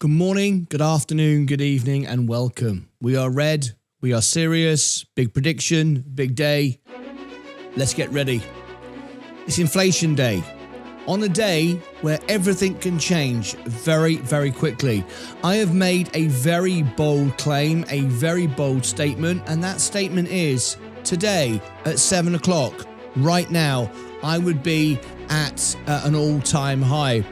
Good morning, good afternoon, good evening, and welcome. We are red, we are serious, big prediction, big day. Let's get ready. It's inflation day. On a day where everything can change very, very quickly. I have made a very bold claim, a very bold statement, and that statement is today at 7 o'clock, right now, I would be at an all-time high.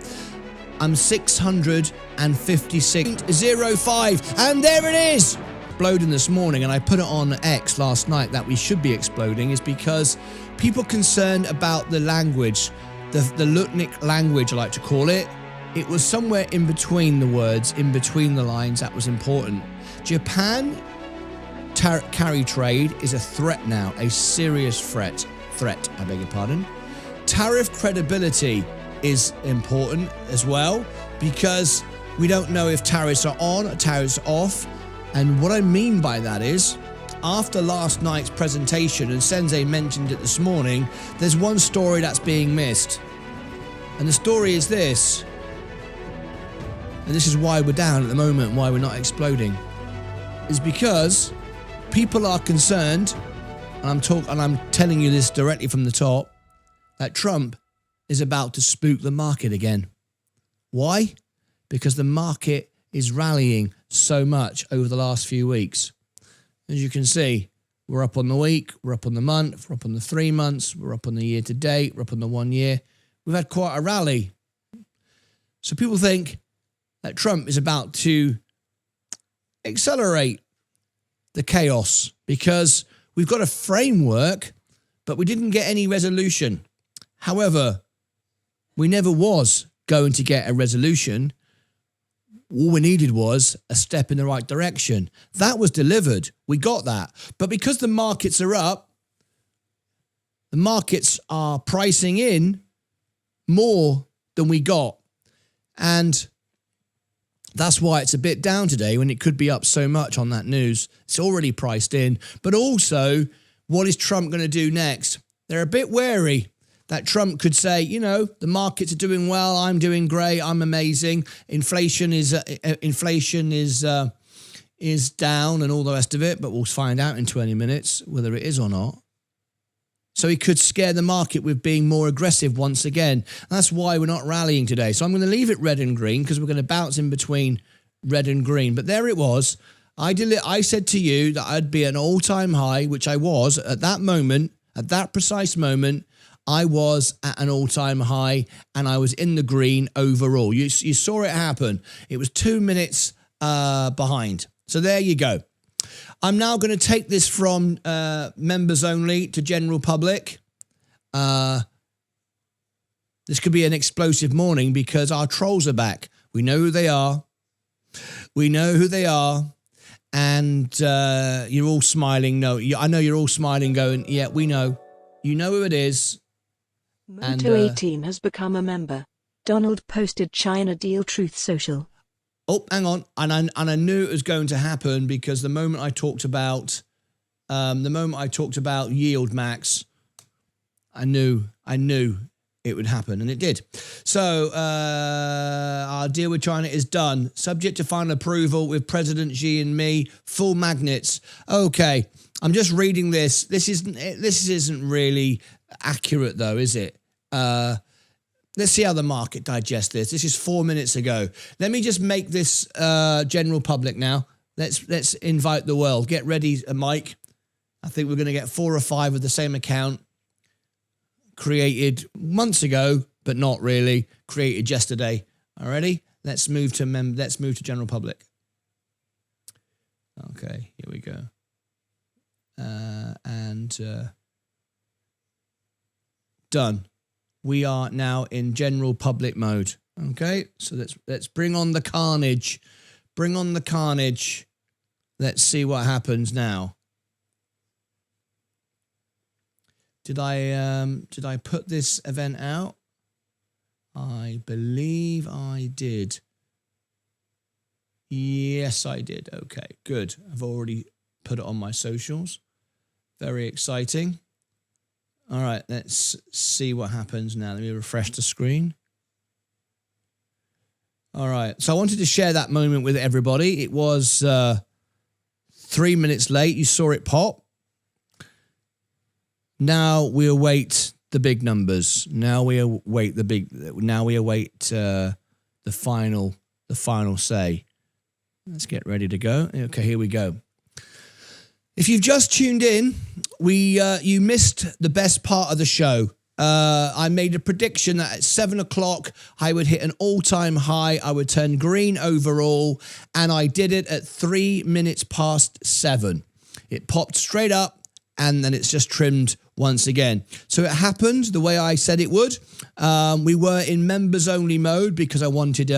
I'm 656.05, and there it is! Exploding this morning, and I put it on X last night that we should be exploding, is because people concerned about the language, the Lutnick language, I like to call it. It was somewhere in between the words, in between the lines, that was important. Japan carry trade is a threat now, a serious threat, I beg your pardon. Tariff credibility is important as well, because we don't know if tariffs are on or tariffs are off. And what I mean by that is, after last night's presentation, and Sensei mentioned it this morning, there's one story that's being missed. And the story is this, and this is why we're down at the moment, why we're not exploding, is because people are concerned, and I'm telling you this directly from the top, that Trump is about to spook the market again. Why? Because the market is rallying so much over the last few weeks. As you can see, we're up on the week, we're up on the month, we're up on the 3 months, we're up on the year to date, we're up on the 1 year. We've had quite a rally. So people think that Trump is about to accelerate the chaos because we've got a framework, but we didn't get any resolution. However, we never was going to get a resolution. All we needed was a step in the right direction. That was delivered. We got that. But because the markets are up, the markets are pricing in more than we got. And that's why it's a bit down today when it could be up so much on that news. It's already priced in. But also, what is Trump going to do next? They're a bit wary that Trump could say, you know, the markets are doing well, I'm doing great, I'm amazing, inflation is down and all the rest of it, but we'll find out in 20 minutes whether it is or not. So he could scare the market with being more aggressive once again. That's why we're not rallying today. So I'm going to leave it red and green because we're going to bounce in between red and green. But there it was. I said to you that I'd be at an all-time high, which I was at that moment, at that precise moment. I was at an all-time high and I was in the green overall. You saw it happen. It was 2 minutes behind. So there you go. I'm now going to take this from members only to general public. This could be an explosive morning because our trolls are back. We know who they are. We know who they are. And you're all smiling. No, I know you're all smiling going, yeah, we know. You know who it is. Moto18 has become a member. Donald posted China deal Truth Social. Oh, hang on. And I knew it was going to happen because the moment I talked about yield max, I knew it would happen, and it did. So our deal with China is done. Subject to final approval with President Xi and me. Full magnets. Okay. I'm just reading this. This isn't really accurate though, is it? Let's see how the market digests this. This is 4 minutes ago. Let me just make this general public now. Let's invite the world. Get ready, Mike. I think we're going to get 4 or 5 of the same account created months ago, but not really created yesterday. Alrighty, let's move to general public. Okay, here we go. Done. We are now in general public mode. Okay, so let's bring on the carnage. Bring on the carnage. Let's see what happens now. Did I put this event out? I believe I did. Yes, I did. Okay, good. I've already put it on my socials. Very exciting. All right, let's see what happens now. Let me refresh the screen. All right. So I wanted to share that moment with everybody. It was 3 minutes late. You saw it pop. Now we await the big numbers. Now we await the final say. Let's get ready to go. Okay, here we go. If you've just tuned in, you missed the best part of the show. I made a prediction that at 7 o'clock, I would hit an all-time high. I would turn green overall, and I did it at 3 minutes past 7. It popped straight up, and then it's just trimmed once again. So it happened the way I said it would. We were in members-only mode because I wanted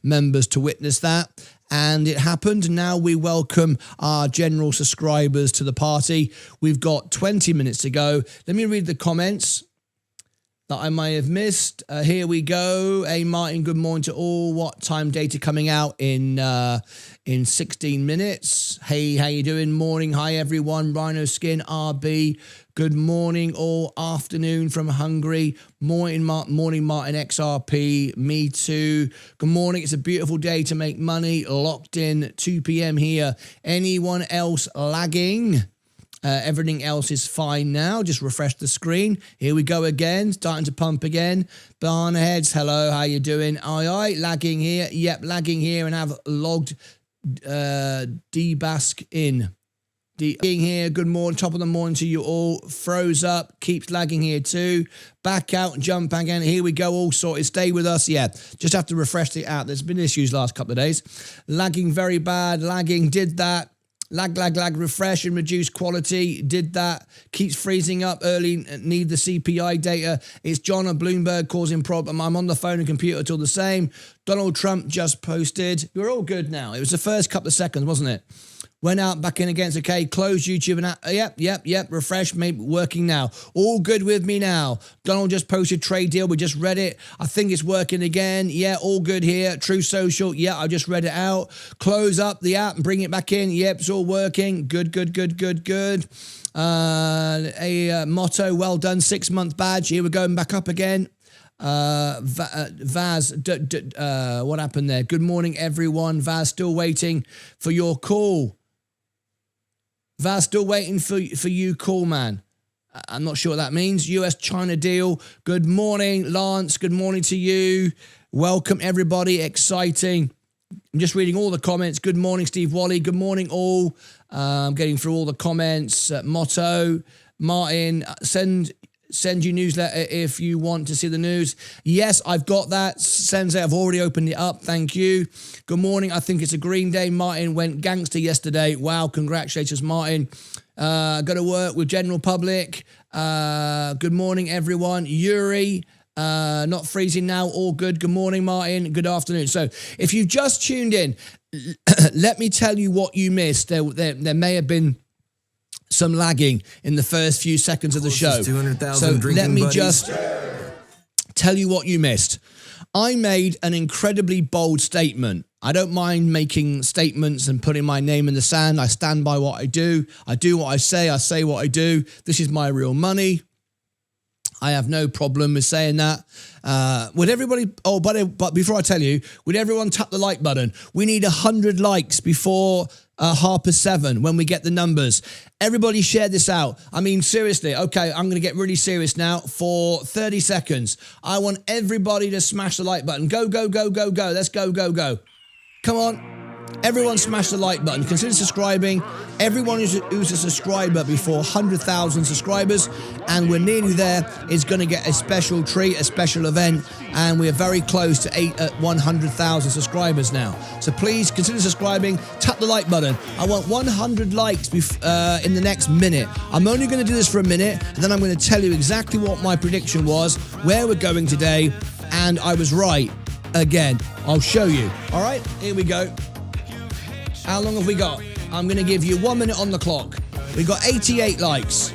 members to witness that. And it happened. Now we welcome our general subscribers to the party. We've got 20 minutes to go. Let me read the comments that I may have missed. Here we go. Hey, Martin, good morning to all. What time data coming out in 16 minutes? Hey, how you doing? Morning. Hi, everyone. Rhino Skin, RB. Good morning, all. Afternoon from Hungary. Morning, Martin, XRP. Me too. Good morning. It's a beautiful day to make money. Locked in. 2 p.m. here. Anyone else lagging? Everything else is fine now. Just refresh the screen. Here we go again. Starting to pump again. Barnheads, hello. How you doing? Aye. Lagging here. Yep, lagging here and have logged Debask in. Lagging here. Good morning. Top of the morning to you all. Froze up. Keeps lagging here too. Back out and jump again. Here we go. All sorted. Stay with us. Yeah, just have to refresh it out. There's been issues last couple of days. Lagging very bad. Lagging. Did that. Lag, refresh and reduce quality. Did that. Keeps freezing up early. Need the CPI data. It's John of Bloomberg causing problem. I'm on the phone and computer till the same. Donald Trump just posted. We're all good now. It was the first couple of seconds, wasn't it? Went out, back in against, okay, close YouTube and yep, refresh, maybe working now. All good with me now. Donald just posted trade deal, we just read it. I think it's working again. Yeah, all good here. True Social, yeah, I just read it out. Close up the app and bring it back in. Yep, it's all working. Good. A motto, well done, 6-month badge. Here we're going back up again. Vaz, what happened there? Good morning, everyone. Vaz, still waiting for your call. Vaz, still waiting for you, call, man. I'm not sure what that means. US-China deal. Good morning, Lance. Good morning to you. Welcome, everybody. Exciting. I'm just reading all the comments. Good morning, Steve Wally. Good morning, all. I'm getting through all the comments. Motto, Martin, send you newsletter if you want to see the news. Yes, I've got that. Sensei, I've already opened it up. Thank you. Good morning. I think it's a green day. Martin went gangster yesterday. Wow, congratulations, Martin. Got to work with general public. Good morning, everyone. Yuri, not freezing now. All good. Good morning, Martin. Good afternoon. So if you've just tuned in, let me tell you what you missed. There may have been some lagging in the first few seconds of the show. So let me just tell you what you missed. I made an incredibly bold statement. I don't mind making statements and putting my name in the sand. I stand by what I do. I do what I say what I do. This is my real money. I have no problem with saying that. Would everybody, but before I tell you, would everyone tap the like button? We need 100 likes before 7:30 when we get the numbers. Everybody share this out. I mean, seriously, okay, I'm going to get really serious now for 30 seconds. I want everybody to smash the like button. Go. Let's go. Come on. Everyone smash the like button. Consider subscribing. Everyone who's a subscriber before 100,000 subscribers, and we're nearly there, is going to get a special treat, a special event, and we're very close to 100,000 subscribers now. So please consider subscribing. Tap the like button. I want 100 likes in the next minute. I'm only going to do this for a minute, and then I'm going to tell you exactly what my prediction was, where we're going today, and I was right again. I'll show you. All right, here we go. How long have we got? I'm going to give you 1 minute on the clock. We've got 88 likes.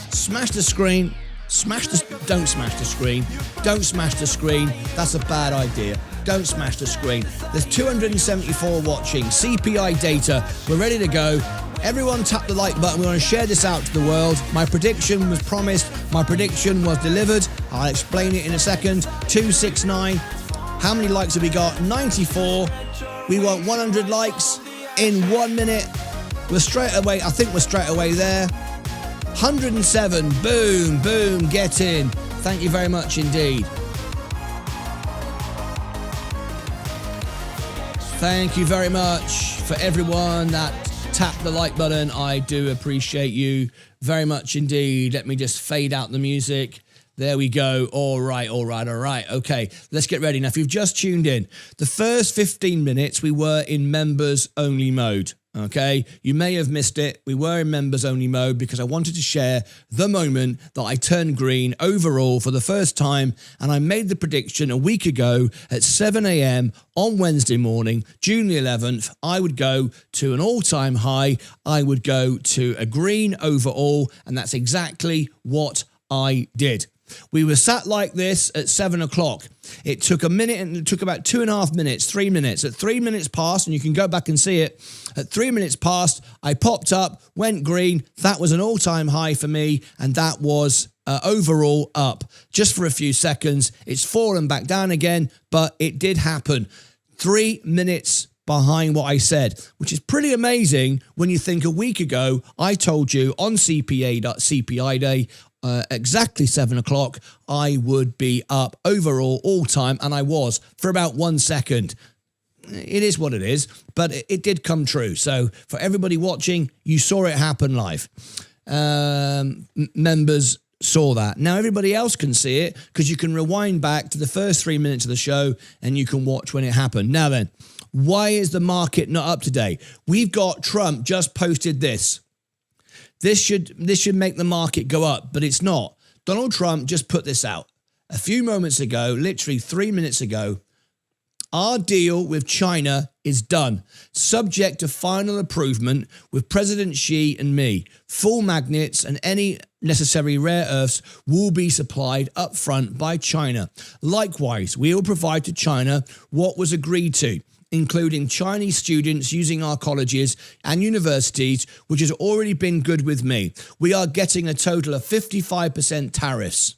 Smash the screen. Don't smash the screen. Don't smash the screen. That's a bad idea. Don't smash the screen. There's 274 watching. CPI data. We're ready to go. Everyone tap the like button. We want to share this out to the world. My prediction was promised. My prediction was delivered. I'll explain it in a second. 269. How many likes have we got? 94. We want 100 likes in 1 minute. We're straight away. I think we're straight away there. 107. Boom, boom. Get in. Thank you very much indeed. Thank you very much for everyone that tapped the like button. I do appreciate you very much indeed. Let me just fade out the music. There we go. All right. Okay, let's get ready. Now, if you've just tuned in, the first 15 minutes, we were in members only mode. Okay, you may have missed it. We were in members only mode because I wanted to share the moment that I turned green overall for the first time. And I made the prediction a week ago at 7 a.m. on Wednesday morning, June the 11th, I would go to an all-time high. I would go to a green overall. And that's exactly what I did. We were sat like this at 7 o'clock. It took a minute and it took about 2.5 minutes, 3 minutes. At 3 minutes past, and you can go back and see it, at 3 minutes past, I popped up, went green. That was an all-time high for me, and that was overall up. Just for a few seconds, it's fallen back down again, but it did happen. 3 minutes behind what I said, which is pretty amazing when you think a week ago, I told you on CPI Day, exactly 7 o'clock, I would be up overall all time, and I was for about 1 second. It is what it is, but it did come true. So for everybody watching, you saw it happen live. Members saw that. Now everybody else can see it because you can rewind back to the first 3 minutes of the show and you can watch when it happened. Now then, why is the market not up today? We've got Trump just posted this. This should make the market go up, but it's not. Donald Trump just put this out a few moments ago, literally 3 minutes ago. Our deal with China is done, subject to final approval with President Xi and me. Full magnets and any necessary rare earths will be supplied up front by China. Likewise, we will provide to China what was agreed to, including Chinese students using our colleges and universities, which has already been good with me. We are getting a total of 55% tariffs.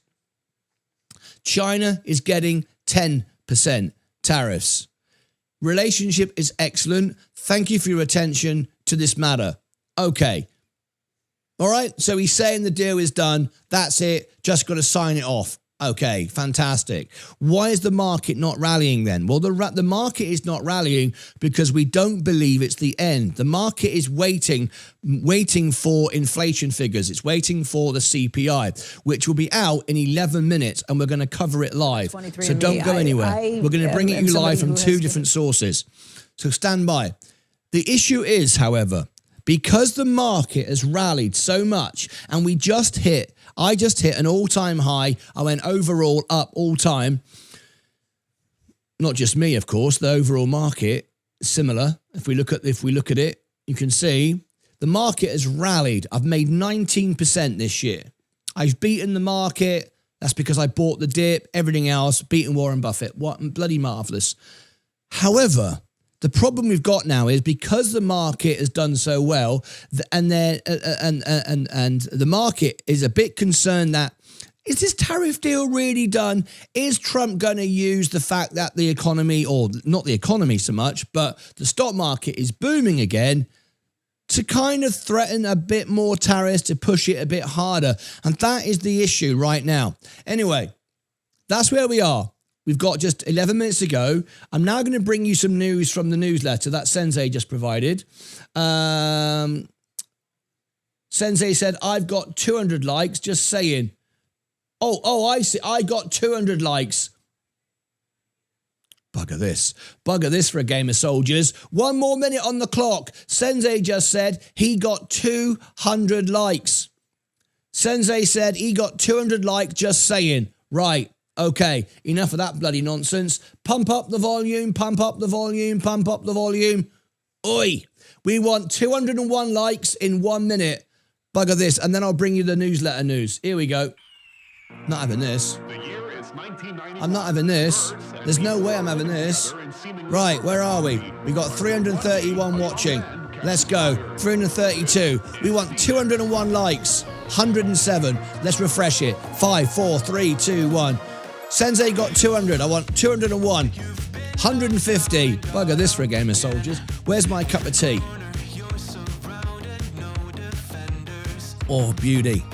China is getting 10% tariffs. Relationship is excellent. Thank you for your attention to this matter. Okay. All right. So he's saying the deal is done. That's it. Just got to sign it off. Okay, fantastic. Why is the market not rallying then? Well, the market is not rallying because we don't believe it's the end. The market is waiting for inflation figures. It's waiting for the CPI, which will be out in 11 minutes, and we're going to cover it live. So don't go anywhere. We're going to bring it you live from two different sources. So stand by. The issue is, however, because the market has rallied so much, and I just hit an all-time high. I went overall up all time. Not just me, of course. The overall market is similar. If we look at it, you can see the market has rallied. I've made 19% this year. I've beaten the market. That's because I bought the dip. Everything else, beaten Warren Buffett. What bloody marvelous. However, the problem we've got now is because the market has done so well, and the market is a bit concerned that, is this tariff deal really done? Is Trump going to use the fact that the economy, or not the economy so much, but the stock market is booming again, to kind of threaten a bit more tariffs, to push it a bit harder? And that is the issue right now. Anyway, that's where we are. We've got just 11 minutes to go. I'm now going to bring you some news from the newsletter that Sensei just provided. Sensei said, I've got 200 likes, just saying. Oh, I see. I got 200 likes. Bugger this. Bugger this for a game of soldiers. 1 more minute on the clock. Sensei just said he got 200 likes. Sensei said he got 200 likes, just saying. Right. Okay, enough of that bloody nonsense. Pump up the volume, pump up the volume, pump up the volume. Oi, we want 201 likes in 1 minute. Bugger this, and then I'll bring you the newsletter news. Here we go. Not having this. I'm not having this. There's no way I'm having this. Right, where are we? We got 331 watching. Let's go. 332. We want 201 likes. 107. Let's refresh it. 5, 4, 3, 2, 1. Sensei got 200. I want 201. 150. Bugger this for a game of soldiers. Where's my cup of tea? Oh, beauty.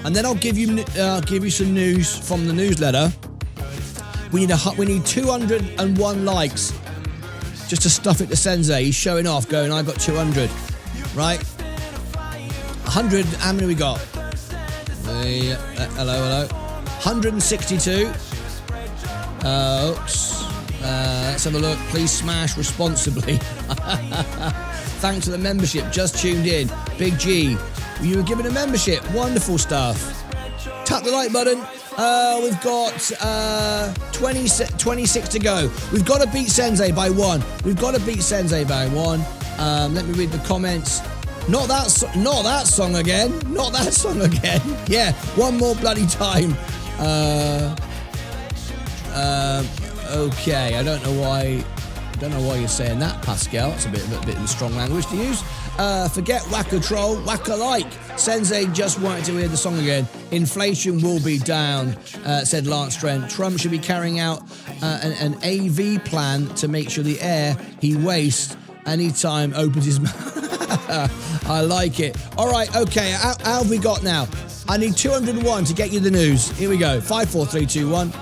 And then I'll give you some news from the newsletter. We need 201 likes just to stuff it to Sensei. He's showing off, going, I got 200. Right? 100, how many we got? Hello. 162. Let's have a look. Please smash responsibly. Thanks for the membership. Just tuned in. Big G. You were given a membership. Wonderful stuff. Tap the like button. We've got 26 to go. We've got to beat Sensei by 1. Let me read the comments. Not that song again. Yeah, one more bloody time. Okay, I don't know why you're saying that, Pascal. It's a bit of strong language to use. Forget whacker troll, whacker like. Sensei just wanted to hear the song again. Inflation will be down, said Lance Trent. Trump should be carrying out an AV plan to make sure the air he wastes anytime opens his mouth. I like it. All right, okay, how have we got now? I need 201 to get you the news. Here we go. 5, 4, 3, 2, 1.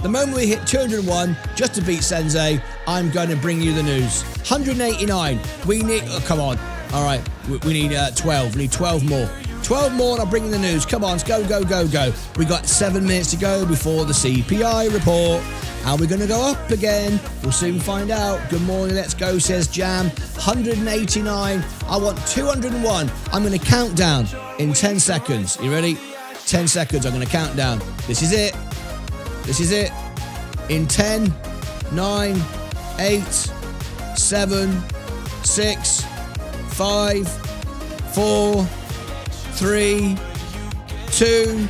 The moment we hit 201, just to beat Sensei, I'm going to bring you the news. 189. We need... Oh, come on. All right. We need 12. We need 12 more. 12 more and I'll bring you the news. Come on. Go. We got 7 minutes to go before the CPI report. Are we going to go up again? We'll soon find out. Good morning. Let's go, says Jam. 189. I want 201. I'm going to count down in 10 seconds. You ready? 10 seconds. I'm going to count down. This is it. In 10, 9, 8, 7, 6, 5, 4, 3, 2,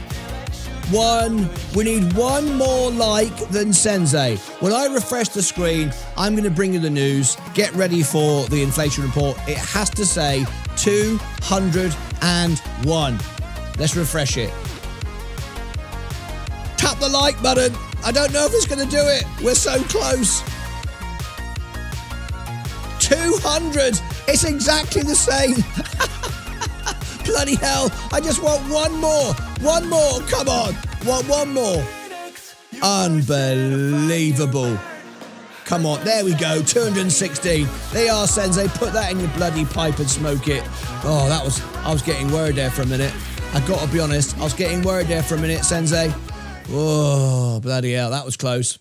1. We need one more like than Sensei. When I refresh the screen, I'm going to bring you the news. Get ready for the inflation report. It has to say 201. Let's refresh it. Tap the like button. I don't know if it's going to do it. We're so close. 200. It's exactly the same. Bloody hell. I just want one more. Come on. Want one more. Unbelievable. Come on. There we go. 216. They are, Sensei. Put that in your bloody pipe and smoke it. Oh, I was getting worried there for a minute. I got to be honest. I was getting worried there for a minute, Sensei. Oh, bloody hell, that was close.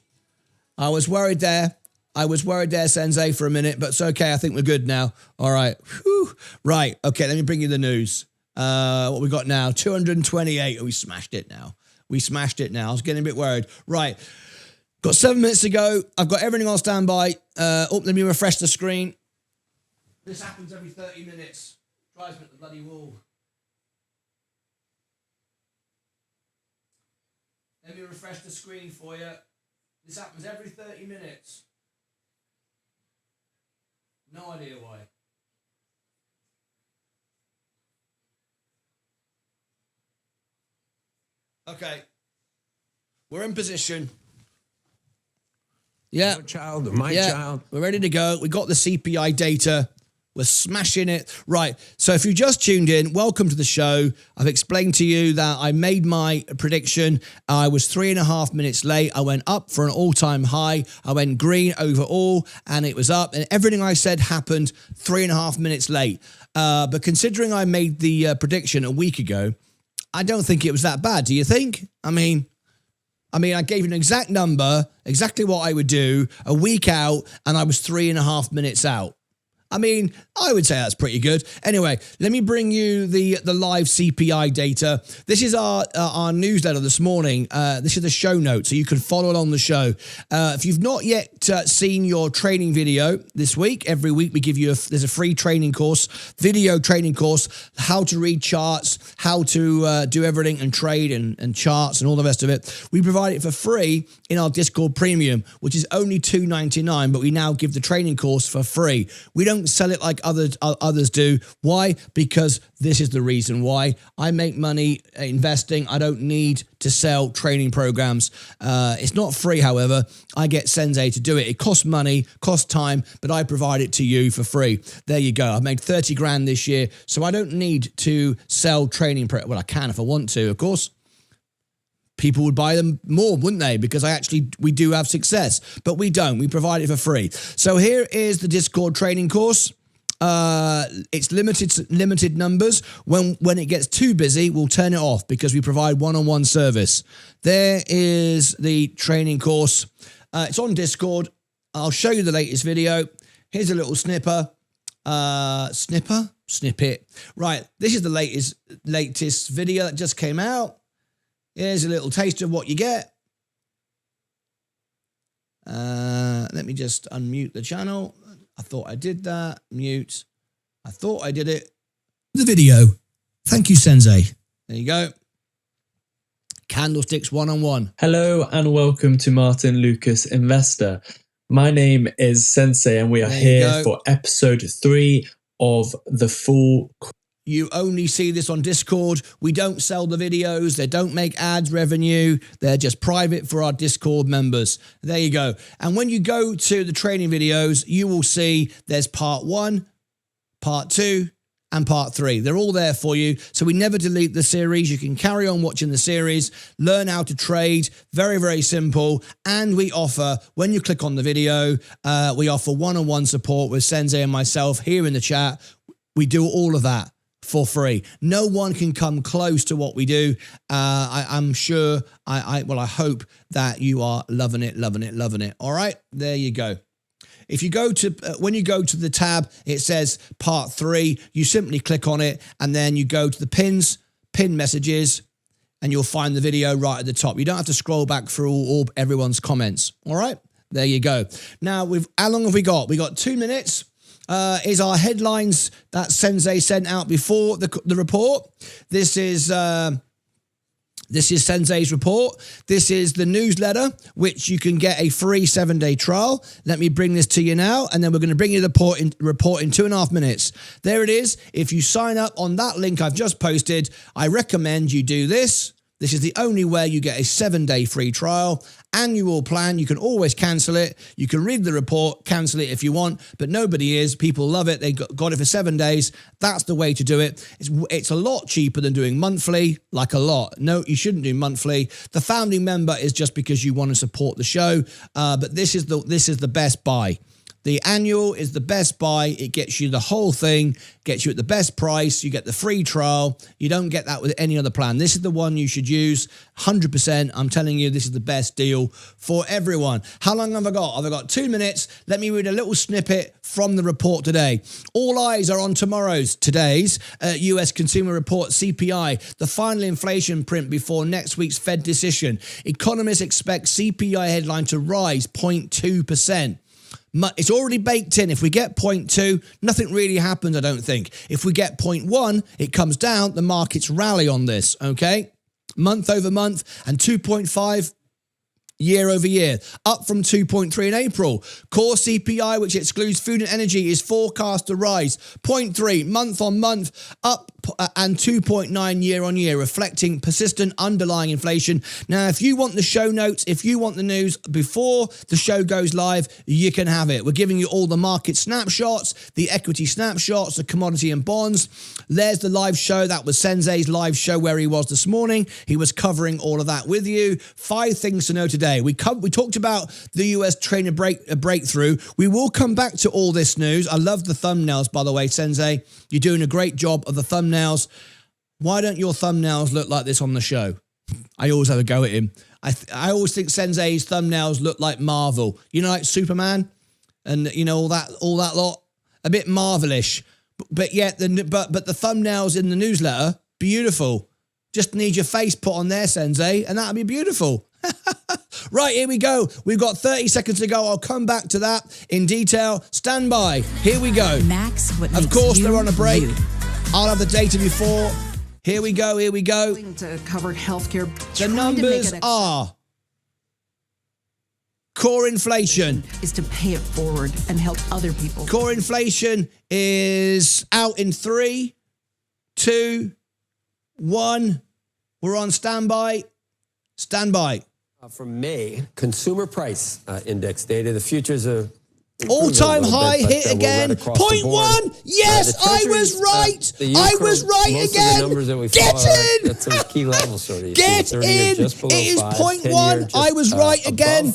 I was worried there, Sensei, for a minute, but it's okay. I think we're good now. All right. Whew. Right. Okay, let me bring you the news. What we got now? 228. Oh, we smashed it now. I was getting a bit worried. Right. Got 7 minutes to go. I've got everything on standby. Let me refresh the screen. This happens every 30 minutes. Drives me at the bloody wall. Let me refresh the screen for you. This happens every 30 minutes. No idea why. Okay. We're in position. Yeah. Your child or my child. We're ready to go. We got the CPI data. We're smashing it. Right. So if you just tuned in, welcome to the show. I've explained to you that I made my prediction. I was 3.5 minutes late. I went up for an all-time high. I went green overall and it was up. And everything I said happened 3.5 minutes late. But considering I made the prediction a week ago, I don't think it was that bad. Do you think? I mean, I gave an exact number, exactly what I would do a week out, and I was 3.5 minutes out. I mean, I would say that's pretty good. Anyway, let me bring you the live CPI data. This is our newsletter this morning. This is the show notes, so you can follow along the show. If you've not yet seen your training video this week, every week we give you there's a free training course, video training course, how to read charts, how to do everything and trade and charts and all the rest of it. We provide it for free in our Discord Premium, which is only $2.99, but we now give the training course for free. We don't sell it like others do. Why? Because this is the reason why. I make money investing. I don't need to sell training programs. It's not free, however. I get Sensei to do it. It costs money, costs time, but I provide it to you for free. There you go. I've made 30 grand this year, so I don't need to sell training. Well, I can if I want to, of course. People would buy them more, wouldn't they? Because we do have success, but we don't. We provide it for free. So here is the Discord training course. It's limited numbers. When it gets too busy, we'll turn it off because we provide one-on-one service. There is the training course. It's on Discord. I'll show you the latest video. Here's a little snippet. Right. This is the latest video that just came out. Here's a little taste of what you get. Let me just unmute the channel. I thought I did that. Mute. I thought I did it. The video. Thank you, Sensei. There you go. Candlesticks one-on-one. Hello and welcome to Martyn Lucas Investor. My name is Sensei and we are here for episode 3 of the full. You only see this on Discord. We don't sell the videos. They don't make ads revenue. They're just private for our Discord members. There you go. And when you go to the training videos, you will see there's part 1, part 2, and part 3. They're all there for you. So we never delete the series. You can carry on watching the series, learn how to trade. Very, very simple. And we offer, when you click on the video, we offer one-on-one support with Sensei and myself here in the chat. We do all of that for free. No one can come close to what we do. I'm sure, I hope that you are loving it. All right, there you go. If you go to, when you go to the tab, it says part 3, you simply click on it and then you go to the pin messages, and you'll find the video right at the top. You don't have to scroll back through everyone's comments. All right, there you go. Now, how long have we got? We got 2 minutes. Is our headlines that Sensei sent out before the report. This is Sensei's report. This is the newsletter, which you can get a free 7-day trial. Let me bring this to you now, and then we're going to bring you the report in 2.5 minutes. There it is. If you sign up on that link I've just posted, I recommend you do this. This is the only way you get a 7-day free trial. Annual plan, you can always cancel it. You can read the report, cancel it if you want, but nobody is. People love it. They got it for 7 days. That's the way to do it. It's a lot cheaper than doing monthly, like a lot. No, you shouldn't do monthly. The founding member is just because you want to support the show, but this is the best buy. The annual is the best buy. It gets you the whole thing, gets you at the best price. You get the free trial. You don't get that with any other plan. This is the one you should use 100%. I'm telling you, this is the best deal for everyone. How long have I got? I've got 2 minutes. Let me read a little snippet from the report today. All eyes are on today's US Consumer Report CPI, the final inflation print before next week's Fed decision. Economists expect CPI headline to rise 0.2%. It's already baked in. If we get 0.2, nothing really happens, I don't think. If we get 0.1, it comes down. The markets rally on this, okay? Month over month, and 2.5 year over year, up from 2.3 in April. Core CPI, which excludes food and energy, is forecast to rise 0.3 month on month, up and 2.9 year on year, reflecting persistent underlying inflation. Now, if you want the show notes, if you want the news before the show goes live, you can have it. We're giving you all the market snapshots, the equity snapshots, the commodity and bonds. There's the live show. That was Sensei's live show where he was this morning. He was covering all of that with you. 5 things to know today. We talked about the US trainer breakthrough. We will come back to all this news. I love the thumbnails, by the way, Sensei. You're doing a great job of the thumbnails. Why don't your thumbnails look like this on the show? I always have a go at him. I always think Sensei's thumbnails look like Marvel. You know, like Superman and, you know, all that lot. a bit marvelish, but yet the thumbnails in the newsletter, beautiful. Just need your face put on there, Sensei, and that'll be beautiful. Right, here we go. We've got 30 seconds to go. I'll come back to that in detail. Stand by. Here we go. Max, what of course, they're on a break. You. I'll have the data before. Here we go. Here we go. To cover healthcare. The numbers are core inflation. Is to pay it forward and help other people. Core inflation is out in 3, 2, 1. We're on standby. Standby. From May, consumer price index data. The futures are all-time high hit again. 0.1. Yes, I was right. I was right again. Get in. At some key levels, sort of. Get in. It is 0.1. I was right again.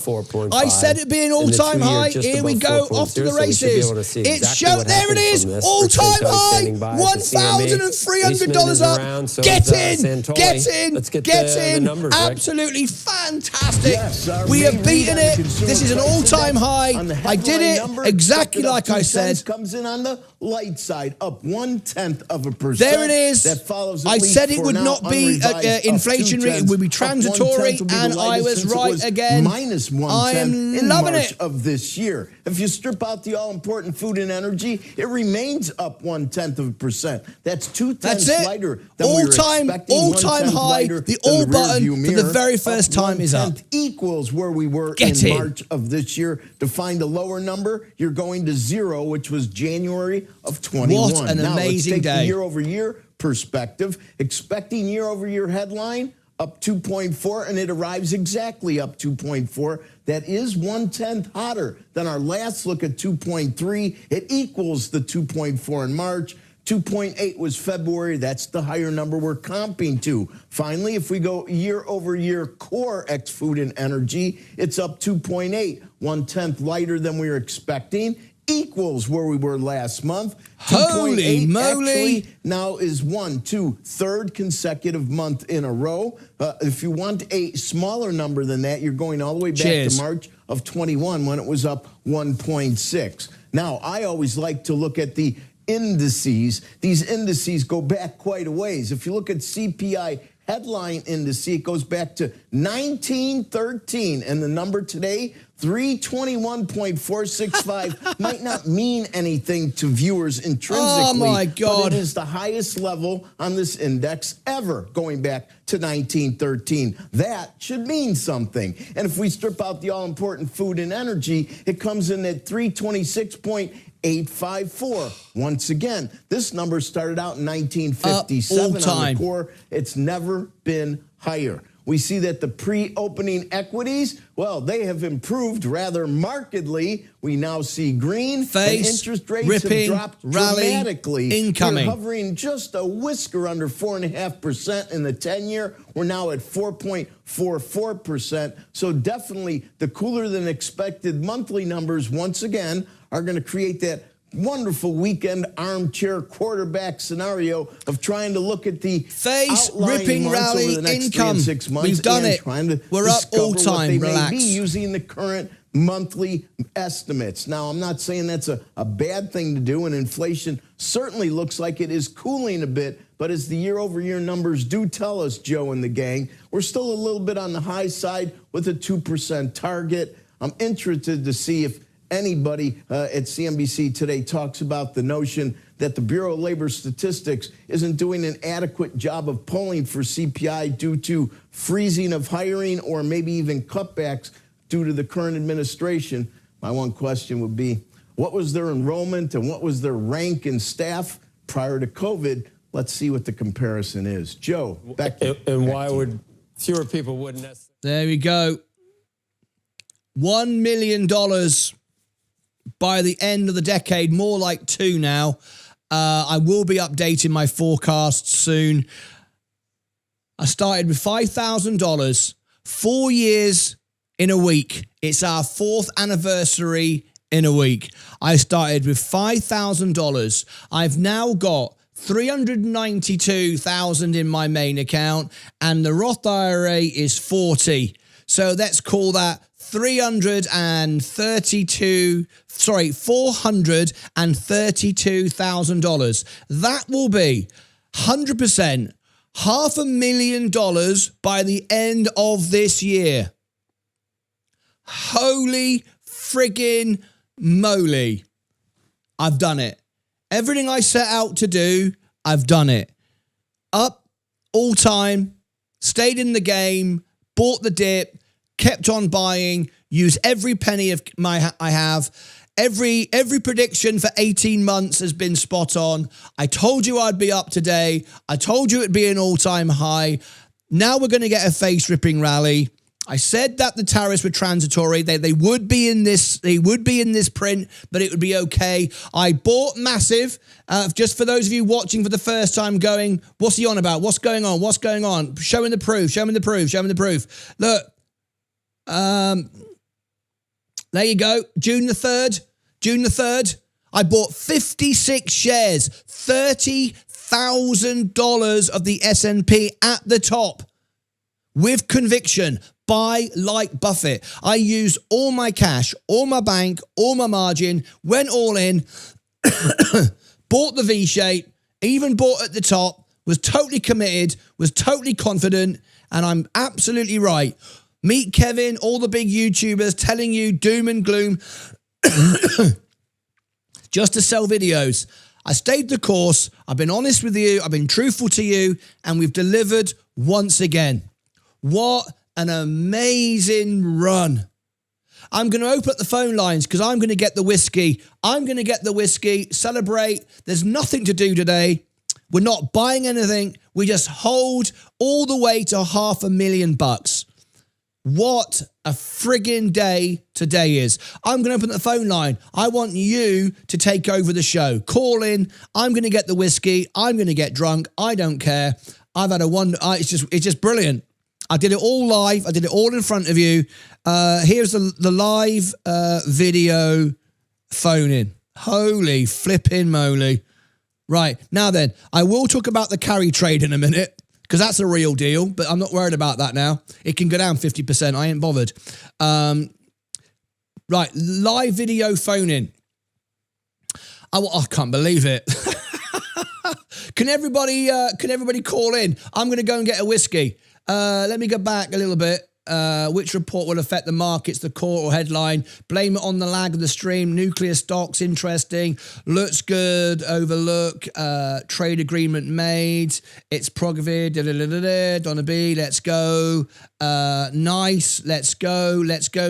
I said it being all-time high. Here we go. Off to the races. It's show. There it is. All-time high. $1,300 up. Get in. Get in. Get in. Absolutely fantastic. We have beaten it. This is an all-time high. I did it. Exactly like I said. Comes in on the light side, up 0.1%. There it is. That follows I said it would not be inflationary; it would be transitory, and I was right again. Minus 1/10 I am in loving March it. of this year. If you strip out the all-important food and energy, it remains up 0.1%. That's 0.2 lighter than we were expecting. All-time high. The all button for the very first time is up. Equals where we were in March of this year. To find a lower number, you're going to 0, which was January of 21. What an amazing let's take day. The year-over-year perspective. Expecting year-over-year headline up 2.4, and it arrives exactly up 2.4. That is 1/10 hotter than our last look at 2.3. It equals the 2.4 in March. 2.8 was February. That's the higher number we're comping to. Finally, if we go year-over-year core ex food and energy, it's up 2.8, 1/10 lighter than we were expecting. Equals where we were last month. Holy moly. Actually now is 3rd consecutive month in a row. If you want a smaller number than that, you're going all the way back to March of 21 when it was up 1.6. Now, I always like to look at the indices. These indices go back quite a ways. If you look at CPI headline index, it goes back to 1913, and the number today, 321.465, might not mean anything to viewers intrinsically. Oh my God. But it is the highest level on this index ever, going back to 1913. That should mean something. And if we strip out the all-important food and energy, it comes in at 326.854. Once again, this number started out in 1957 on the core. It's never been higher. We see that the pre-opening equities, well, they have improved rather markedly. We now see green. And interest rates have dropped dramatically. Incoming. We're hovering just a whisker under 4.5% in the 10-year. We're now at 4.44%. So definitely the cooler than expected monthly numbers once again are going to create that wonderful weekend armchair quarterback scenario of trying to look at the ripping rally income. We've done it. We're up all time. Relax. May be using the current monthly estimates. Now, I'm not saying that's a bad thing to do, and inflation certainly looks like it is cooling a bit, but as the year-over-year numbers do tell us, Joe and the gang, we're still a little bit on the high side with a 2% target. I'm interested to see if anybody at CNBC today talks about the notion that the Bureau of Labor Statistics isn't doing an adequate job of polling for CPI due to freezing of hiring or maybe even cutbacks due to the current administration. My one question would be, what was their enrollment and what was their rank in staff prior to COVID? Let's see what the comparison is. Joe, back to and why would fewer people wouldn't necessarily? There we go. $1 million by the end of the decade, more like 2 now. I will be updating my forecasts soon. I started with $5,000, 4 years in a week. It's our 4th anniversary in a week. I started with $5,000. I've now got $392,000 in my main account, and the Roth IRA is $40,000. So let's call that $432,000. That will be 100% $500,000 by the end of this year. Holy friggin' moly. I've done it. Everything I set out to do, I've done it. Up all time, stayed in the game, bought the dip, kept on buying, used every penny of I have. Every prediction for 18 months has been spot on. I told you I'd be up today. I told you it'd be an all-time high. Now we're going to get a face-ripping rally. I said that the tariffs were transitory. They would be in this. They would be in this print, but it would be okay. I bought massive. Just for those of you watching for the first time, going, what's he on about? What's going on? What's going on? Showing the proof. Showing the proof. Showing the proof. Look. There you go. June the 3rd. I bought 56 shares, $30,000 of the S&P at the top with conviction. Buy like Buffett. I used all my cash, all my bank, all my margin, went all in, bought the V-shape, even bought at the top, was totally committed, was totally confident, and I'm absolutely right. Meet Kevin, all the big YouTubers telling you doom and gloom just to sell videos. I stayed the course. I've been honest with you. I've been truthful to you, and we've delivered once again. What an amazing run. I'm going to open up the phone lines because I'm going to get the whiskey. Celebrate. There's nothing to do today. We're not buying anything. We just hold all the way to $500,000. What a friggin' day today is. I'm going to open the phone line. I want you to take over the show. Call in. I'm going to get the whiskey. I'm going to get drunk. I don't care. I've had a wonder. It's just brilliant. I did it all live. I did it all in front of you. Here's the live video phone in. Holy flipping moly. Right. Now then, I will talk about the carry trade in a minute, because that's a real deal, but I'm not worried about that now. It can go down 50%. I ain't bothered. Right, live video phone in. I can't believe it. Can everybody call in? I'm going to go and get a whiskey. Let me go back a little bit. Which report will affect the markets, the core or headline? Blame it on the lag of the stream. Nuclear stocks, interesting. Looks good, overlook. Trade agreement made. It's Progovir. Donna B, let's go. Nice, let's go,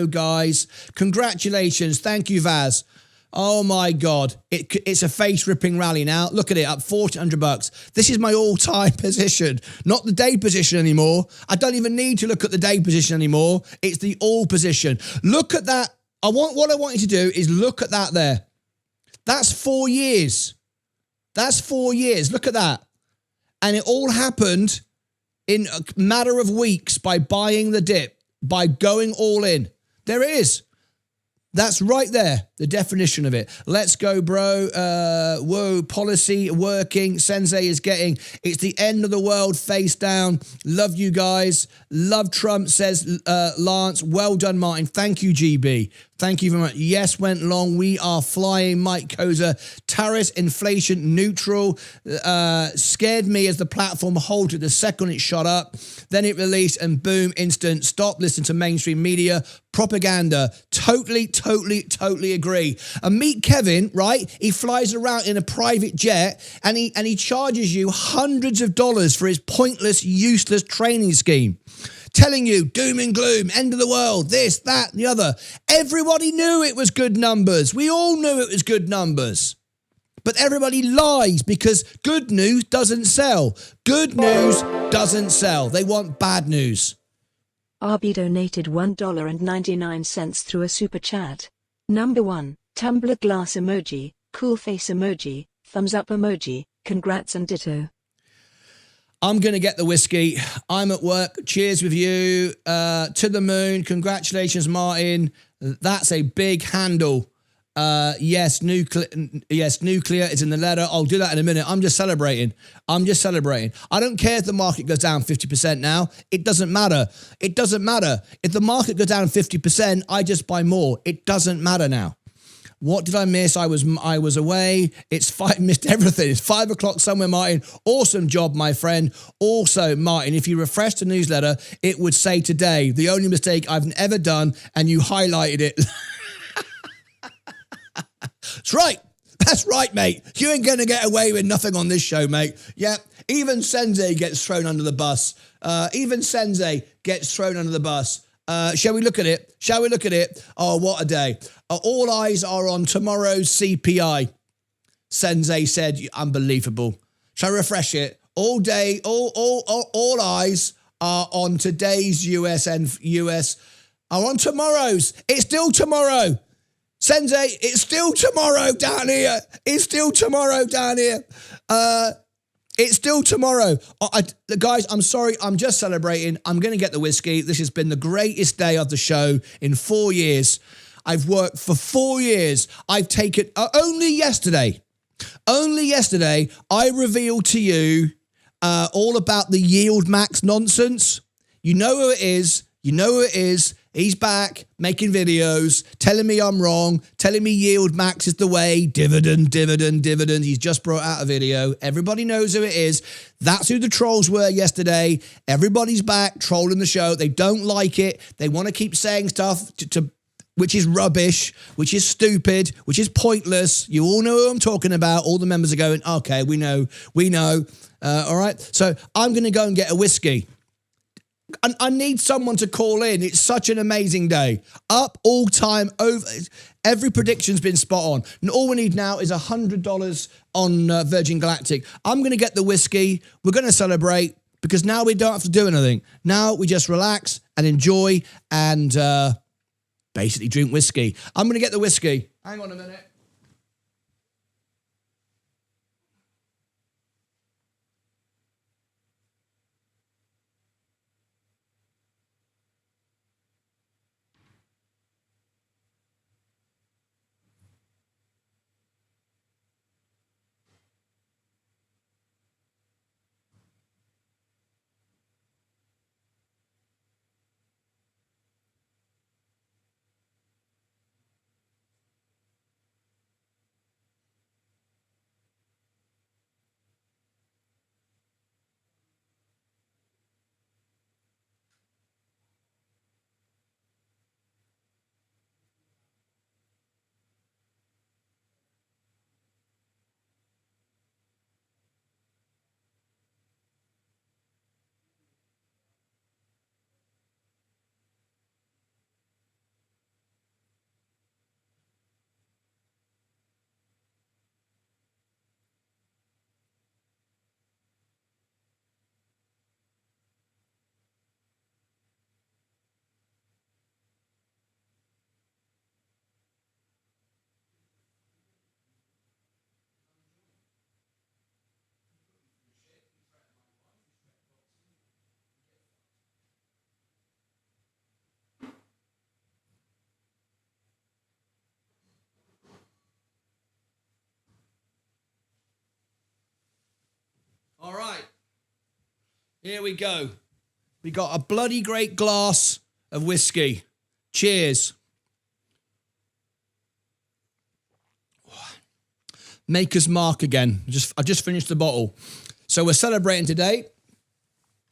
guys. Congratulations. Thank you, Vaz. Oh my God, it's a face-ripping rally now. Look at it, up $1,400. This is my all-time position, not the day position anymore. I don't even need to look at the day position anymore. It's the all position. Look at that. What I want you to do is look at that there. That's 4 years. That's 4 years. Look at that. And it all happened in a matter of weeks by buying the dip, by going all in. There it is. That's right there, the definition of it. Let's go, bro. Whoa, policy working. Sensei is getting, it's the end of the world, face down. Love you guys. Love Trump, says Lance. Well done, Martin. Thank you, GB. Thank you very much. Yes, went long. We are flying. Mike Koza. Tariffs, inflation, neutral. Scared me as the platform halted the second it shot up. Then it released and boom, instant. Stop listening to mainstream media. Propaganda. Totally agree. And meet Kevin, right? He flies around in a private jet and he charges you hundreds of dollars for his pointless, useless training scheme. Telling you doom and gloom, end of the world, this, that, the other. Everybody knew it was good numbers. We all knew it was good numbers. But everybody lies because good news doesn't sell. Good news doesn't sell. They want bad news. RB donated $1.99 through a super chat. Number 1, tumbler glass emoji, cool face emoji, thumbs up emoji, congrats and ditto. I'm going to get the whiskey. I'm at work. Cheers with you. To the moon. Congratulations, Martin. That's a big handle. Yes, nuclear is in the letter. I'll do that in a minute. I'm just celebrating. I don't care if the market goes down 50% now. It doesn't matter. If the market goes down 50%, I just buy more. It doesn't matter now. What did I miss? I was away. Missed everything. It's 5 o'clock somewhere, Martin. Awesome job, my friend. Also, Martin, if you refresh the newsletter, it would say today, the only mistake I've ever done, and you highlighted it. That's right. That's right, mate. You ain't going to get away with nothing on this show, mate. Yeah, even Sensei gets thrown under the bus. Shall we look at it? Oh, what a day. All eyes are on tomorrow's CPI. Sensei said, unbelievable. Shall I refresh it? All day, all eyes are on today's US are on tomorrow's. It's still tomorrow. Sensei, it's still tomorrow down here. It's still tomorrow. Guys, I'm sorry. I'm just celebrating. I'm going to get the whiskey. This has been the greatest day of the show in 4 years. I've worked for 4 years. I've taken, only yesterday, I revealed to you all about the yield max nonsense. You know who it is. He's back making videos, telling me I'm wrong, telling me yield max is the way, dividend. He's just brought out a video. Everybody knows who it is. That's who the trolls were yesterday. Everybody's back trolling the show. They don't like it. They want to keep saying stuff which is rubbish, which is stupid, which is pointless. You all know who I'm talking about. All the members are going, okay, we know. All right. So I'm going to go and get a whiskey. I need someone to call in. It's such an amazing day. Up all time over. Every prediction's been spot on. And all we need now is $100 on Virgin Galactic. I'm going to get the whiskey. We're going to celebrate because now we don't have to do anything. Now we just relax and enjoy and basically drink whiskey. I'm going to get the whiskey. Hang on a minute. All right. Here we go. We got a bloody great glass of whiskey. Cheers. Maker's Mark again. I just finished the bottle. So we're celebrating today.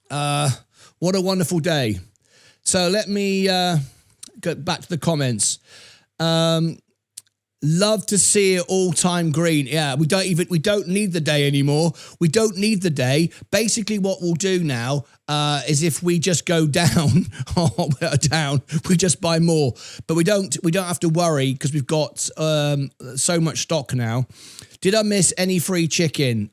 What a wonderful day. So let me go back to the comments. Love to see it all-time green. Yeah, we don't need the day anymore. We don't need the day. Basically, what we'll do now is if we just go down, we just buy more. But we don't have to worry because we've got so much stock now. Did I miss any free chicken?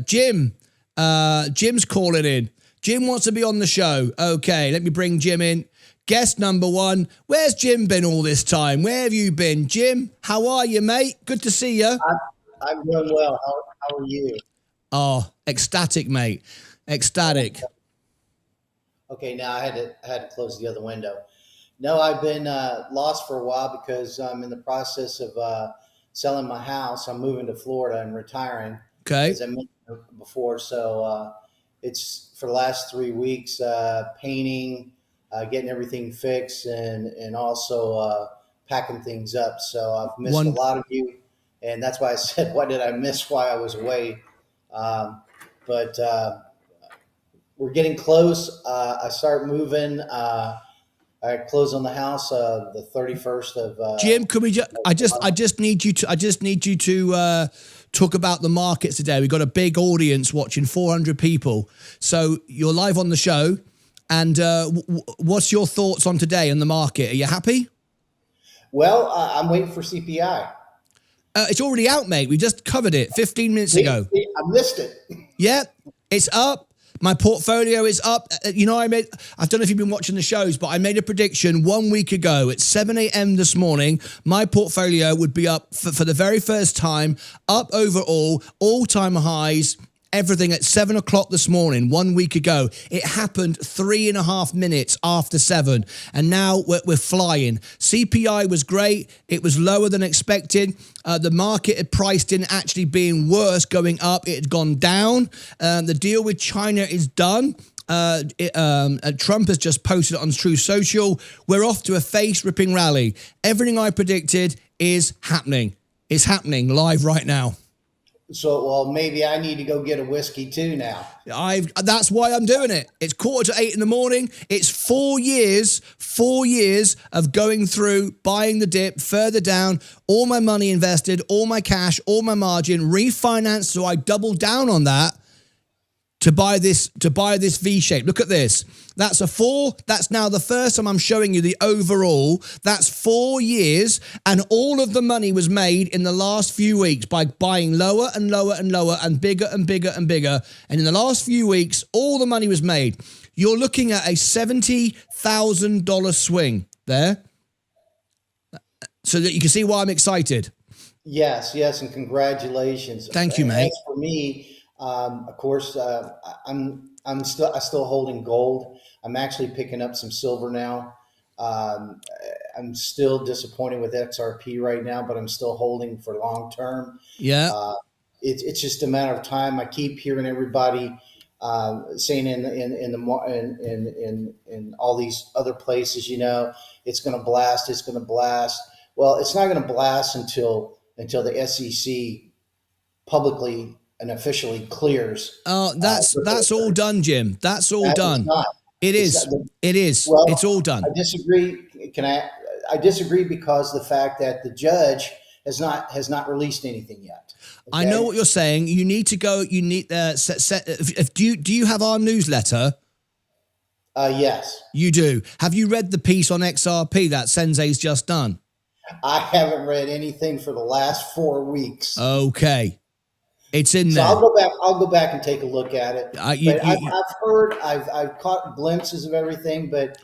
Jim's calling in. Jim wants to be on the show. Okay, let me bring Jim in. Guest number one. Where's Jim been all this time? Where have you been? Jim, how are you, mate? Good to see you. I'm doing well. How are you? Oh, ecstatic, mate. Ecstatic. Okay, now I had to close the other window. No, I've been lost for a while because I'm in the process of selling my house. I'm moving to Florida and retiring, Okay. as I mentioned before. So it's for the last 3 weeks, painting, getting everything fixed, and also packing things up. So I've missed a lot of you, and that's why I said, "What did I miss while I was away?" But we're getting close. I start moving. I close on the house the 31st of Jim, could we I just need you to talk about the markets today. We've got a big audience watching, 400 people. So you're live on the show, and what's your thoughts on today and the market? Are you happy? Well, I'm waiting for CPI. It's already out, mate. We just covered it 15 minutes ago. I missed it. Yeah, it's up. My portfolio is up. You know, I don't know if you've been watching the shows, but I made a prediction 1 week ago at 7 a.m. this morning. My portfolio would be up for the very first time, up overall, all-time highs, everything at 7 o'clock this morning, 1 week ago. It happened 3.5 minutes after 7, and now we're flying. CPI was great. It was lower than expected. The market had priced in actually being worse, going up. It had gone down. The deal with China is done. Trump has just posted it on True Social. We're off to a face-ripping rally. Everything I predicted is happening. It's happening live right now. So, well, maybe I need to go get a whiskey too now. That's why I'm doing it. It's 7:45 in the morning. It's 4 years of going through, buying the dip, further down, all my money invested, all my cash, all my margin, refinanced. So I doubled down on that to buy this V shape. Look at this. That's a 4. That's now the first time I'm showing you the overall. That's 4 years, and all of the money was made in the last few weeks by buying lower and lower and lower and bigger and bigger and bigger. And in the last few weeks, all the money was made. You're looking at a $70,000 swing there, so that you can see why I'm excited. Yes, and congratulations. Thank you, mate. As for me, of course, I'm still holding gold. I'm actually picking up some silver now. I'm still disappointed with XRP right now, but I'm still holding for long term. Yeah. It's just a matter of time. I keep hearing everybody saying in all these other places, you know, it's going to blast. It's going to blast. Well, it's not going to blast until the SEC publicly and officially clears. Oh, that's all done, Jim. That's all done. It is. Well, it's all done. I disagree. I disagree because the fact that the judge has not released anything yet. Okay? I know what you're saying. You need to go. You need do you have our newsletter? Yes. You do. Have you read the piece on XRP that Sensei's just done? I haven't read anything for the last 4 weeks. Okay. It's in there. So I'll go back and take a look at it. I've caught glimpses of everything, but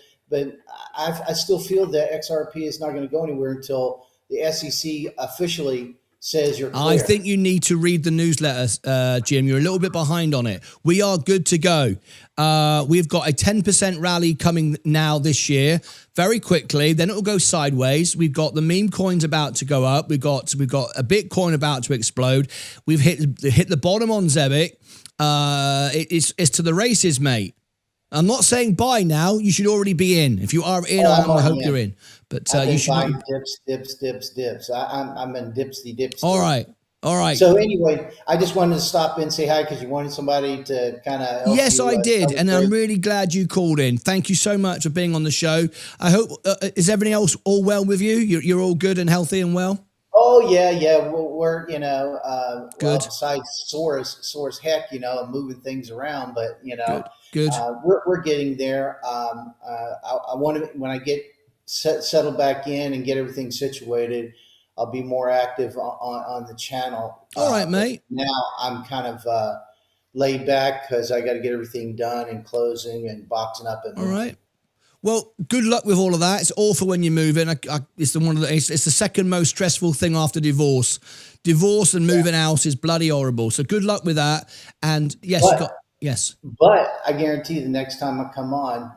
I still feel that XRP is not going to go anywhere until the SEC officially says you're clear. I think you need to read the newsletter, Jim. You're a little bit behind on it. We are good to go. We've got a 10% rally coming now this year, very quickly. Then it will go sideways. We've got the meme coins about to go up. We've got a Bitcoin about to explode. We've hit the bottom on Zebic. It's to the races, mate. I'm not saying buy now. You should already be in. If you are in, I hope you're in. But you should buy dips. I'm in dips. All right. So anyway, I just wanted to stop in and say hi because you wanted somebody to kind of. Yes, I did, and I'm really glad you called in. Thank you so much for being on the show. I hope is everything else all well with you? You're all good and healthy and well. Oh yeah. We're good. Well, besides sore as heck, and moving things around, but good. We're getting there. I want to when I get settled back in and get everything situated, I'll be more active on the channel. All right, mate. Now I'm kind of laid back because I got to get everything done and closing and boxing up. And all right. Well, good luck with all of that. It's awful when you're moving. It's the second most stressful thing after divorce. Divorce and moving out is bloody horrible. So good luck with that. And yes, yes. But I guarantee the next time I come on,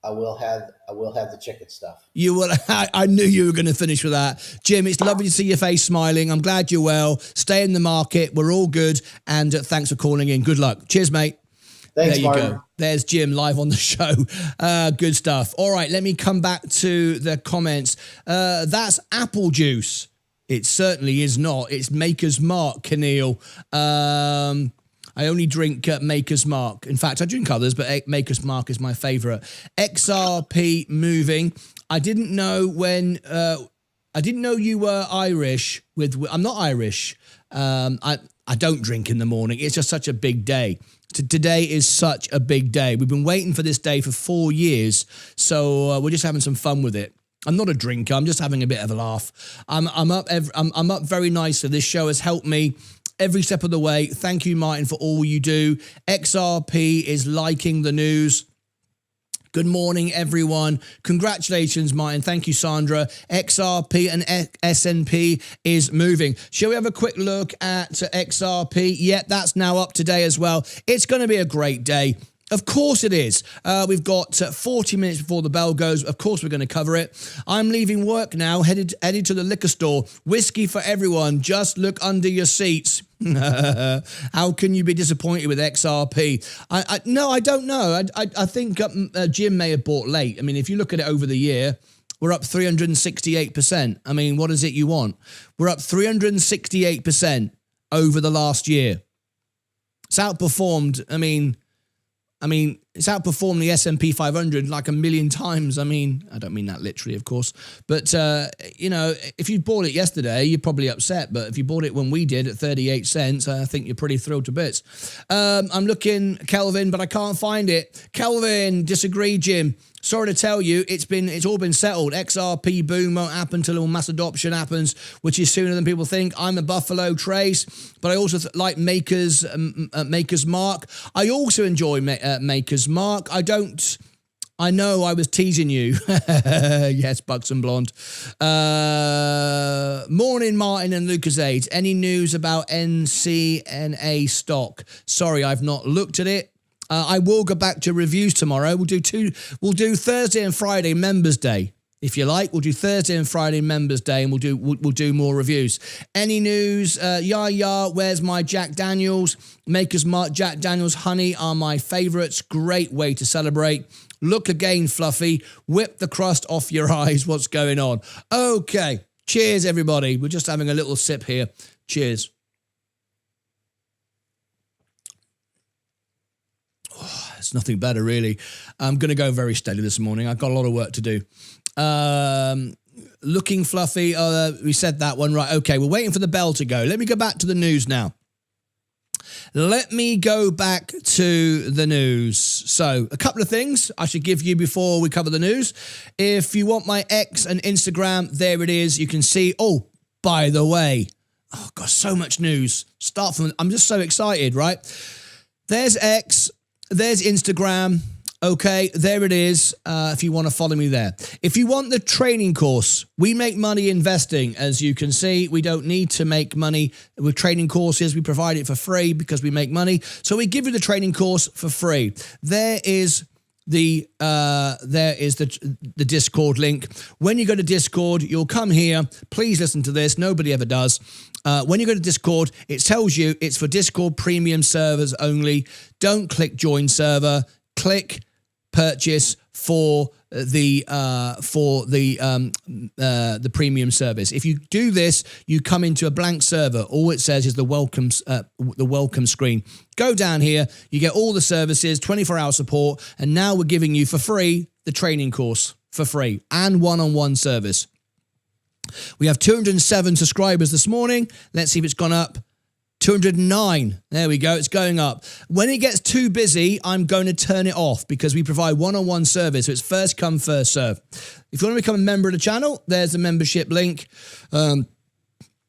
I will have the chicken stuff. You will. I knew you were going to finish with that. Jim, it's lovely to see your face smiling. I'm glad you're well. Stay in the market. We're all good. And thanks for calling in. Good luck. Cheers, mate. Thanks, there you Martin. go. There's Jim live on the show. Good stuff. All right, let me come back to the comments. That's apple juice. It certainly is not. It's Maker's Mark, Keneal. I only drink Maker's Mark. In fact, I drink others, but Maker's Mark is my favorite. XRP moving. I didn't know when. I didn't know you were Irish. I'm not Irish. I don't drink in the morning. It's just such a big day. Today is such a big day. We've been waiting for this day for 4 years, so we're just having some fun with it. I'm not a drinker. I'm just having a bit of a laugh. I'm up very nicely. This show has helped me every step of the way. Thank you, Martin, for all you do. XRP is liking the news. Good morning, everyone. Congratulations, Martin. Thank you, Sandra. XRP and S&P is moving. Shall we have a quick look at XRP? Yeah, that's now up today as well. It's going to be a great day. Of course it is. We've got 40 minutes before the bell goes. Of course we're going to cover it. I'm leaving work now, headed to the liquor store. Whiskey for everyone. Just look under your seats. How can you be disappointed with XRP? No, I don't know. I think Jim may have bought late. I mean, if you look at it over the year, we're up 368%. I mean, what is it you want? We're up 368% over the last year. It's outperformed. I mean, it's outperformed the S&P 500 like a million times. I mean, I don't mean that literally, of course. But, if you bought it yesterday, you're probably upset. But if you bought it when we did at 38 cents, I think you're pretty thrilled to bits. I'm looking, Kelvin, but I can't find it. Kelvin, disagree, Jim. Sorry to tell you, it's all been settled. XRP boom won't happen till all mass adoption happens, which is sooner than people think. I'm a Buffalo Trace, but I also like Maker's Mark. I also enjoy Maker's Mark. I know I was teasing you. Yes, Buxom Blonde. Morning, Martin and Lucas Aids. Any news about NCNA stock? Sorry, I've not looked at it. I will go back to reviews tomorrow. We'll do Thursday and Friday Members Day, if you like. We'll do Thursday and Friday Members Day, and we'll do more reviews. Any news? Where's my Jack Daniels? Maker's Mark Jack Daniels Honey are my favourites. Great way to celebrate. Look again, Fluffy. Whip the crust off your eyes. What's going on? Okay. Cheers, everybody. We're just having a little sip here. Cheers. It's nothing better, really. I'm going to go very steady this morning. I've got a lot of work to do. Looking Fluffy. We said that one. Right. Okay. We're waiting for the bell to go. Let me go back to the news now. Let me go back to the news. So, a couple of things I should give you before we cover the news. If you want my X and Instagram, there it is. You can see. Oh, by the way. Oh, God, so much news. I'm just so excited, right? There's X. There's Instagram. Okay, there it is. If you want to follow me there. If you want the training course, we make money investing. As you can see, we don't need to make money with training courses. We provide it for free because we make money. So we give you the training course for free. There is the Discord link. When you go to Discord, you'll come here. Please listen to this. Nobody ever does. When you go to Discord, it tells you it's for Discord premium servers only. Don't click join server. Click purchase for the premium service. If you do this, you come into a blank server. All it says is the welcome screen. Go down here. You get all the services, 24-hour support, and now we're giving you for free the training course for free and one-on-one service. We have 207 subscribers this morning. Let's see if it's gone up. 209. There we go. It's going up. When it gets too busy, I'm going to turn it off because we provide one-on-one service. So it's first come, first serve. If you want to become a member of the channel, there's the membership link.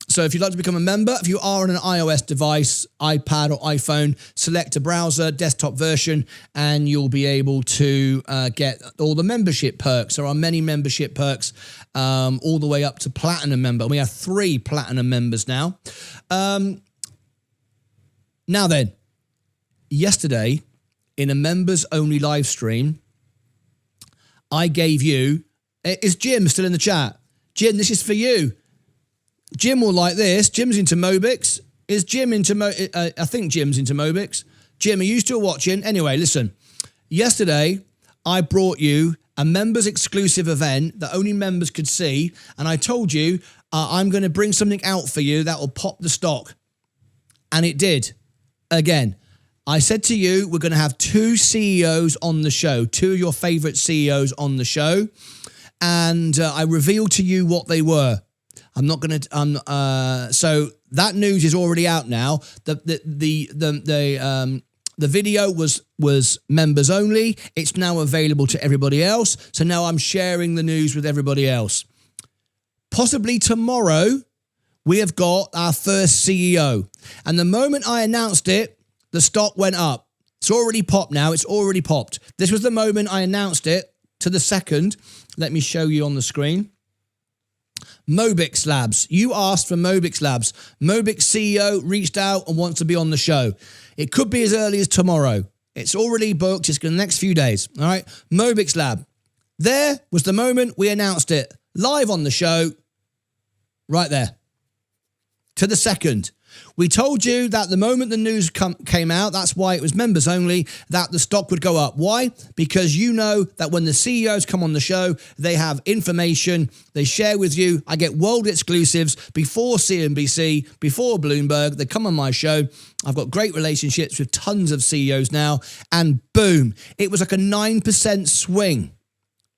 So if you'd like to become a member, if you are on an iOS device, iPad or iPhone, select a browser, desktop version, and you'll be able to get all the membership perks. There are many membership perks all the way up to Platinum member. We have 3 Platinum members now. Now then, yesterday in a members-only live stream, I gave you. Is Jim still in the chat? Jim, this is for you. Jim will like this. Jim's into Mobix. Is Jim into I think Jim's into Mobix. Jim, are you still watching? Anyway, listen. Yesterday, I brought you a members exclusive event that only members could see. And I told you, I'm going to bring something out for you that will pop the stock. And it did. Again, I said to you, we're going to have 2 CEOs on the show, 2 of your favorite CEOs on the show. And I revealed to you what they were. I'm not going to, so that news is already out now. The video was members only. It's now available to everybody else. So now I'm sharing the news with everybody else. Possibly tomorrow, we have got our first CEO. And the moment I announced it, the stock went up. It's already popped now. It's already popped. This was the moment I announced it to the second. Let me show you on the screen. Mobix Labs. You asked for Mobix Labs. Mobix CEO reached out and wants to be on the show. It could be as early as tomorrow. It's already booked. It's going to the next few days. All right. Mobix Lab. There was the moment we announced it. Live on the show. Right there. To the second. We told you that the moment the news came out, that's why it was members only, that the stock would go up. Why? Because you know that when the CEOs come on the show, they have information, they share with you. I get world exclusives before CNBC, before Bloomberg. They come on my show. I've got great relationships with tons of CEOs now. And boom, it was like a 9% swing.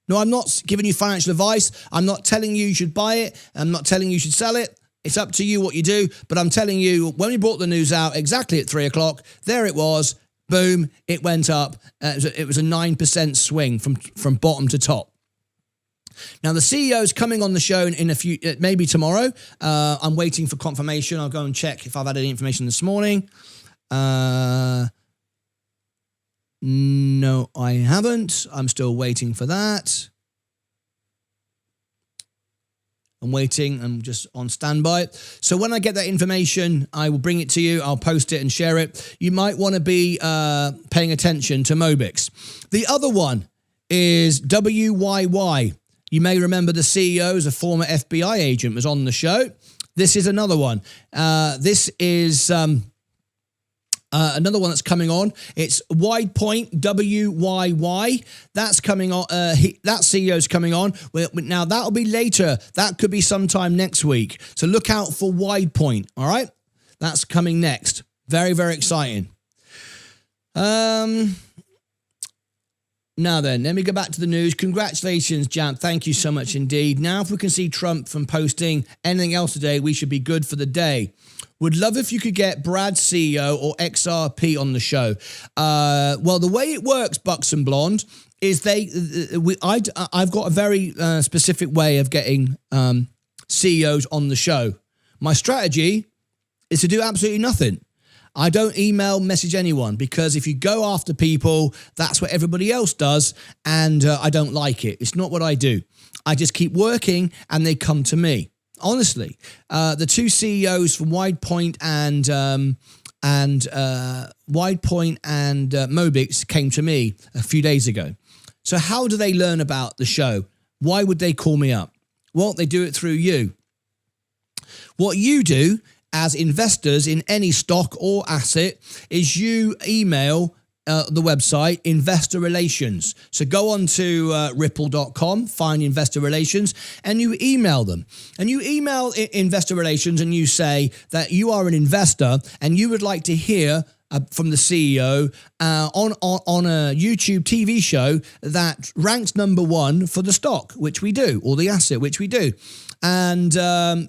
No, I'm not giving you financial advice. I'm not telling you should buy it. I'm not telling you should sell it. It's up to you what you do, but I'm telling you, when we brought the news out exactly at 3 o'clock, there it was, boom, it went up. It was a 9% swing from bottom to top. Now, the CEO's coming on the show in a few, maybe tomorrow. I'm waiting for confirmation. I'll go and check if I've had any information this morning. No, I haven't. I'm still waiting for that. I'm waiting. I'm just on standby. So when I get that information, I will bring it to you. I'll post it and share it. You might want to be paying attention to Mobix. The other one is WYY. You may remember the CEO is a former FBI agent, was on the show. This is another one. This is another one that's coming on. It's WidePoint, WYY. That's coming on. That CEO's coming on. Now, that'll be later. That could be sometime next week. So look out for WidePoint, all right? That's coming next. Very, very exciting. Now then, let me go back to the news. Congratulations, Jan. Thank you so much indeed. Now, if we can see Trump from posting anything else today, we should be good for the day. Would love if you could get Brad CEO or XRP on the show. Well, the way it works, Bucks and Blonde, is I've got a very specific way of getting CEOs on the show. My strategy is to do absolutely nothing. I don't email message anyone, because if you go after people, that's what everybody else does, and I don't like it. It's not what I do. I just keep working and they come to me. Honestly, the 2 CEOs from WidePoint and Mobix came to me a few days ago. So how do they learn about the show? Why would they call me up? Well, they do it through you. What you do as investors in any stock or asset is you email the website Investor Relations. So go on to ripple.com, find Investor Relations, and you email them. And you email Investor Relations and you say that you are an investor and you would like to hear from the CEO on a YouTube TV show that ranks number 1 for the stock, which we do, or the asset, which we do. And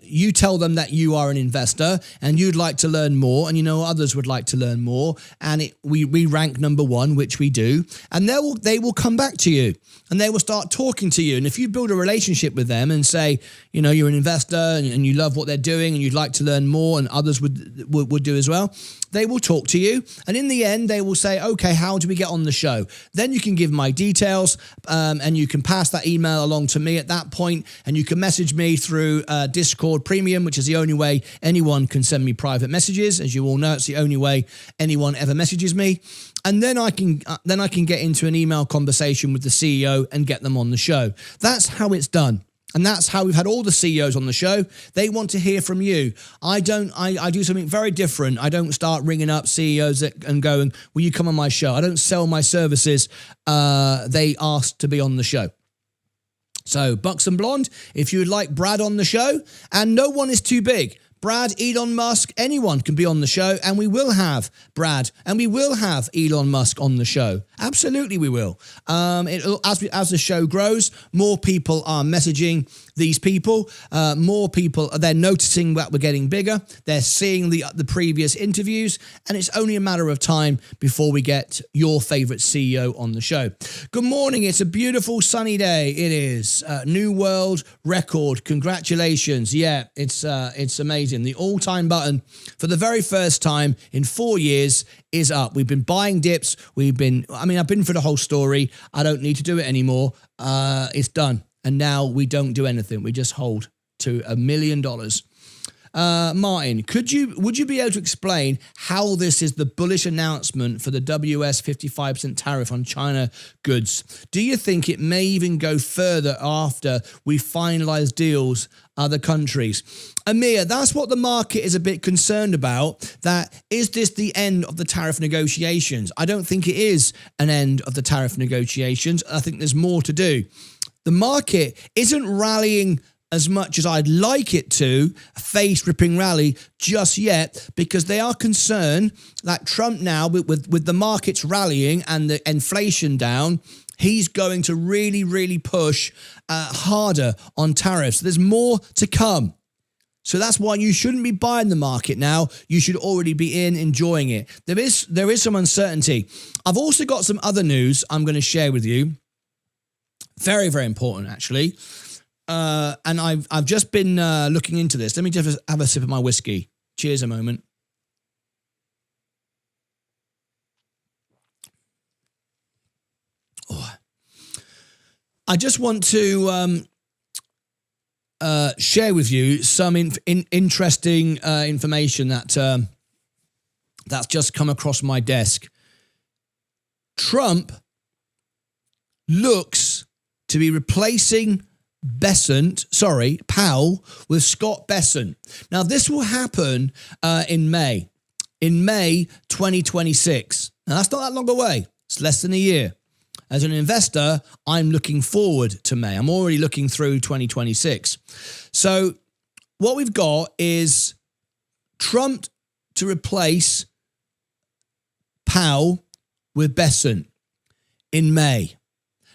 you tell them that you are an investor and you'd like to learn more, and you know others would like to learn more, and we rank number 1, which we do, and they will come back to you and they will start talking to you. And if you build a relationship with them and say, you know, you're an investor and you love what they're doing and you'd like to learn more, and others would do as well, they will talk to you interview. And in the end, they will say, okay, how do we get on the show? Then you can give my details and you can pass that email along to me at that point, and you can message me through Discord Premium, which is the only way anyone can send me private messages. As you all know, it's the only way anyone ever messages me. And then I can get into an email conversation with the CEO and get them on the show. That's how it's done. And that's how we've had all the CEOs on the show. They want to hear from you. I do something very different. I don't start ringing up CEOs and going, will you come on my show? I don't sell my services. They ask to be on the show. So Bucks and Blonde, if you would like Brad on the show, and no one is too big. Brad, Elon Musk, anyone can be on the show, and we will have Brad and we will have Elon Musk on the show. Absolutely, we will. As the show grows, more people are messaging these people. More people, they're noticing that we're getting bigger. They're seeing the previous interviews, and it's only a matter of time before we get your favorite CEO on the show. Good morning. It's a beautiful sunny day. It is. New world record. Congratulations. Yeah, it's amazing. The all-time button for the very first time in 4 years is up. We've been buying dips. I've been for the whole story. I don't need to do it anymore. It's done. And now we don't do anything. We just hold to $1 million. Martin, would you be able to explain how this is the bullish announcement for the WS 55% tariff on China goods? Do you think it may even go further after we finalize deals other countries? Amir, that's what the market is a bit concerned about. That is this the end of the tariff negotiations? I don't think it is an end of the tariff negotiations. I think there's more to do. The market isn't rallying as much as I'd like it to, a face-ripping rally just yet, because they are concerned that Trump now, with the markets rallying and the inflation down, he's going to really, really push harder on tariffs. There's more to come. So that's why you shouldn't be buying the market now. You should already be enjoying it. There is some uncertainty. I've also got some other news I'm going to share with you. Very, very important, actually. And I've just been looking into this. Let me just have a sip of my whiskey. Cheers a moment. Oh. I just want to share with you some interesting information that's just come across my desk. Trump looks to be replacing Powell with Scott Bessent. Now, this will happen in May 2026. Now, that's not that long away. It's less than a year. As an investor, I'm looking forward to May. I'm already looking through 2026. So what we've got is Trump to replace Powell with Bessent in May.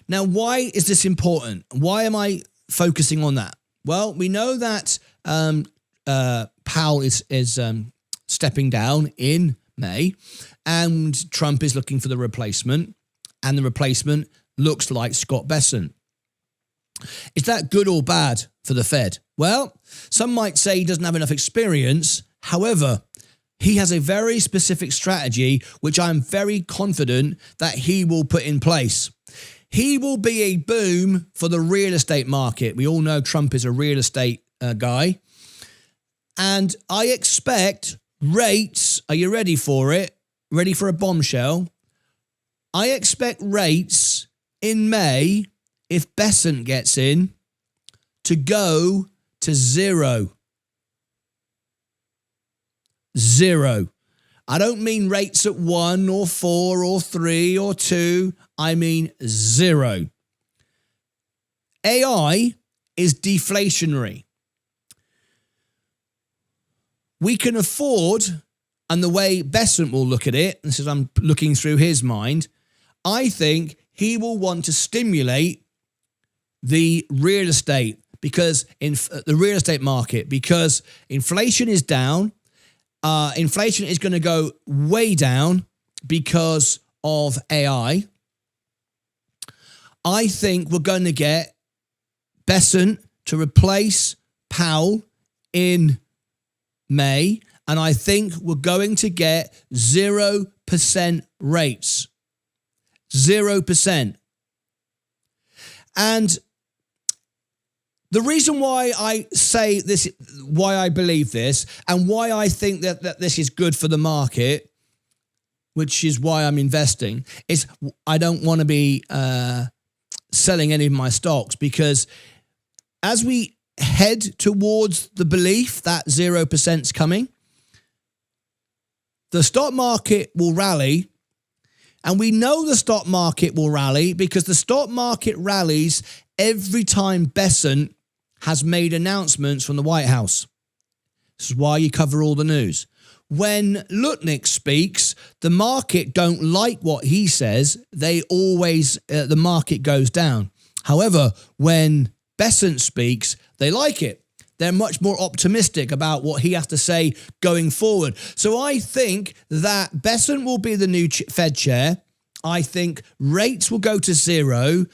Now, why is this important? Why am I focusing on that? Well, we know that Powell is stepping down in May, and Trump is looking for the replacement, and the replacement looks like Scott Bessent. Is that good or bad for the Fed? Well, some might say he doesn't have enough experience. However, he has a very specific strategy, which I'm very confident that he will put in place. He will be a boom for the real estate market. We all know Trump is a real estate guy. And I expect rates, are you ready for it? Ready for a bombshell? I expect rates in May, if Bessent gets in, to go to zero. Zero. I don't mean rates at 1 or 4 or 3 or 2. I mean zero. AI is deflationary. We can afford, and the way Bessent will look at it, this is I'm looking through his mind, I think he will want to stimulate the real estate the real estate market, because inflation is down. Inflation is going to go way down because of AI. I think we're going to get Bessent to replace Powell in May, And I think we're going to get 0% rates. 0%. And the reason why I say this, why I believe this, and why I think that this is good for the market, which is why I'm investing, is I don't want to be selling any of my stocks, because as we head towards the belief that 0% is coming, the stock market will rally. And we know the stock market will rally because the stock market rallies every time Besant has made announcements from the White House. This is why you cover all the news. When Lutnick speaks, the market don't like what he says. They always, the market goes down. However, when Besant speaks, they like it. They're much more optimistic about what he has to say going forward. So I think that Besant will be the new Fed chair. I think rates will go to zero.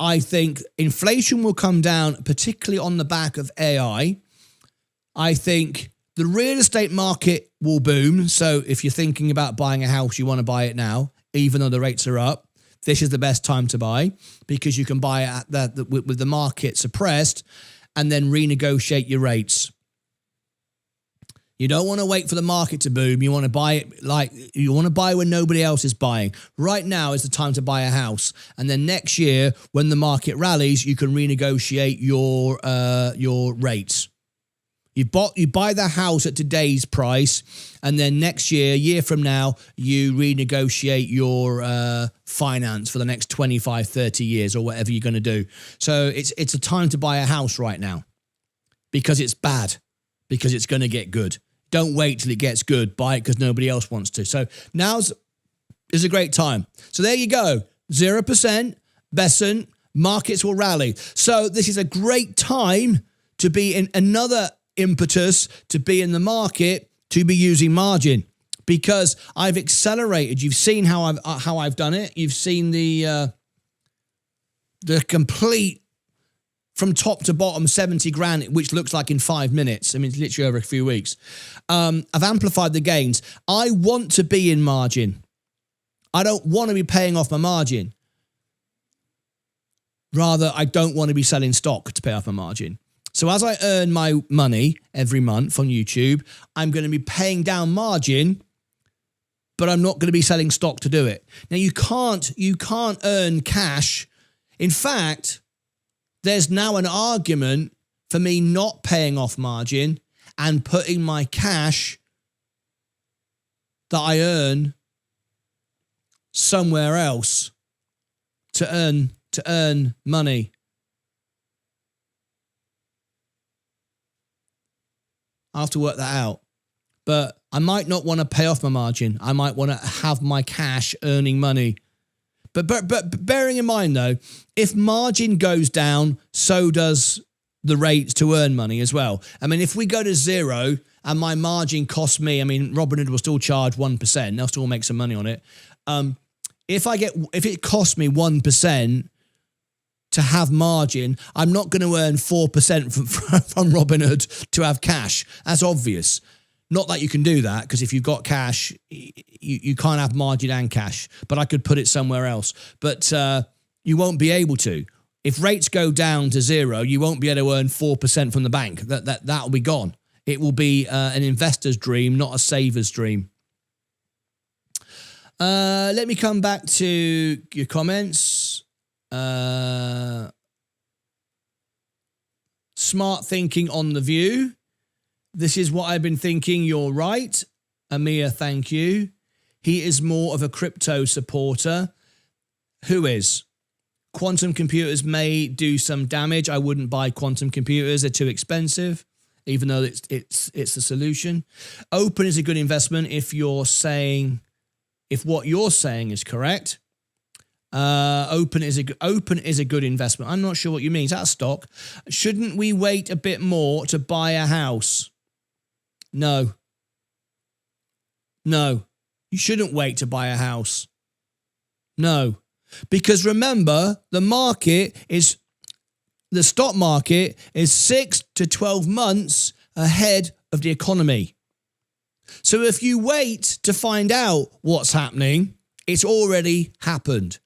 I think inflation will come down, particularly on the back of AI. I think the real estate market will boom. So if you're thinking about buying a house, you want to buy it now, even though the rates are up. This is the best time to buy because you can buy it at with the market suppressed and then renegotiate your rates. You don't want to wait for the market to boom. You want to buy it you want to buy when nobody else is buying. Right now is the time to buy a house. And then next year, when the market rallies, you can renegotiate your rates. You buy the house at today's price, and then next year from now, you renegotiate your finance for the next 25, 30 years or whatever you're going to do. So it's a time to buy a house right now because it's bad, because it's going to get good. Don't wait till it gets good. Buy it because nobody else wants to. So now's is a great time. So there you go. 0%, Besant, markets will rally. So this is a great time to be in another impetus to be in the market, to be using margin, because I've accelerated. You've seen how I've done it. You've seen the complete from top to bottom 70 grand, which looks like in 5 minutes. I mean, it's literally over a few weeks. I've amplified the gains. I want to be in margin. I don't want to be paying off my margin. Rather, I don't want to be selling stock to pay off my margin. So as I earn my money every month on YouTube, I'm going to be paying down margin, but I'm not going to be selling stock to do it. Now you can't earn cash. In fact, there's now an argument for me not paying off margin and putting my cash that I earn somewhere else to earn money. I'll have to work that out. But I might not want to pay off my margin. I might want to have my cash earning money. But bearing in mind, though, if margin goes down, so does the rates to earn money as well. I mean, if we go to zero and my margin costs me, I mean, Robinhood will still charge 1%. They'll still make some money on it. If it costs me 1%, to have margin, I'm not going to earn 4% from Robinhood to have cash. That's obvious. Not that you can do that, because if you've got cash, you can't have margin and cash. But I could put it somewhere else. But you won't be able to. If rates go down to zero, you won't be able to earn 4% from the bank. That'll be gone. It will be an investor's dream, not a saver's dream. Let me come back to your comments. Smart thinking on the view. This is what I've been thinking. You're right. Amir, thank you. He is more of a crypto supporter. Who is? Quantum computers may do some damage. I wouldn't buy quantum computers. They're too expensive, even though it's the solution. Open is a good investment if what you're saying is correct. Open is a good investment. I'm not sure what you mean. Is that a stock? Shouldn't we wait a bit more to buy a house? No. You shouldn't wait to buy a house. No. Because remember, the stock market is 6 to 12 months ahead of the economy. So if you wait to find out what's happening, it's already happened.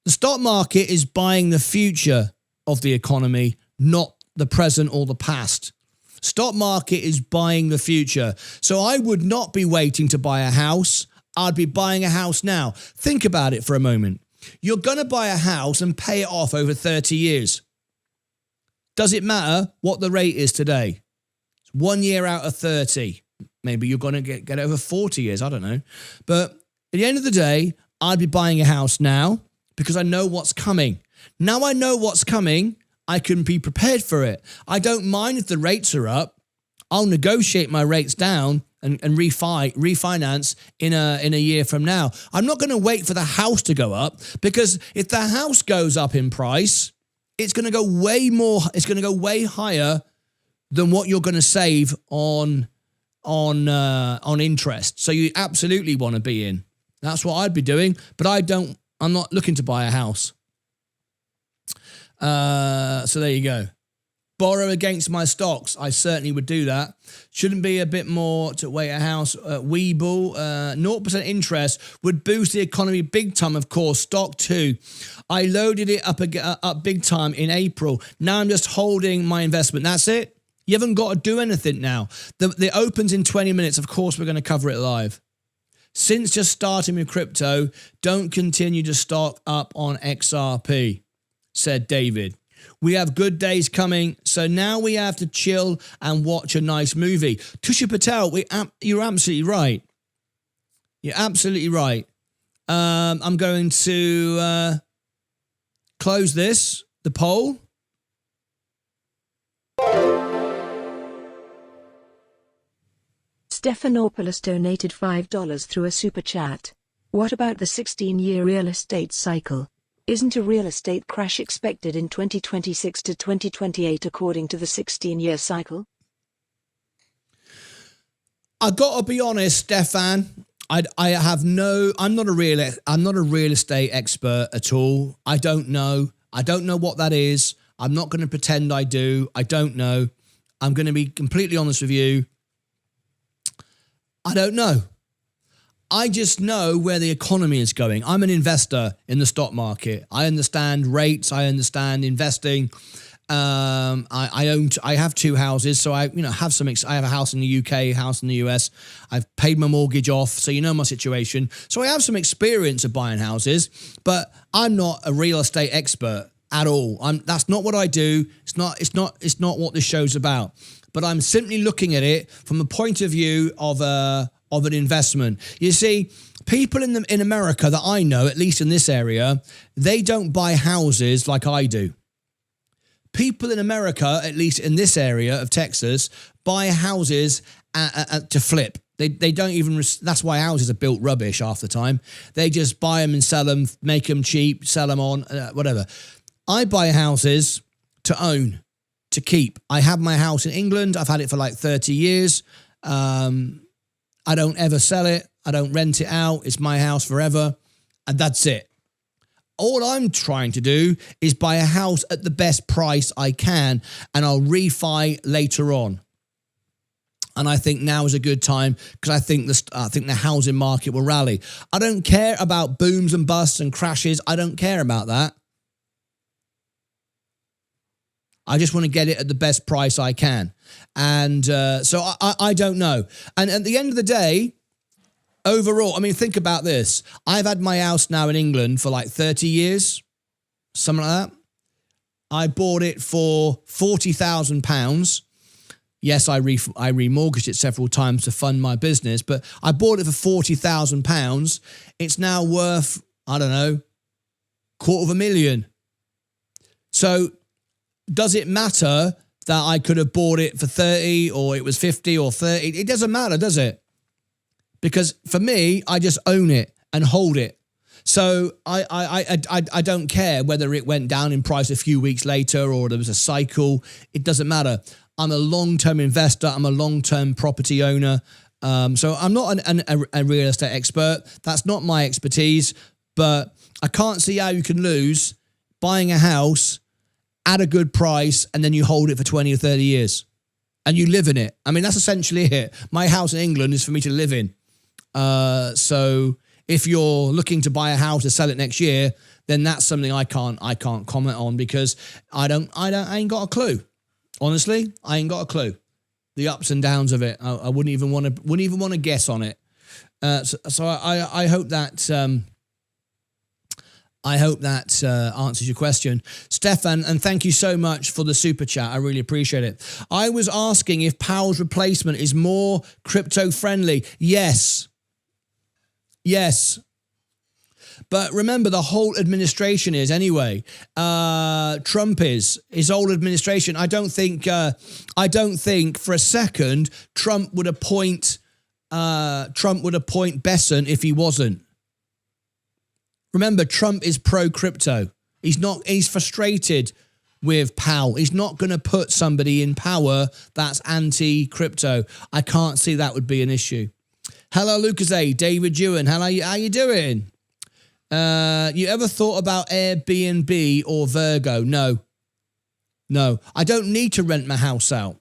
The stock market is buying the future of the economy, not the present or the past. Stock market is buying the future. So I would not be waiting to buy a house. I'd be buying a house now. Think about it for a moment. You're going to buy a house and pay it off over 30 years. Does it matter what the rate is today? It's 1 year out of 30. Maybe you're going to get over 40 years. I don't know. But at the end of the day, I'd be buying a house now because I know what's coming. Now I know what's coming, I can be prepared for it. I don't mind if the rates are up. I'll negotiate my rates down and refinance in a year from now. I'm not going to wait for the house to go up, because if the house goes up in price, it's going to go way more. It's going to go way higher than what you're going to save on interest. So you absolutely want to be in. That's what I'd be doing. But I'm not looking to buy a house. So there you go. Borrow against my stocks. I certainly would do that. Shouldn't be a bit more to wait a house. Weeble, 0% interest would boost the economy big time, of course. Stock too. I loaded it up big time in April. Now I'm just holding my investment. That's it. You haven't got to do anything now. The opens in 20 minutes. Of course, we're going to cover it live. Since just starting with crypto, don't continue to stock up on XRP, said David. We have good days coming, so now we have to chill and watch a nice movie. Tusha Patel, you're absolutely right. You're absolutely right. I'm going to close the poll. Stephanopoulos donated $5 through a super chat. What about the 16-year real estate cycle? Isn't a real estate crash expected in 2026 to 2028 according to the 16-year cycle? I've got to be honest, Stefan. I'm not a real estate expert at all. I don't know what that is. I'm not going to pretend I do. I don't know. I'm going to be completely honest with you. I don't know. I just know where the economy is going. I'm an investor in the stock market. I understand rates. I understand investing. I have two houses, so I have a house in the UK, a house in the US. I've paid my mortgage off, so you know my situation. So I have some experience of buying houses, but I'm not a real estate expert at all. That's not what I do. It's not what this show's about. But I'm simply looking at it from the point of view of an investment. You see, people in America that I know, at least in this area, they don't buy houses like I do. People in America, at least in this area of Texas, buy houses to flip. They don't even. That's why houses are built rubbish half the time. They just buy them and sell them, make them cheap, sell them on, whatever. I buy houses to own, to keep. I have my house in England. I've had it for like 30 years. I don't ever sell it. I don't rent it out. It's my house forever. And that's it. All I'm trying to do is buy a house at the best price I can, and I'll refi later on. And I think now is a good time, because I think the housing market will rally. I don't care about booms and busts and crashes. I don't care about that. I just want to get it at the best price I can. And so I don't know. And at the end of the day, overall, I mean, think about this. I've had my house now in England for like 30 years, something like that. I bought it for £40,000. Yes, I remortgaged it several times to fund my business, but I bought it for £40,000. It's now worth, I don't know, $250,000. So does it matter that I could have bought it for 30 or it was 50 or 30? It doesn't matter, does it? Because for me, I just own it and hold it. So I don't care whether it went down in price a few weeks later or there was a cycle. It doesn't matter. I'm a long-term investor. I'm a long-term property owner. So I'm not a real estate expert. That's not my expertise. But I can't see how you can lose buying a house at a good price and then you hold it for 20 or 30 years. and you live in it. I mean, that's essentially it. My house in England is for me to live in. So if you're looking to buy a house to sell it next year, then that's something I can't comment on, because I ain't got a clue. Honestly, I ain't got a clue. The ups and downs of it, I wouldn't even want to guess on it. So I hope that answers your question, Stefan, and thank you so much for the super chat. I really appreciate it. I was asking if Powell's replacement is more crypto friendly. Yes. But remember, the whole administration is anyway. Trump is his whole administration. I don't think for a second Trump would appoint Besson if he wasn't. Remember, Trump is pro-crypto. He's frustrated with Powell. He's not going to put somebody in power that's anti-crypto. I can't see that would be an issue. Hello, Lucas A. David Ewan. How you doing? You ever thought about Airbnb or Virgo? No. I don't need to rent my house out.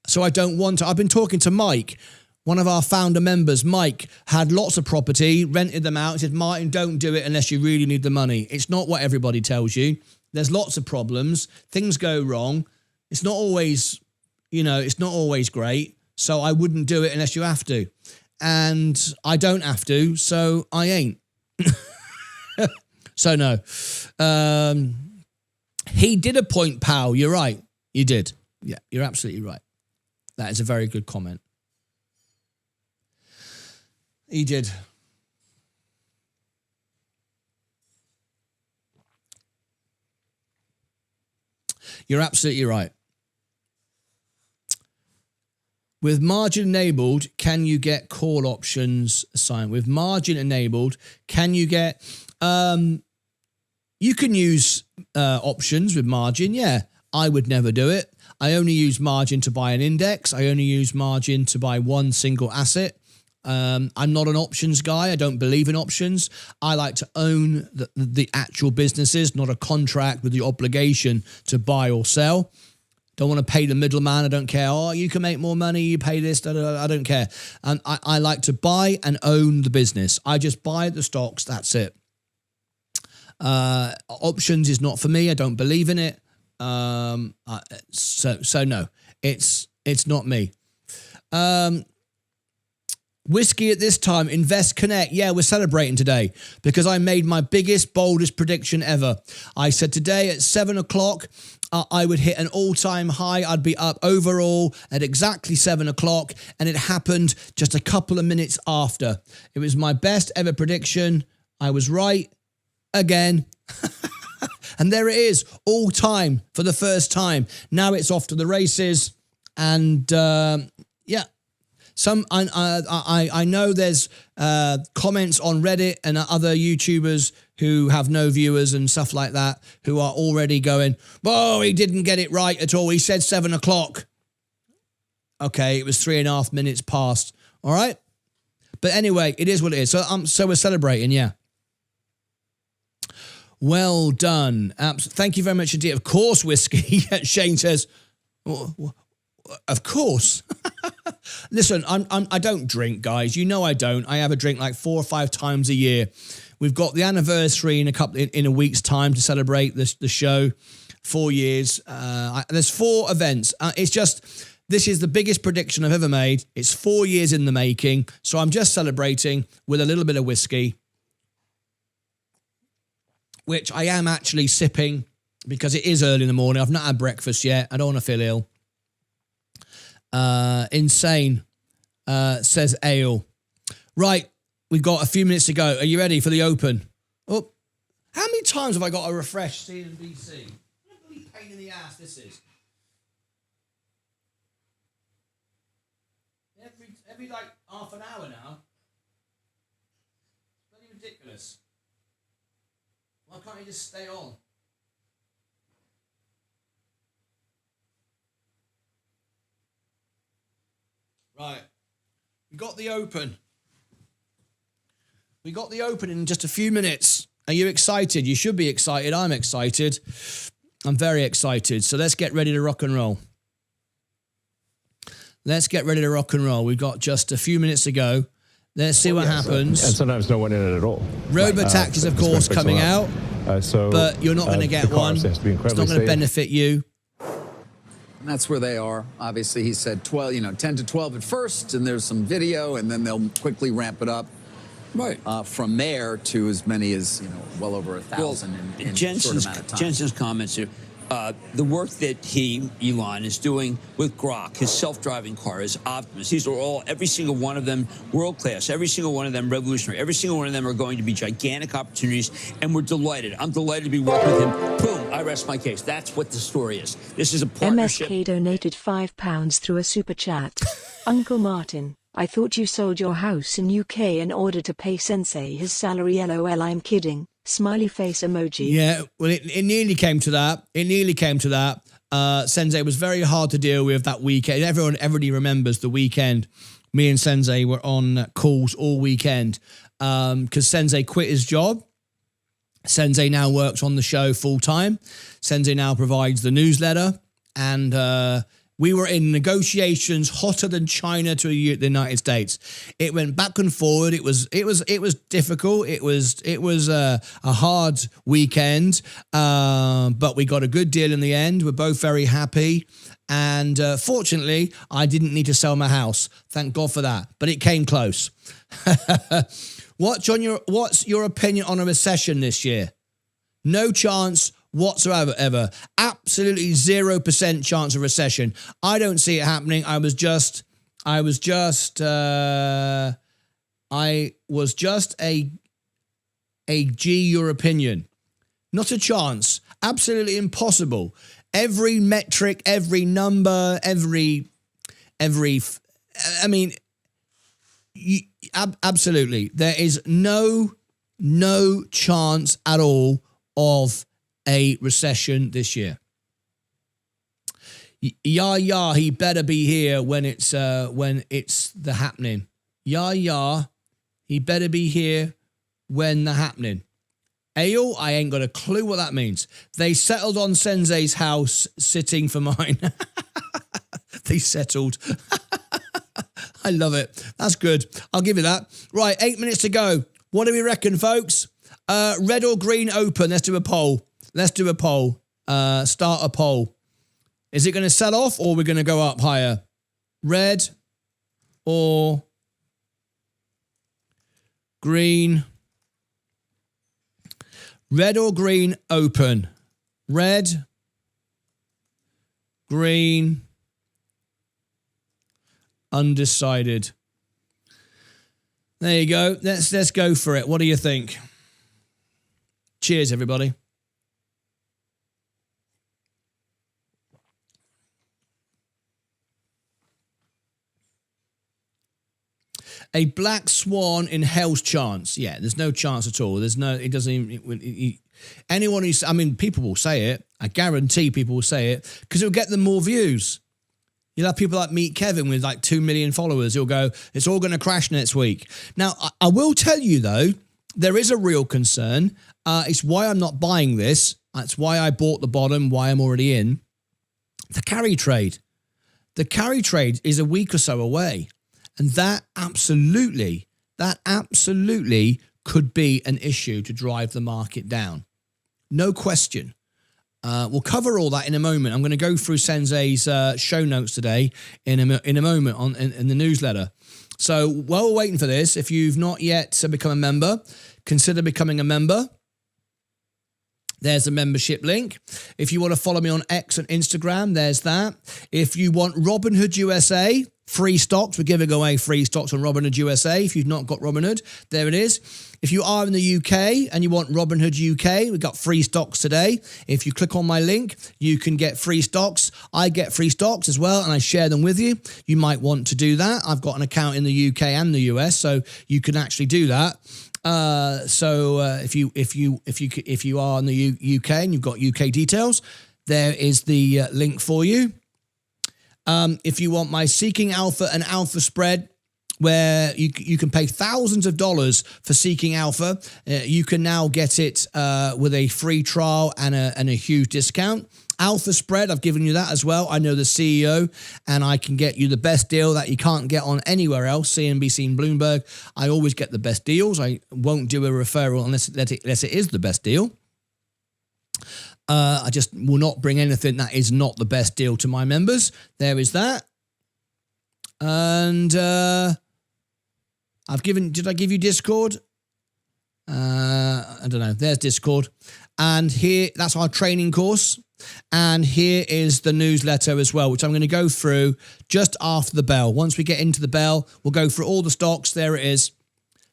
So I don't want to. I've been talking to Mike, one of our founder members. Mike had lots of property, rented them out. He said, Martyn, don't do it unless you really need the money. It's not what everybody tells you. There's lots of problems. Things go wrong. It's not always, it's not always great. So I wouldn't do it unless you have to. And I don't have to, so I ain't. So no. He did appoint Powell. You're right. You did. Yeah, you're absolutely right. That is a very good comment. He did. You're absolutely right. With margin enabled, can you get call options assigned? With margin enabled, can you get... you can use options with margin, yeah. I would never do it. I only use margin to buy an index. I only use margin to buy one single asset. I'm not an options guy. I don't believe in options. I like to own the actual businesses, not a contract with the obligation to buy or sell. Don't want to pay the middleman. I don't care. Oh, you can make more money. You pay this. I don't care. And I like to buy and own the business. I just buy the stocks. That's it. Options is not for me. I don't believe in it. So no, it's not me. Whiskey at this time, Invest Connect. Yeah, we're celebrating today because I made my biggest, boldest prediction ever. I said today at 7 o'clock, I would hit an all-time high. I'd be up overall at exactly 7 o'clock, and it happened just a couple of minutes after. It was my best ever prediction. I was right again. And there it is, all time for the first time. Now it's off to the races, and yeah. I know there's comments on Reddit and other YouTubers who have no viewers and stuff like that who are already going, "Oh, he didn't get it right at all. He said 7 o'clock." Okay, it was 3.5 minutes past. All right, but anyway, it is what it is. So we're celebrating, yeah. Well done. Thank you very much indeed. Of course, whiskey. Shane says, of course. Listen, I don't drink, guys. You know I don't. I have a drink like 4 or 5 times a year. We've got the anniversary in a week's time to celebrate the show. 4 years. There's 4 events. This is the biggest prediction I've ever made. It's 4 years in the making. So I'm just celebrating with a little bit of whiskey, which I am actually sipping because it is early in the morning. I've not had breakfast yet. I don't want to feel ill. Insane, says Ale. Right, we've got a few minutes to go. Are you ready for the open? Oh, how many times have I got to refresh CNBC? What a bloody pain in the ass this is. Every like half an hour now. It's bloody ridiculous. Why can't you just stay on? Right. We got the open. We got the open in just a few minutes. Are you excited? You should be excited. I'm excited. I'm very excited. So let's get ready to rock and roll. Let's get ready to rock and roll. We've got just a few minutes to go. Let's see what happens. And sometimes no one in it at all. Robo-taxis, of course, coming out. But you're not going to get one. It's not going to benefit you. And that's where they are. Obviously, he said 10 to 12 at first, and there's some video, and then they'll quickly ramp it up. Right. From there to as many as, well over 1,000 in a short amount of time. Jensen's comments here. The work that Elon, is doing with Grok, his self-driving car, his Optimus, these are all, every single one of them world-class, every single one of them revolutionary, every single one of them are going to be gigantic opportunities, and we're delighted. I'm delighted to be working with him. Boom, I rest my case. That's what the story is. This is a partnership. MSK donated £5 through a super chat. Uncle Martin, I thought you sold your house in UK in order to pay Sensei his salary. LOL, I'm kidding. Smiley face emoji. Yeah, well, it nearly came to that. Sensei was very hard to deal with that weekend. Everybody remembers the weekend. Me and Sensei were on calls all weekend because Sensei quit his job. Sensei now works on the show full time. Sensei now provides the newsletter, and we were in negotiations hotter than China to the United States. It went back and forward. It was difficult. It was a hard weekend, but we got a good deal in the end. We're both very happy, and fortunately, I didn't need to sell my house. Thank God for that. But it came close. What's your opinion on a recession this year? No chance whatsoever, ever. Absolutely 0% chance of recession. I don't see it happening. I was just a G your opinion. Not a chance. Absolutely impossible. Every metric, every number, absolutely. There is no chance at all of a recession this year. Yeah, he better be here when it's the happening. Yeah, he better be here when the happening. Ayo, I ain't got a clue what that means. They settled on Sensei's house sitting for mine. They settled. I love it. That's good. I'll give you that. Right, 8 minutes to go. What do we reckon, folks? Red or green open? Let's do a poll. Start a poll. Is it going to sell off or we're going to go up higher? Red or green? Red or green open? Red, green, undecided. There you go. Let's go for it. What do you think? Cheers, everybody. A black swan in hell's chance. Yeah, there's no chance at all. It doesn't even, anyone who's, people will say it. I guarantee people will say it because it'll get them more views. You'll have people like Meet Kevin with like 2 million followers. He'll go, it's all going to crash next week. Now, I will tell you though, there is a real concern. It's why I'm not buying this. That's why I bought the bottom, why I'm already in. The carry trade. The carry trade is a week or so away. And that absolutely could be an issue to drive the market down. No question. We'll cover all that in a moment. I'm going to go through Sensei's show notes today in a moment in the newsletter. So while we're waiting for this, if you've not yet become a member, consider becoming a member. There's a membership link. If you want to follow me on X and Instagram, there's that. If you want Robinhood USA, free stocks, we're giving away free stocks on Robinhood USA. If you've not got Robinhood, there it is. If you are in the UK and you want Robinhood UK, we've got free stocks today. If you click on my link, you can get free stocks. I get free stocks as well, and I share them with you. You might want to do that. I've got an account in the UK and the US, so you can actually do that. If you are in the UK and you've got UK details, there is the link for you. If you want my Seeking Alpha and Alpha Spread where you can pay thousands of dollars for seeking alpha. You can now get it with a free trial and a huge discount. Alpha Spread, I've given you that as well. I know the CEO, and I can get you the best deal that you can't get on anywhere else, CNBC and Bloomberg. I always get the best deals. I won't do a referral unless it is the best deal. I just will not bring anything that is not the best deal to my members. There is that. And did I give you Discord? I don't know. There's Discord. And here, that's our training course. And here is the newsletter as well, which I'm going to go through just after the bell. Once we get into the bell, we'll go through all the stocks. There it is.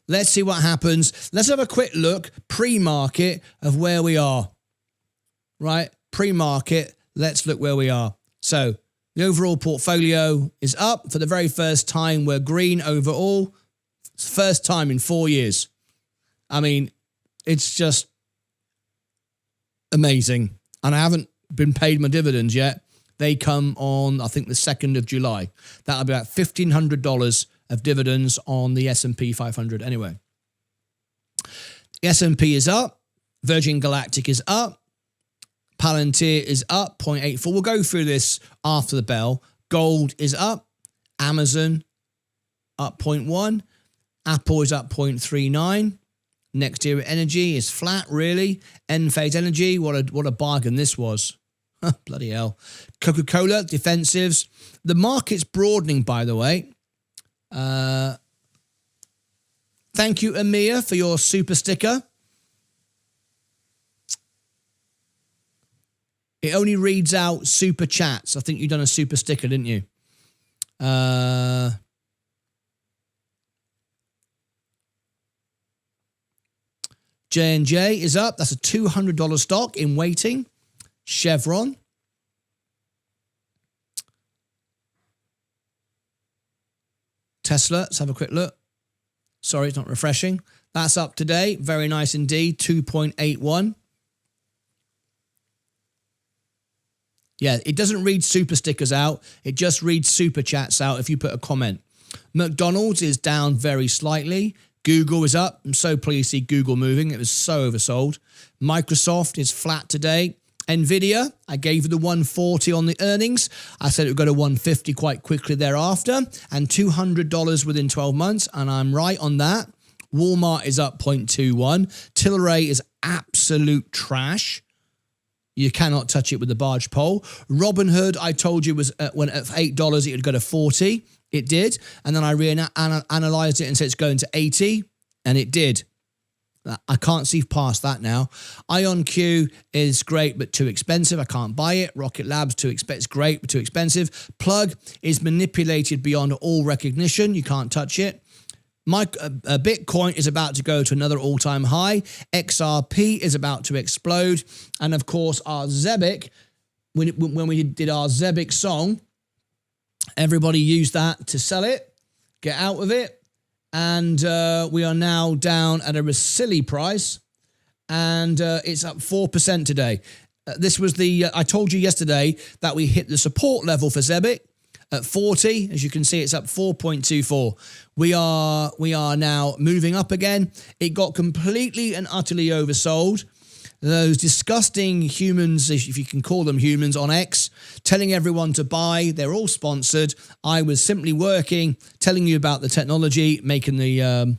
Let's see what happens. Let's have a quick look, pre-market, of where we are. Right? Pre-market, let's look where we are. So the overall portfolio is up for the very first time. We're green overall. It's the first time in 4 years. I mean, it's just amazing. And I haven't been paid my dividends yet. They come on, I think, the 2nd of July. That'll be about $1,500 of dividends on the S&P 500 anyway. S&P is up. Virgin Galactic is up. Palantir is up 0.84. We'll go through this after the bell. Gold is up. Amazon up 0.1. Apple is up 0.39. Next Era Energy is flat, really. Enphase Energy, what a bargain this was. Bloody hell. Coca-Cola, defensives. The market's broadening, by the way. Thank you, Amir, for your super sticker. It only reads out super chats. I think you've done a super sticker, didn't you? J&J is up. That's a $200 stock in waiting. Chevron. Tesla, let's have a quick look. Sorry, it's not refreshing. That's up today. Very nice indeed. 2.81. Yeah, it doesn't read super stickers out. It just reads super chats out if you put a comment. McDonald's is down very slightly. Google is up. I'm so pleased to see Google moving. It was so oversold. Microsoft is flat today. Nvidia, I gave you the 140 on the earnings. I said it would go to 150 quite quickly thereafter, and $200 within 12 months, and I'm right on that. Walmart is up 0.21. Tilray is absolute trash. You cannot touch it with the barge pole. Robinhood, I told you, was when at $8 it would go to 40. It did. And then I analyzed it and said it's going to 80. And it did. I can't see past that now. IonQ is great, but too expensive. I can't buy it. Rocket Labs, it's great, but too expensive. Plug is manipulated beyond all recognition. You can't touch it. Bitcoin is about to go to another all-time high. XRP is about to explode. And of course, our Zebic, when we did our Zebic song, everybody used that to sell it, get out of it. And we are now down at a silly price. And it's up 4% today. This was I told you yesterday that we hit the support level for Zebic at 40. As you can see, it's up 4.24. We are now moving up again. It got completely and utterly oversold. Those disgusting humans, if you can call them humans, on X, telling everyone to buy. They're all sponsored. I was simply working, telling you about the technology, making the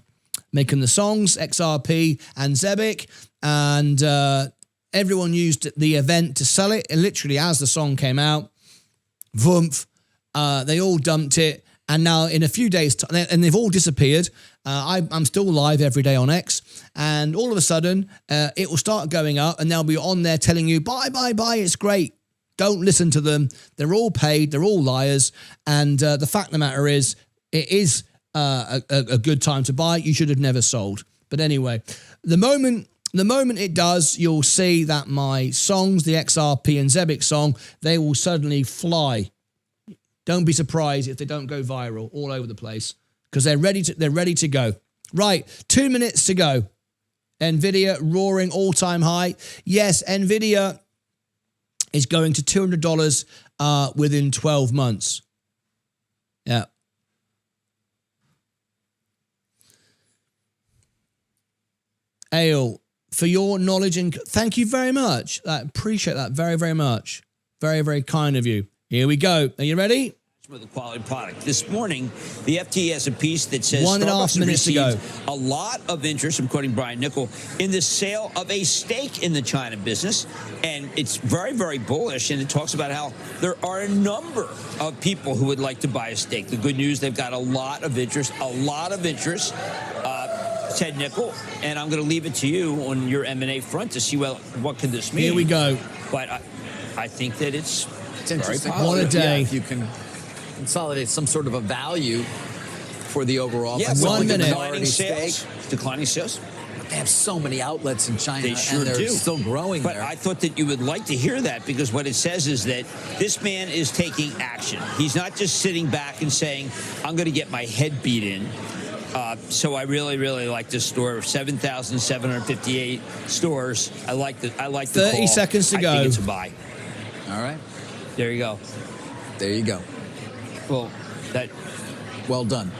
songs, XRP and Zebic, and everyone used the event to sell it. And literally, as the song came out, vroomf, they all dumped it. And now in a few days' time, and they've all disappeared. I'm still live every day on X. And all of a sudden, it will start going up and they'll be on there telling you, buy, it's great. Don't listen to them. They're all paid. They're all liars. And the fact of the matter is, it is a good time to buy. You should have never sold. But anyway, the moment it does, you'll see that my songs, the XRP and Zebic song, they will suddenly fly. Don't be surprised if they don't go viral all over the place because they're ready to go. Right, 2 minutes to go. Nvidia roaring all-time high. Yes, Nvidia is going to $200 within 12 months. Yeah. Ale, for your knowledge and thank you very much. I appreciate that very, very much. Very, very kind of you. Here we go. Are you ready? With a quality product. This morning, the FT has a piece that says 1.5 minutes ago, a lot of interest, I'm quoting Brian Nickel, in the sale of a stake in the China business. And it's very, very bullish. And it talks about how there are a number of people who would like to buy a stake. The good news, they've got a lot of interest, Ted Nickel. And I'm going to leave it to you on your M&A front to see, well, what could this mean? Here we go. But I think that it's interesting. What a day. If you can consolidate some sort of a value for the overall. Yeah, 1 minute. Declining sales. They have so many outlets in China, They sure and they're do. still growing But there. I thought that you would like to hear that, because what it says is that this man is taking action. He's not just sitting back and saying, I'm going to get my head beat in. So I really, really like this store. 7,758 stores. I like the 30 call. seconds to go. I think it's a buy. All right. There you go. There you go. Well, well done.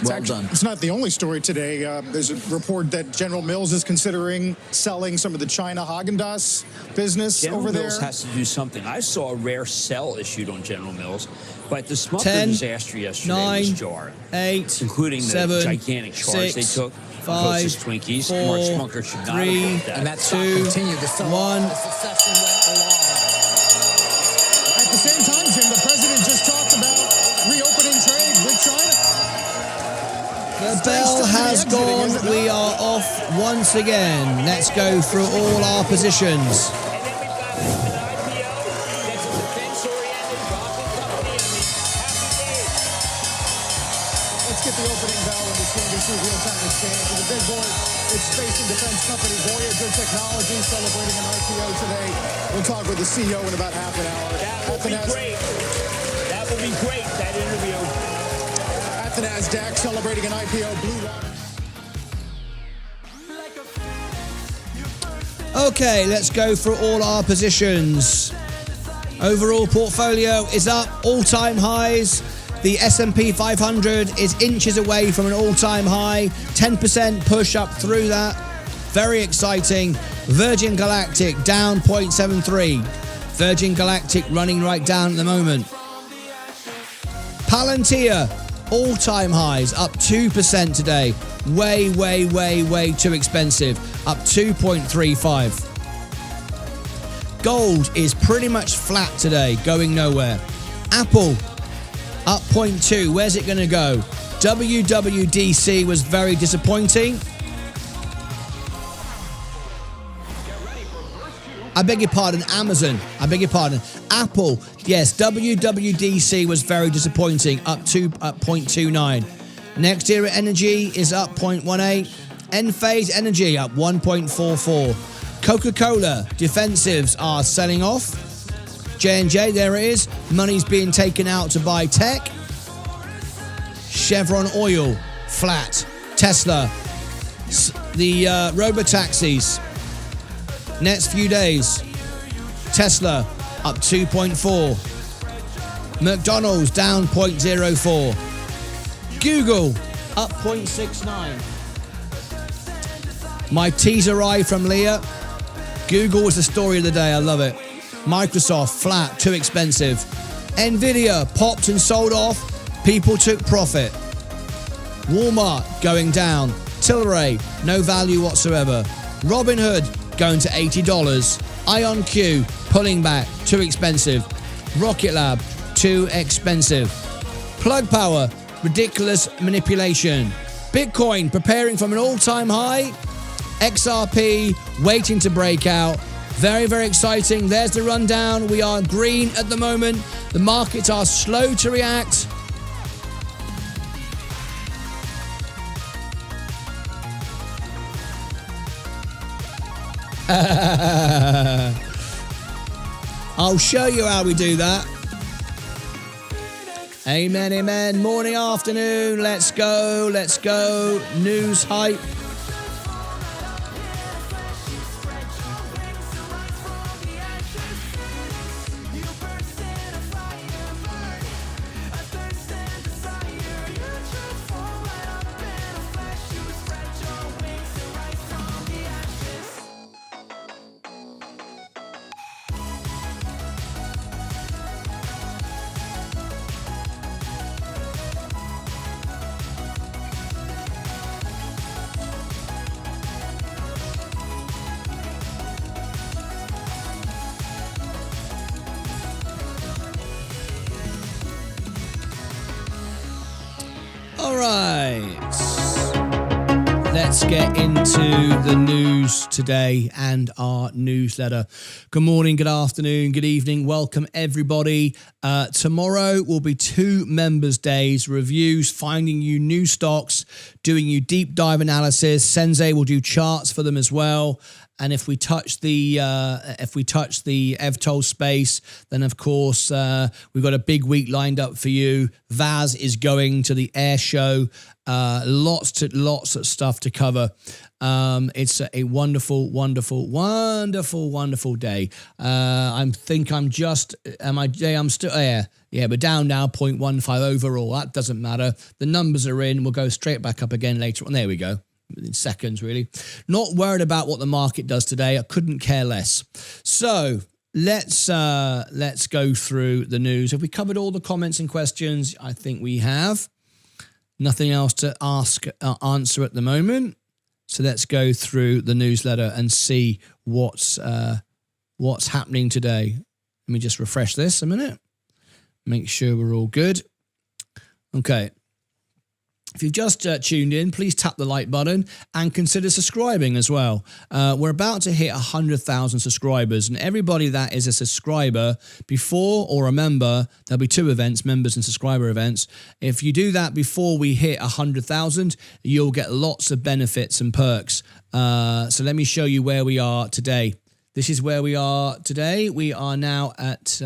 Well done. It's not the only story today. There's a report that General Mills is considering selling some of the China Haagen-Dazs business over there. General Mills has to do something. I saw a rare sell issued on General Mills, but the Smucker 10, disaster yesterday 9, was jarring. 8, including 7, the gigantic charge 6, they took. 5, Hostess Twinkies. 4, Mark Smucker should not 3, have done that. And that stock 2, continued to sell 1. as the session went along. At the same time, Jim, the president just talked about reopening trade with China. The bell has gone. We are off once again. Let's go through all our positions. Let's get the opening bell in the CNBC real-time exchange. For the big boy, it's space and defense company Voyager Technology celebrating an IPO today. We'll talk with the CEO in about half an hour. That will be great. That will be great, that interview. At the NASDAQ, celebrating an IPO. Blue Water. Okay, let's go through all our positions. Overall portfolio is up, all-time highs. The S&P 500 is inches away from an all-time high. 10% push up through that. Very exciting. Virgin Galactic down 0.73. Virgin Galactic running right down at the moment. Palantir, all-time highs, up 2% today. Way, way, way, way too expensive. Up 2.35. Gold is pretty much flat today, going nowhere. Apple, up 0.2. Where's it going to go? WWDC was very disappointing. I beg your pardon, Amazon. I beg your pardon. Apple, yes, WWDC was very disappointing, up 0.29. Next Era Energy is up 0.18. Enphase Energy up 1.44. Coca-Cola defensives are selling off. J&J, there it is. Money's being taken out to buy tech. Chevron Oil, flat. Tesla, the robotaxis. Next few days, Tesla up 2.4. McDonald's down 0.04. Google up 0.69. My teaser eye from Leah. Google was the story of the day. I love it. Microsoft flat, too expensive. Nvidia popped and sold off. People took profit. Walmart going down. Tilray, no value whatsoever. Robinhood going to $80. IonQ pulling back, too expensive. Rocket Lab, too expensive. Plug Power, ridiculous manipulation. Bitcoin preparing from an all-time high. XRP waiting to break out. Very, very exciting. There's the rundown. We are green at the moment. The markets are slow to react. I'll show you how we do that. Amen, amen. Morning, afternoon. Let's go, let's go. News hype. All right. Let's get into the news today and our newsletter. Good morning, good afternoon, good evening. Welcome, everybody. Tomorrow will be 2 members' days, reviews, finding you new stocks, doing you deep dive analysis. Sensei will do charts for them as well. And if we touch the EVTOL space, then of course we've got a big week lined up for you. Vaz is going to the air show. Lots of stuff to cover. It's a wonderful, wonderful, wonderful, wonderful day. I'm still there. Yeah, we're down now 0.15 overall. That doesn't matter. The numbers are in. We'll go straight back up again later on. There we go. In seconds, really. Not worried about what the market does today. I couldn't care less. So let's go through the news. Have we covered all the comments and questions? I think we have. Nothing else to answer at the moment. So let's go through the newsletter and see what's happening today. Let me just refresh this a minute. Make sure we're all good. Okay. If you've just tuned in, please tap the like button and consider subscribing as well. We're about to hit 100,000 subscribers, and everybody that is a subscriber before or a member, there'll be 2 events, members and subscriber events. If you do that before we hit 100,000, you'll get lots of benefits and perks. So let me show you where we are today. This is where we are today. We are now at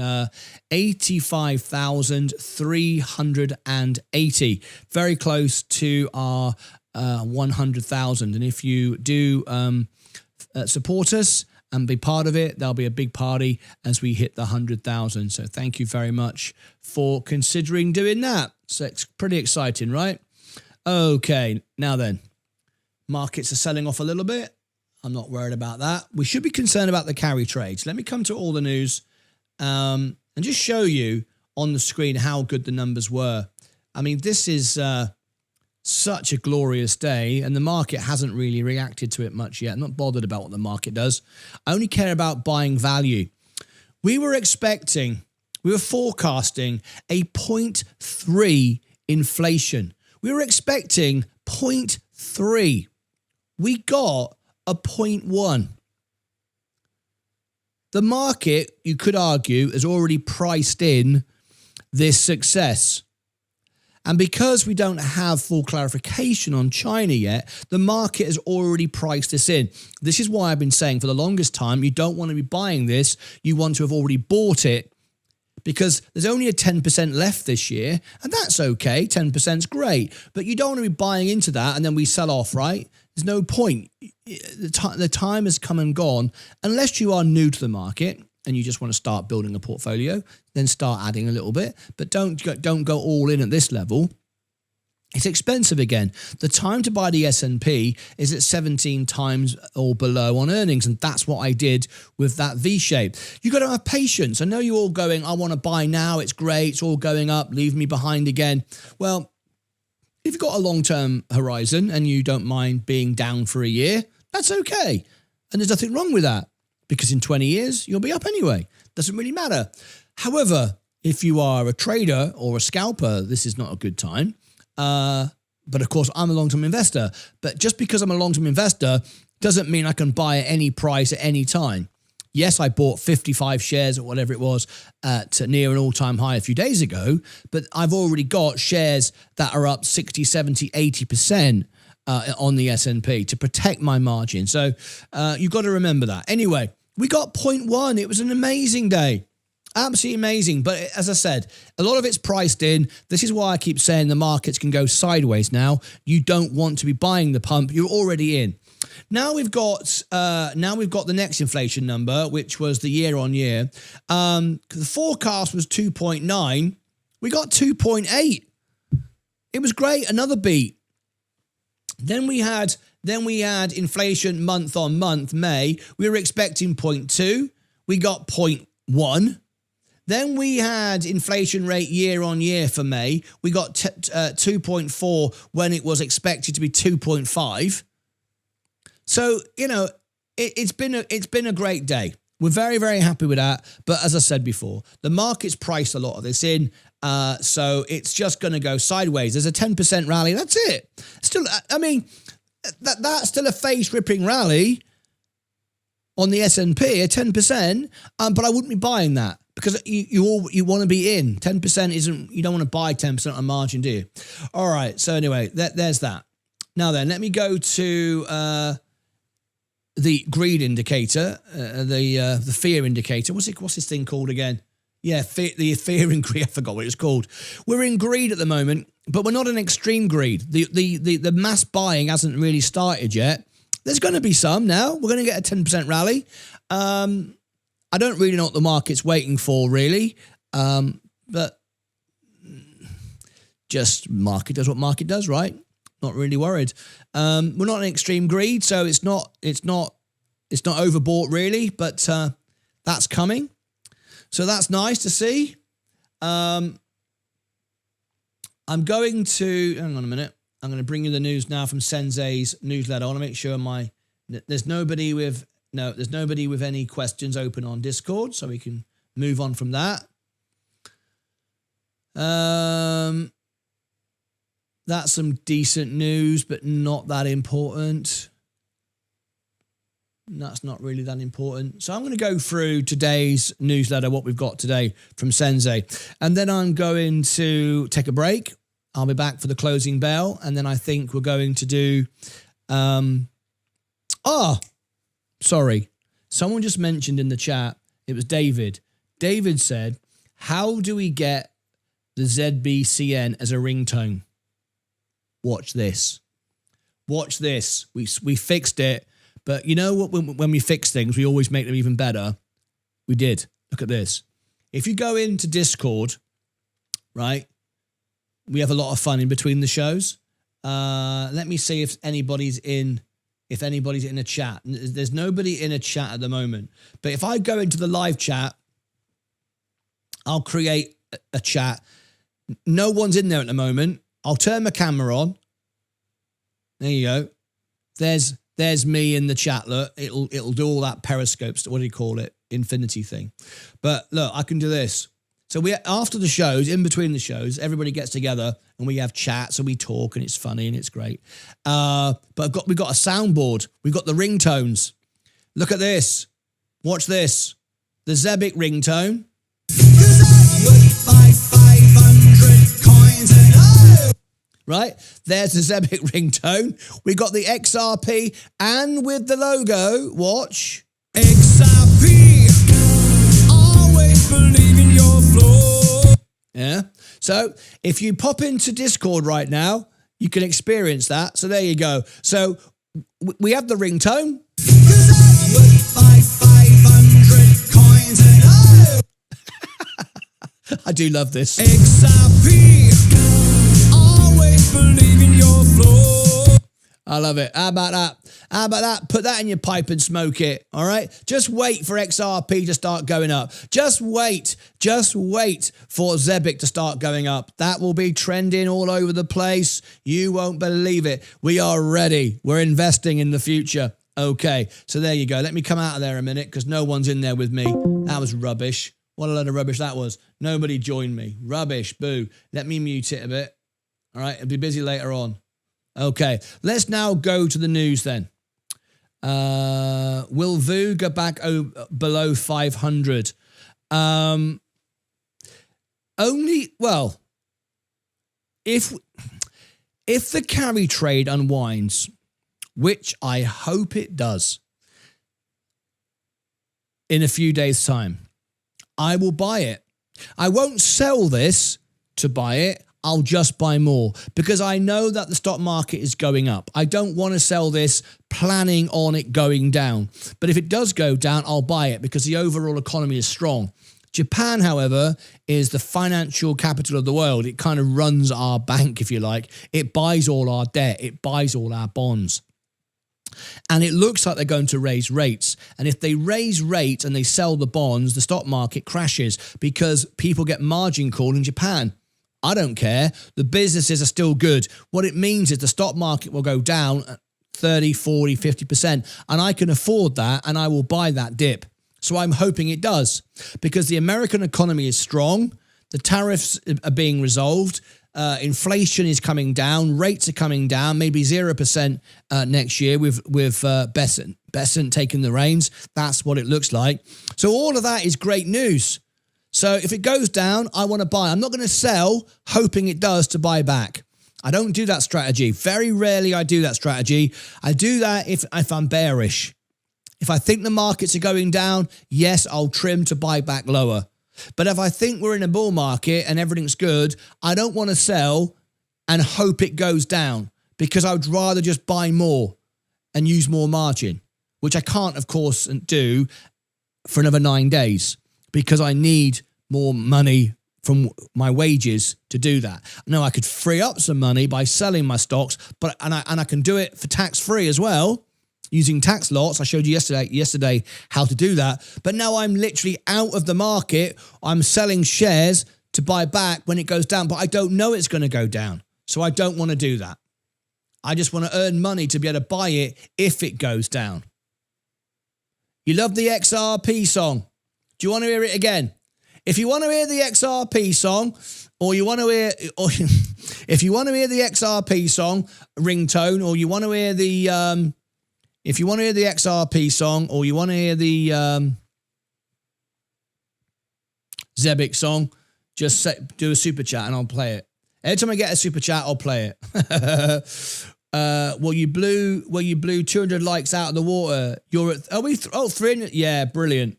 85,380, very close to our 100,000. And if you do support us and be part of it, there'll be a big party as we hit the 100,000. So thank you very much for considering doing that. So it's pretty exciting, right? Okay, now then, markets are selling off a little bit. I'm not worried about that. We should be concerned about the carry trades. Let me come to all the news and just show you on the screen how good the numbers were. I mean, this is such a glorious day, and the market hasn't really reacted to it much yet. I'm not bothered about what the market does. I only care about buying value. We were forecasting a 0.3 inflation. We were expecting 0.3. We got a 0.1. The market, you could argue, has already priced in this success. And because we don't have full clarification on China yet, the market has already priced this in. This is why I've been saying for the longest time, you don't want to be buying this. You want to have already bought it, because there's only a 10% left this year, and that's okay. 10% is great, but you don't want to be buying into that and then we sell off, right? There's no point. The time has come and gone. Unless you are new to the market and you just want to start building a portfolio, then start adding a little bit, but don't go all in at this level. It's expensive again. The time to buy the S&P is at 17 times or below on earnings, and that's what I did with that V-shape. You've got to have patience. I know you're all going, I want to buy now, it's great, it's all going up, leave me behind again. Well, if you've got a long-term horizon and you don't mind being down for a year, that's okay. And there's nothing wrong with that, because in 20 years, you'll be up anyway. Doesn't really matter. However, if you are a trader or a scalper, this is not a good time. But of course, I'm a long-term investor. But just because I'm a long-term investor doesn't mean I can buy at any price at any time. Yes, I bought 55 shares or whatever it was at near an all-time high a few days ago, but I've already got shares that are up 60, 70, 80% on the S&P to protect my margin. So you've got to remember that. Anyway, we got 0.1. It was an amazing day. Absolutely amazing. But as I said, a lot of it's priced in. This is why I keep saying the markets can go sideways now. You don't want to be buying the pump. You're already in. Now we've got the next inflation number, which was the year on year. The forecast was 2.9. We got 2.8. It was great. Another beat. Then we had inflation month on month, May. We were expecting 0.2. We got 0.1. Then we had inflation rate year on year for May. We got 2.4 when it was expected to be 2.5. So, you know, it's been a great day. We're very, very happy with that. But as I said before, the market's priced a lot of this in. So it's just going to go sideways. There's a 10% rally. That's it. Still, I mean, that's still a face-ripping rally on the S&P, a 10%. But I wouldn't be buying that because you want to be in. 10% isn't. You don't want to buy 10% on margin, do you? All right. So anyway, there's that. Now then, let me go to the greed indicator, the fear indicator. What's this thing called again? Yeah, the fear and greed. I forgot what it's called. We're in greed at the moment, but we're not in extreme greed. The mass buying hasn't really started yet. There's going to be some now. We're going to get a 10% rally. I don't really know what the market's waiting for, really. But just market does what market does, right? Not really worried. We're not in extreme greed, so it's not overbought really, but that's coming. So that's nice to see. I'm going to, hang on a minute. I'm going to bring you the news now from Sensei's newsletter. I want to make sure there's nobody with any questions open on Discord, so we can move on from that. That's some decent news, but not that important. That's not really that important. So I'm going to go through today's newsletter, what we've got today from Sensei. And then I'm going to take a break. I'll be back for the closing bell. And then I think we're going to do... sorry. Someone just mentioned in the chat, it was David. David said, how do we get the ZBCN as a ringtone? Watch this. Watch this. We fixed it. But you know what? When we fix things, we always make them even better. We did. Look at this. If you go into Discord, right, we have a lot of fun in between the shows. Let me see if anybody's in a chat. There's nobody in a chat at the moment. But if I go into the live chat, I'll create a chat. No one's in there at the moment. I'll turn my camera on. There you go. There's me in the chat. Look, it'll do all that Periscope stuff. What do you call it? Infinity thing. But look, I can do this. So after the shows, in between the shows, everybody gets together and we have chats and we talk and it's funny and it's great. But we've got a soundboard. We've got the ringtones. Look at this. Watch this. The Zebic ringtone. Right, there's the Zebic ringtone. We got the XRP and with the logo, watch. XRP, always believe in your flow. Yeah, so if you pop into Discord right now, you can experience that. So there you go. So we have the ringtone. I do love this. XRP. Believe in your flow. I love it. How about that? How about that? Put that in your pipe and smoke it. All right. Just wait for XRP to start going up. Just wait. Just wait for Zebic to start going up. That will be trending all over the place. You won't believe it. We are ready. We're investing in the future. Okay. So there you go. Let me come out of there a minute because no one's in there with me. That was rubbish. What a load of rubbish that was. Nobody joined me. Rubbish. Boo. Let me mute it a bit. All right, it'll be busy later on. Okay, let's now go to the news then. Will VU go back below 500? If the carry trade unwinds, which I hope it does, in a few days' time, I will buy it. I won't sell this to buy it. I'll just buy more because I know that the stock market is going up. I don't want to sell this planning on it going down. But if it does go down, I'll buy it because the overall economy is strong. Japan, however, is the financial capital of the world. It kind of runs our bank, if you like. It buys all our debt. It buys all our bonds. And it looks like they're going to raise rates. And if they raise rates and they sell the bonds, the stock market crashes because people get margin call in Japan. I don't care. The businesses are still good. What it means is the stock market will go down 30, 40, 50%. And I can afford that and I will buy that dip. So I'm hoping it does because the American economy is strong. The tariffs are being resolved. Inflation is coming down. Rates are coming down. Maybe 0% next year with Besant taking the reins. That's what it looks like. So all of that is great news. So if it goes down, I want to buy. I'm not going to sell hoping it does to buy back. I don't do that strategy. Very rarely I do that strategy. I do that if I'm bearish. If I think the markets are going down, yes, I'll trim to buy back lower. But if I think we're in a bull market and everything's good, I don't want to sell and hope it goes down, because I would rather just buy more and use more margin, which I can't, of course, do for another 9 days because I need more money from my wages to do that. Now, I could free up some money by selling my stocks, but I can do it for tax-free as well, using tax lots. I showed you yesterday how to do that. But now I'm literally out of the market. I'm selling shares to buy back when it goes down, but I don't know it's going to go down. So I don't want to do that. I just want to earn money to be able to buy it if it goes down. You love the XRP song. Do you want to hear it again? If you want to hear the XRP song, or you want to hear, or if you want to hear the XRP song ringtone, or you want to hear the, if you want to hear the XRP song, or you want to hear the Zebic song, just do a super chat and I'll play it. Every time I get a super chat, I'll play it. Well, you blew 200 likes out of the water. You're at, are we, 300? Yeah, brilliant.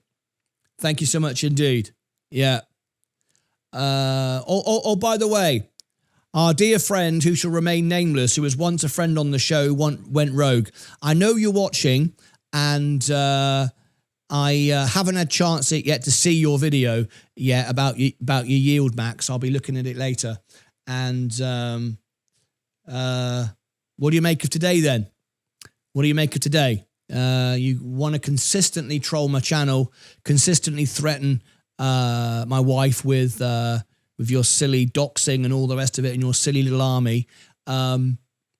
Thank you so much indeed. Yeah. By the way, our dear friend who shall remain nameless, who was once a friend on the show, went rogue. I know you're watching, and I haven't had a chance yet to see your video yet about your yield, Max. I'll be looking at it later. And what do you make of today then? What do you make of today? You want to consistently troll my channel, consistently threaten my wife with your silly doxing and all the rest of it, and your silly little army. What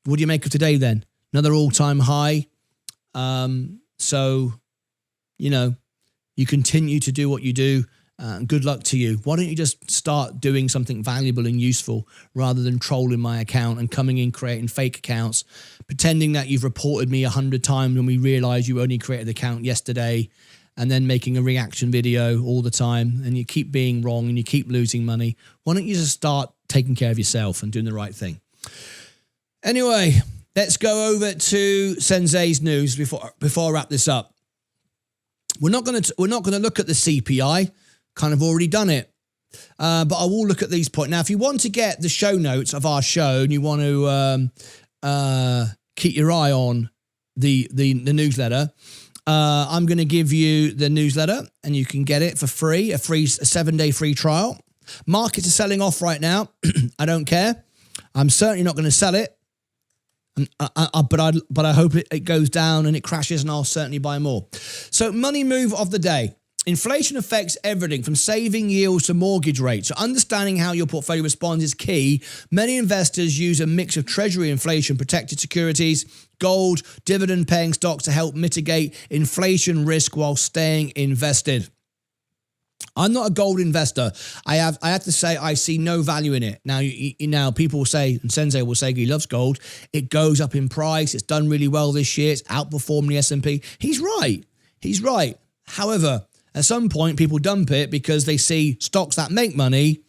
do you make of today then? Another all-time high. So, you know, you continue to do what you do. Good luck to you. Why don't you just start doing something valuable and useful rather than trolling my account and coming in creating fake accounts, pretending that you've reported me 100 times when we realize you only created the account yesterday, and then making a reaction video all the time, and you keep being wrong and you keep losing money. Why don't you just start taking care of yourself and doing the right thing? Anyway, let's go over to Sensei's news before I wrap this up. We're not going to look at the CPI. Kind of already done it. But I will look at these points. Now, if you want to get the show notes of our show and you want to keep your eye on the newsletter, I'm going to give you the newsletter and you can get it for free, a 7-day free trial. Markets are selling off right now. I don't care. I'm certainly not going to sell it. But I hope it goes down and it crashes, and I'll certainly buy more. So money move of the day. Inflation affects everything from saving yields to mortgage rates. So understanding how your portfolio responds is key. Many investors use a mix of treasury inflation protected securities, gold, dividend paying stocks to help mitigate inflation risk while staying invested. I'm not a gold investor. I have to say I see no value in it. Now people will say, and Sensei will say he loves gold. It goes up in price. It's done really well this year. It's outperformed the S&P. He's right. However, at some point, people dump it because they see stocks that make money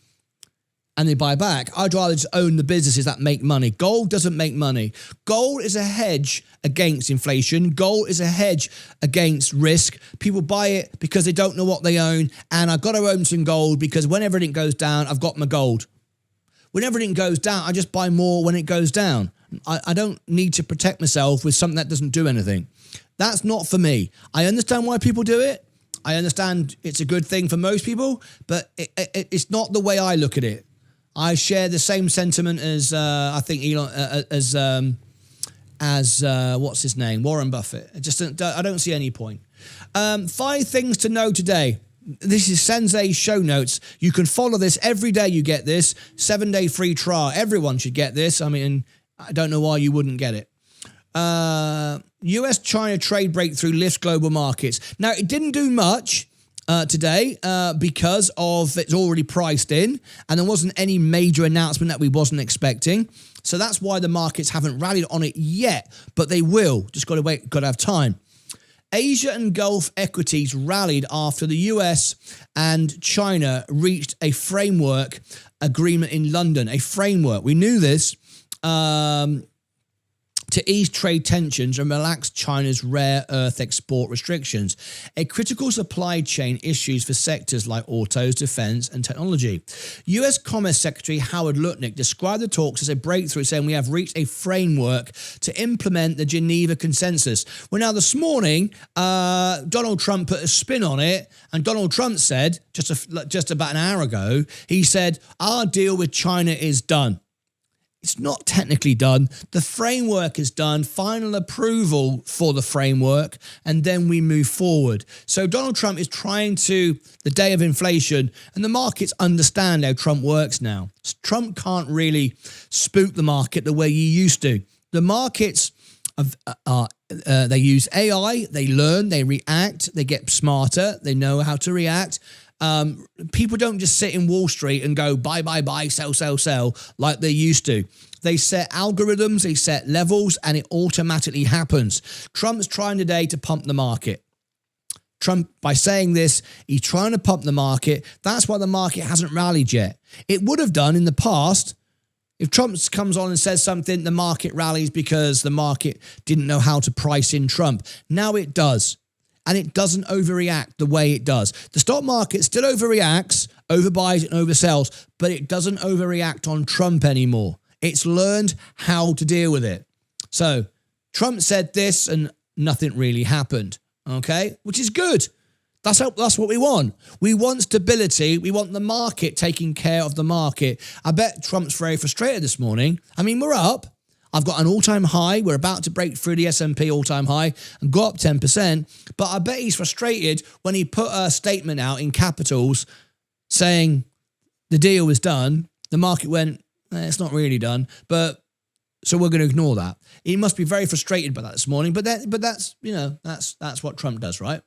and they buy back. I'd rather just own the businesses that make money. Gold doesn't make money. Gold is a hedge against inflation. Gold is a hedge against risk. People buy it because they don't know what they own. And I've got to own some gold because when everything goes down, I've got my gold. When everything goes down, I just buy more when it goes down. I don't need to protect myself with something that doesn't do anything. That's not for me. I understand why people do it. I understand it's a good thing for most people, but it's not the way I look at it. I share the same sentiment as I think Elon, what's his name, Warren Buffett. I don't see any point. 5 things to know today. This is Sensei's show notes. You can follow this every day. You get this 7-day free trial. Everyone should get this. I mean, I don't know why you wouldn't get it. US-China trade breakthrough lifts global markets. Now, it didn't do much. today because of it's already priced in, and there wasn't any major announcement that we wasn't expecting. So that's why the markets haven't rallied on it yet, but they will. Just got to wait, got to have time. Asia and Gulf equities rallied after the US and China reached a framework agreement in London. A framework. We knew this. To ease trade tensions and relax China's rare earth export restrictions, a critical supply chain issues for sectors like autos, defense, and technology. U.S. Commerce Secretary Howard Lutnick described the talks as a breakthrough, saying we have reached a framework to implement the Geneva Consensus. Well, now this morning, Donald Trump put a spin on it, and Donald Trump said, just about an hour ago, he said, our deal with China is done. It's not technically done. The framework is done, final approval for the framework, and then we move forward. So Donald Trump is trying to, the day of inflation, and the markets understand how Trump works now. Trump can't really spook the market the way he used to. The markets, they use AI, they learn, they react, they get smarter, they know how to react. People don't just sit in Wall Street and go buy, buy, buy, sell, sell, sell like they used to. They set algorithms, they set levels, and it automatically happens. Trump's trying today to pump the market. Trump, by saying this, he's trying to pump the market. That's why the market hasn't rallied yet. It would have done in the past. If Trump comes on and says something, the market rallies because the market didn't know how to price in Trump. Now it does. And it doesn't overreact the way it does. The stock market still overreacts, overbuys and oversells, but it doesn't overreact on Trump anymore. It's learned how to deal with it. So Trump said this and nothing really happened, okay? Which is good. That's what we want. We want stability. We want the market taking care of the market. I bet Trump's very frustrated this morning. I mean, we're up. I've got an all-time high. We're about to break through the S&P all-time high and go up 10%. But I bet he's frustrated when he put a statement out in capitals saying the deal was done. The market went, it's not really done. But so we're going to ignore that. He must be very frustrated by that this morning. But that's that's what Trump does, right?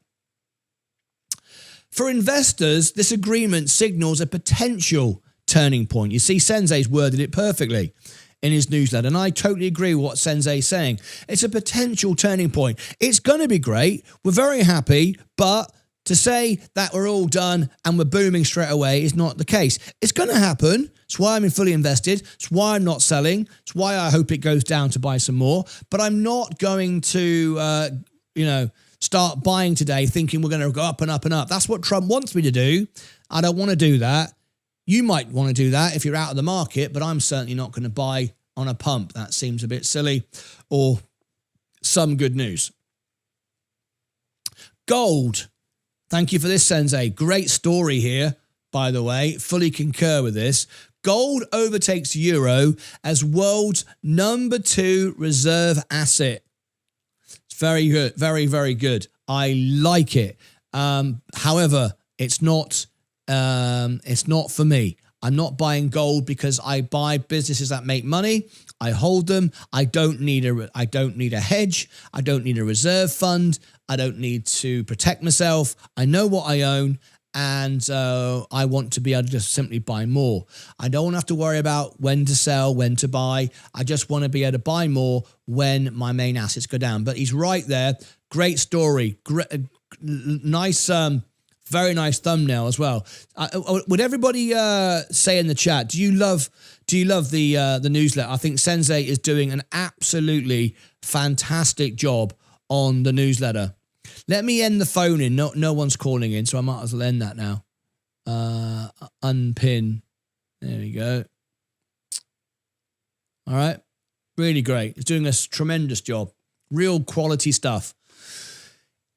For investors, this agreement signals a potential turning point. You see, Sensei's worded it perfectly in his newsletter, and I totally agree with what Sensei is saying. It's a potential turning point. It's going to be great. We're very happy, but to say that we're all done and we're booming straight away is not the case. It's going to happen. It's why I'm fully invested. It's why I'm not selling. It's why I hope it goes down to buy some more. But I'm not going to, start buying today thinking we're going to go up and up and up. That's what Trump wants me to do. I don't want to do that. You might want to do that if you're out of the market, but I'm certainly not going to buy on a pump. That seems a bit silly, or some good news. Gold. Thank you for this, Sensei. Great story here, by the way. Fully concur with this. Gold overtakes euro as world's number 2 reserve asset. It's very good. Very, very good. I like it. However, it's not for me. I'm not buying gold because I buy businesses that make money. I hold them. I don't need a hedge. I don't need a reserve fund. I don't need to protect myself. I know what I own, and I want to be able to just simply buy more. I don't have to worry about when to sell, when to buy. I just want to be able to buy more when my main assets go down. But he's right there. Great story. Nice. Very nice thumbnail as well. Would everybody say in the chat, do you love the newsletter? I think Sensei is doing an absolutely fantastic job on the newsletter. Let me end the phone in. No one's calling in, so I might as well end that now. Unpin. There we go. All right. Really great. It's doing a tremendous job. Real quality stuff.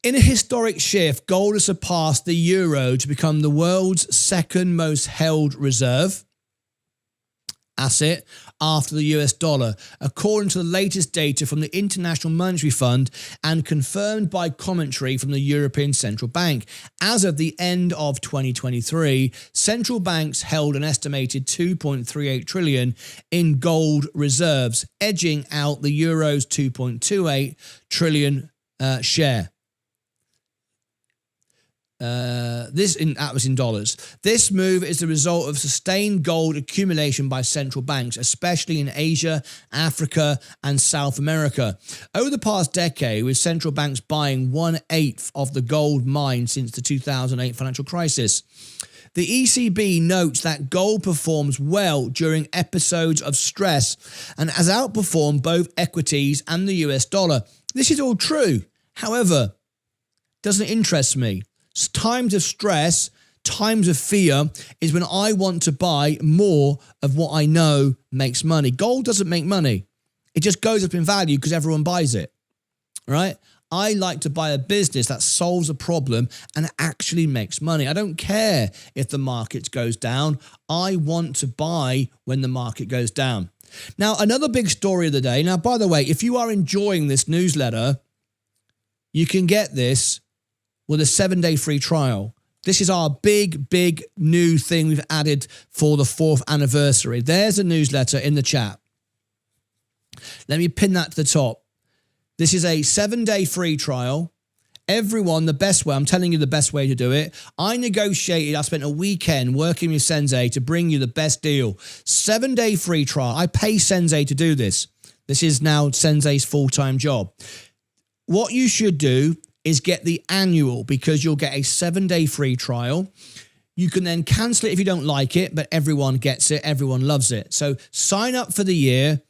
In a historic shift, gold has surpassed the euro to become the world's second most held reserve asset after the US dollar, according to the latest data from the International Monetary Fund and confirmed by commentary from the European Central Bank. As of the end of 2023, central banks held an estimated 2.38 trillion in gold reserves, edging out the euro's 2.28 trillion share. That was in dollars. This move is the result of sustained gold accumulation by central banks, especially in Asia, Africa, and South America. Over the past decade, with central banks buying 1/8 of the gold mined since the 2008 financial crisis. The ECB notes that gold performs well during episodes of stress and has outperformed both equities and the US dollar. This is all true. However, doesn't interest me. Times of stress, times of fear is when I want to buy more of what I know makes money. Gold doesn't make money. It just goes up in value because everyone buys it, right? I like to buy a business that solves a problem and actually makes money. I don't care if the market goes down. I want to buy when the market goes down. Now, another big story of the day. Now, by the way, if you are enjoying this newsletter, you can get this with a 7-day free trial. This is our big new thing we've added for the 4th anniversary. There's a newsletter in the chat. Let me pin that to the top. This is a 7-day free trial. Everyone, the best way, I'm telling you the best way to do it. I spent a weekend working with Sensei to bring you the best deal. 7-day free trial. I pay Sensei to do this. This is now Sensei's full-time job. What you should do is get the annual, because you'll get a 7-day free trial. You can then cancel it if you don't like it, but everyone gets it. Everyone loves it. So sign up for the year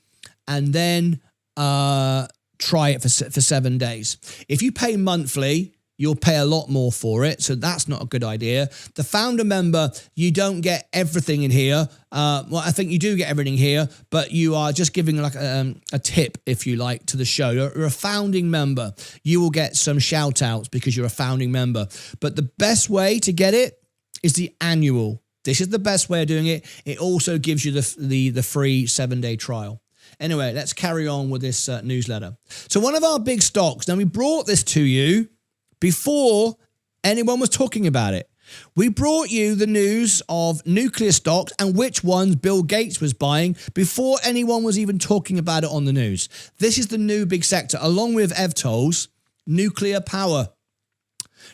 and then try it for 7 days. If you pay monthly, you'll pay a lot more for it. So that's not a good idea. The founder member, you don't get everything in here. Well, I think you do get everything here, but you are just giving like a tip, if you like, to the show. You're a founding member. You will get some shout outs because you're a founding member. But the best way to get it is the annual. This is the best way of doing it. It also gives you the free 7-day trial. Anyway, let's carry on with this newsletter. So one of our big stocks, now we brought this to you before anyone was talking about it. We brought you the news of nuclear stocks and which ones Bill Gates was buying before anyone was even talking about it on the news. This is the new big sector, along with EVTOLs, nuclear power.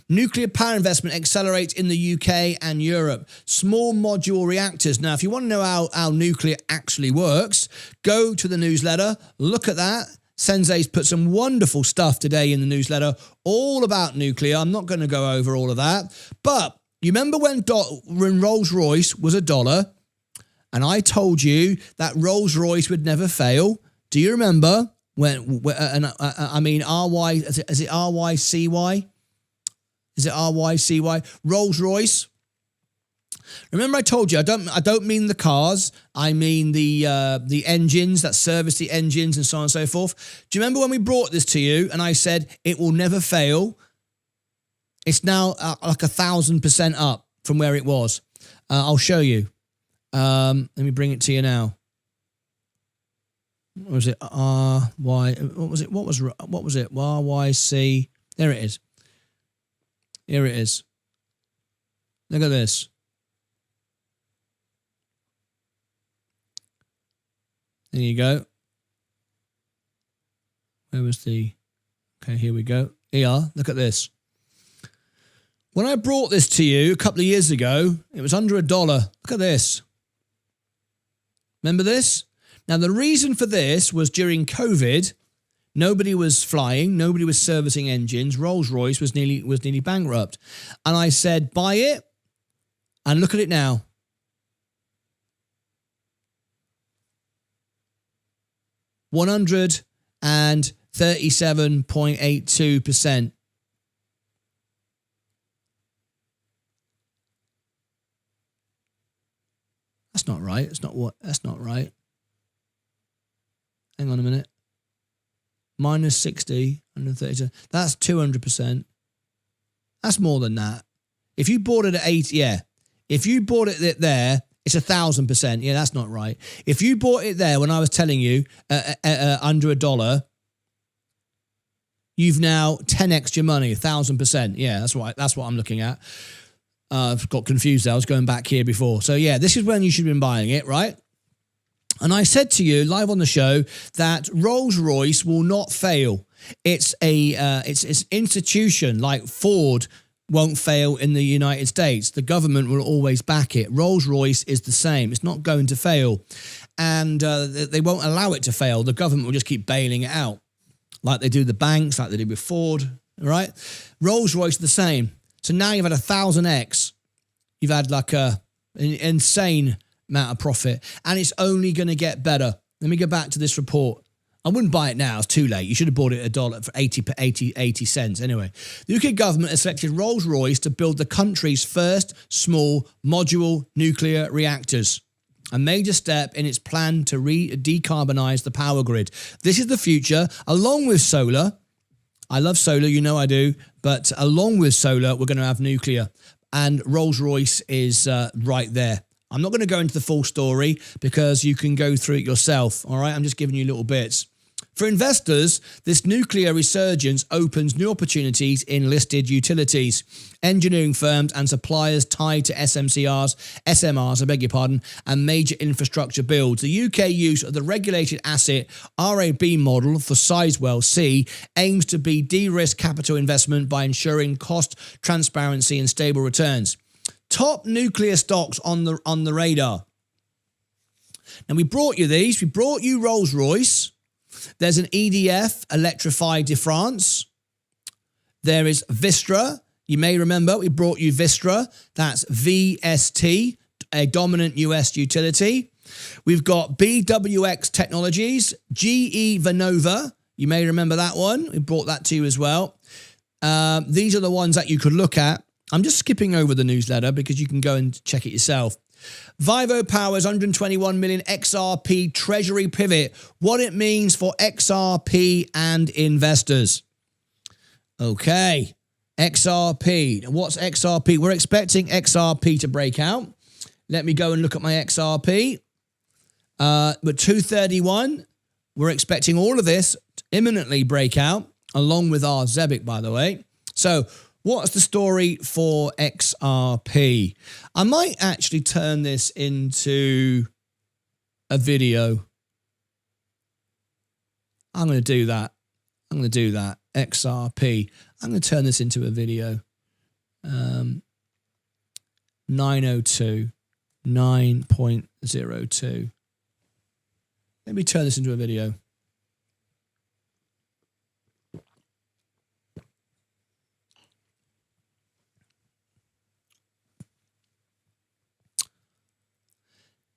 Nuclear power investment accelerates in the UK and Europe. Small modular reactors. Now, if you want to know how nuclear actually works, go to the newsletter, look at that. Sensei's put some wonderful stuff today in the newsletter, all about nuclear. I'm not going to go over all of that. But you remember when Rolls-Royce was $1, and I told you that Rolls-Royce would never fail? Do you remember when I mean, is it RYCY? Is it RYCY? Rolls-Royce. Remember I told you, I don't mean the cars, I mean the engines that service the engines and so on and so forth. Do you remember when we brought this to you and I said it will never fail? It's now like 1,000% up from where it was. I'll show you. Let me bring it to you now. What was it? What was it? RYC. There it is. Here it is. Look at this. There you go. Where was the... Okay, here we go. Here, look at this. When I brought this to you a couple of years ago, it was under $1. Look at this. Remember this? Now, the reason for this was during COVID, nobody was flying, nobody was servicing engines. Rolls-Royce was nearly bankrupt. And I said, buy it, and look at it now. $137.82%. That's not right. That's not right. Hang on a minute. Minus 60, 132. That's 200%. That's more than that. If you bought it at 80, yeah. If you bought it there, it's 1,000%. Yeah, that's not right. If you bought it there when I was telling you under $1, you've now 10x your money, 1,000%. Yeah, that's right. That's what I'm looking at. I've got confused there. I was going back here before. So yeah, this is when you should have been buying it, right? And I said to you live on the show that Rolls-Royce will not fail. It's it's institution like Ford, won't fail in the United States. The government will always back it. Rolls-Royce is the same. It's not going to fail. And they won't allow it to fail. The government will just keep bailing it out, like they do the banks, like they do with Ford, right? Rolls-Royce is the same. So now you've had 1,000x. You've had like an insane amount of profit, and it's only going to get better. Let me go back to this report. I wouldn't buy it now. It's too late. You should have bought it $1 for 80 cents. Anyway, the UK government has selected Rolls-Royce to build the country's first small modular nuclear reactors, a major step in its plan to decarbonise the power grid. This is the future, along with solar. I love solar, you know I do, but along with solar, we're going to have nuclear, and Rolls-Royce is right there. I'm not going to go into the full story because you can go through it yourself, all right? I'm just giving you little bits. For investors, this nuclear resurgence opens new opportunities in listed utilities, engineering firms and suppliers tied to SMRs, I beg your pardon, and major infrastructure builds. The UK use of the regulated asset RAB model for Sizewell C aims to be de-risk capital investment by ensuring cost transparency and stable returns. Top nuclear stocks on the radar. Now, we brought you these. We brought you Rolls-Royce. There's an EDF, Electrify de France. There is Vistra. You may remember we brought you Vistra. That's VST, a dominant US utility. We've got BWX Technologies, GE Vernova. You may remember that one. We brought that to you as well. These are the ones that you could look at. I'm just skipping over the newsletter because you can go and check it yourself. VivoPower's 121 million XRP treasury pivot. What it means for XRP and investors. Okay, XRP. What's XRP? We're expecting XRP to break out. Let me go and look at my XRP. But 231, we're expecting all of this to imminently break out, along with our ZEBIC, by the way. So, what's the story for XRP? I might actually turn this into a video. I'm going to do that. XRP. I'm going to turn this into a video. 902. 9.02. Let me turn this into a video.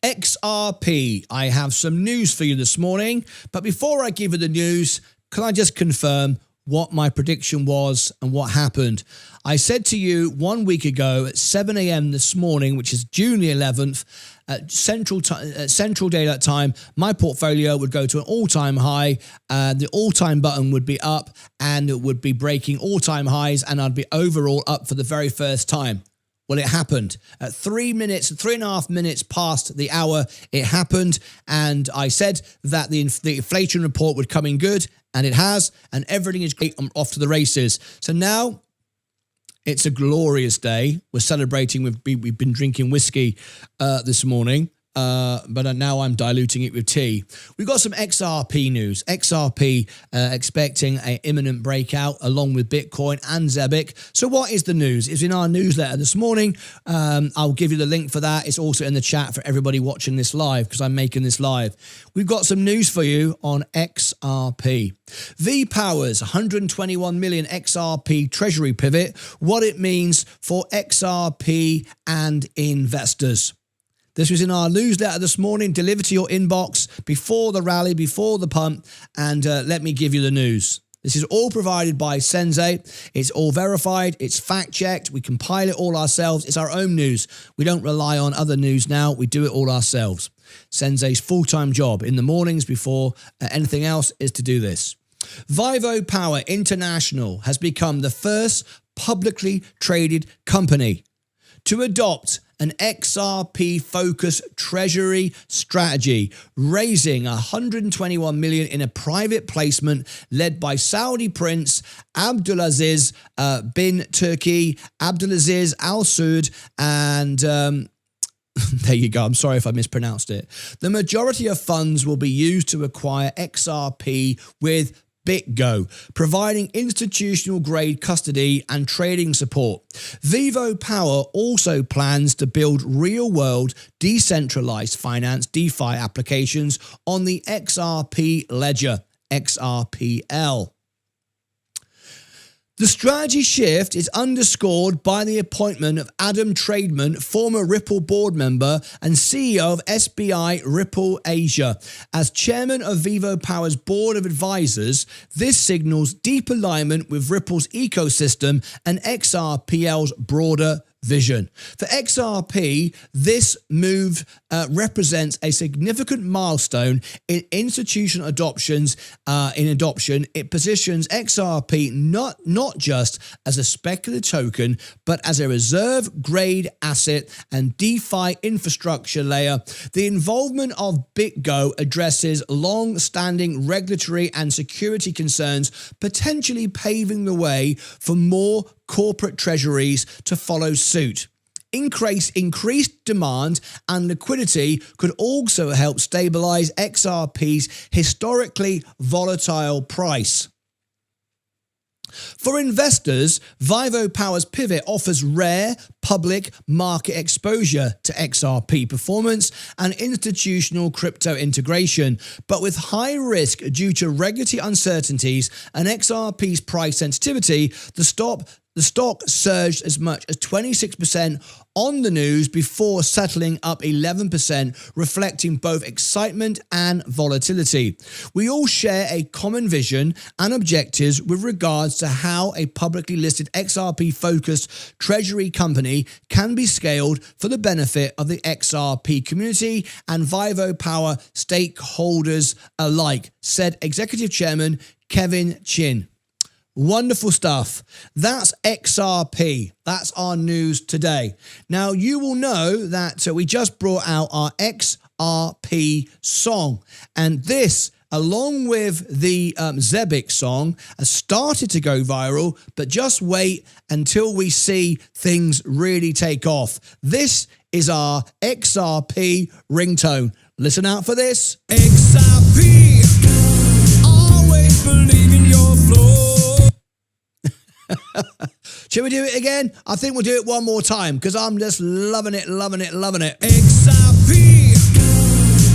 XRP, I have some news for you this morning, but before I give you the news, can I just confirm what my prediction was and what happened? I said to you 1 week ago at 7 a.m. this morning, which is June the 11th, at Central Daylight Time, my portfolio would go to an all-time high, the all-time button would be up, and it would be breaking all-time highs, and I'd be overall up for the very first time. Well, it happened. At 3.5 minutes past the hour, it happened. And I said that the inflation report would come in good, and it has, and everything is great. I'm off to the races. So now it's a glorious day. We're celebrating. We've been drinking whiskey this morning. But now I'm diluting it with tea. We've got some XRP news. XRP expecting an imminent breakout along with Bitcoin and ZEBIC. So what is the news? It's in our newsletter this morning. I'll give you the link for that. It's also in the chat for everybody watching this live because I'm making this live. We've got some news for you on XRP. VivoPower's 121 million XRP treasury pivot, what it means for XRP and investors. This was in our newsletter this morning, delivered to your inbox before the rally, before the pump, and let me give you the news. This is all provided by Sensei. It's all verified. It's fact-checked. We compile it all ourselves. It's our own news. We don't rely on other news now. We do it all ourselves. Sensei's full-time job in the mornings before anything else is to do this. VivoPower International has become the first publicly traded company to adopt an XRP-focused treasury strategy, raising 121 million in a private placement led by Saudi Prince Abdulaziz bin Turki, Abdulaziz Al Saud, and there you go. I'm sorry if I mispronounced it. The majority of funds will be used to acquire XRP with BitGo, providing institutional-grade custody and trading support. VivoPower also plans to build real-world decentralized finance DeFi applications on the XRP ledger, XRPL. The strategy shift is underscored by the appointment of Adam Trademan, former Ripple board member and CEO of SBI Ripple Asia, as chairman of VivoPower's board of advisors. This signals deep alignment with Ripple's ecosystem and XRPL's broader vision. For XRP, this move represents a significant milestone in institutional adoption. It positions XRP not just as a speculative token, but as a reserve-grade asset and DeFi infrastructure layer. The involvement of BitGo addresses long-standing regulatory and security concerns, potentially paving the way for more corporate treasuries to follow suit. Increased demand and liquidity could also help stabilize XRP's historically volatile price. For investors, VivoPower's pivot offers rare public market exposure to XRP performance and institutional crypto integration, but with high risk due to regulatory uncertainties and XRP's price sensitivity, the stock surged as much as 26% on the news before settling up 11%, reflecting both excitement and volatility. We all share a common vision and objectives with regards to how a publicly listed XRP-focused treasury company can be scaled for the benefit of the XRP community and VivoPower stakeholders alike, said Executive Chairman Kevin Chin. Wonderful stuff. That's XRP. That's our news today. Now, you will know that we just brought out our XRP song. And this, along with the Zebic song, has started to go viral, but just wait until we see things really take off. This is our XRP ringtone. Listen out for this. XRP, always believe in your flow. Should we do it again? I think we'll do it one more time because I'm just loving it, loving it, loving it. XRP,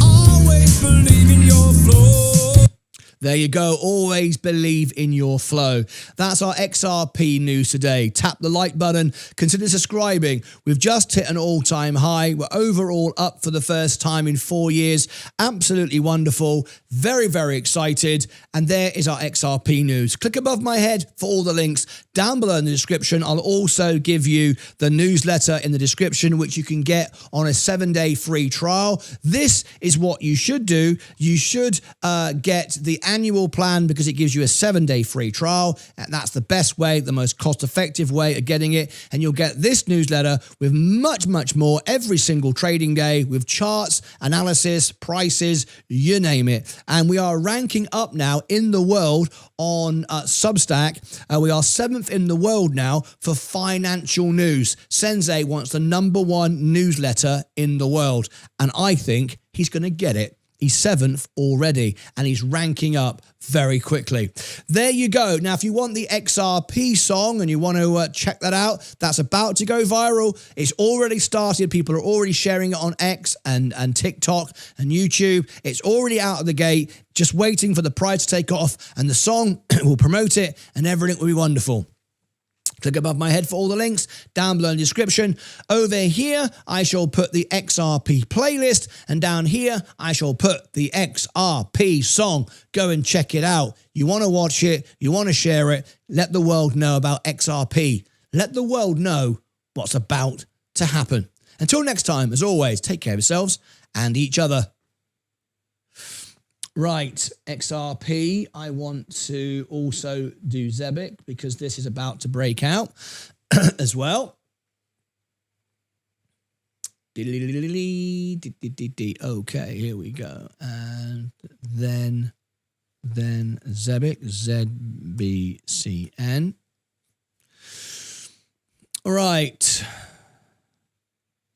always believe in your flow. There you go. Always believe in your flow. That's our XRP news today. Tap the like button. Consider subscribing. We've just hit an all-time high. We're overall up for the first time in 4 years. Absolutely wonderful. Very, very excited. And there is our XRP news. Click above my head for all the links. Down below in the description, I'll also give you the newsletter in the description, which you can get on a 7-day free trial. This is what you should do. You should get the annual plan because it gives you a 7-day free trial. And that's the best way, the most cost-effective way of getting it. And you'll get this newsletter with much, much more every single trading day with charts, analysis, prices, you name it. And we are ranking up now in the world on Substack. We are 7th in the world now for financial news. Sensei wants the #1 newsletter in the world. And I think he's going to get it. He's 7th already, and he's ranking up very quickly. There you go. Now, if you want the XRP song and you want to check that out, that's about to go viral. It's already started. People are already sharing it on X and TikTok and YouTube. It's already out of the gate, just waiting for the price to take off, and the song will promote it, and everything will be wonderful. Click above my head for all the links, down below in the description. Over here, I shall put the XRP playlist, and down here, I shall put the XRP song. Go and check it out. You want to watch it, you want to share it, let the world know about XRP. Let the world know what's about to happen. Until next time, as always, take care of yourselves and each other. Right, XRP, I want to also do Zebic because this is about to break out as well. Okay, here we go. And then Zebic, ZBCN. All right.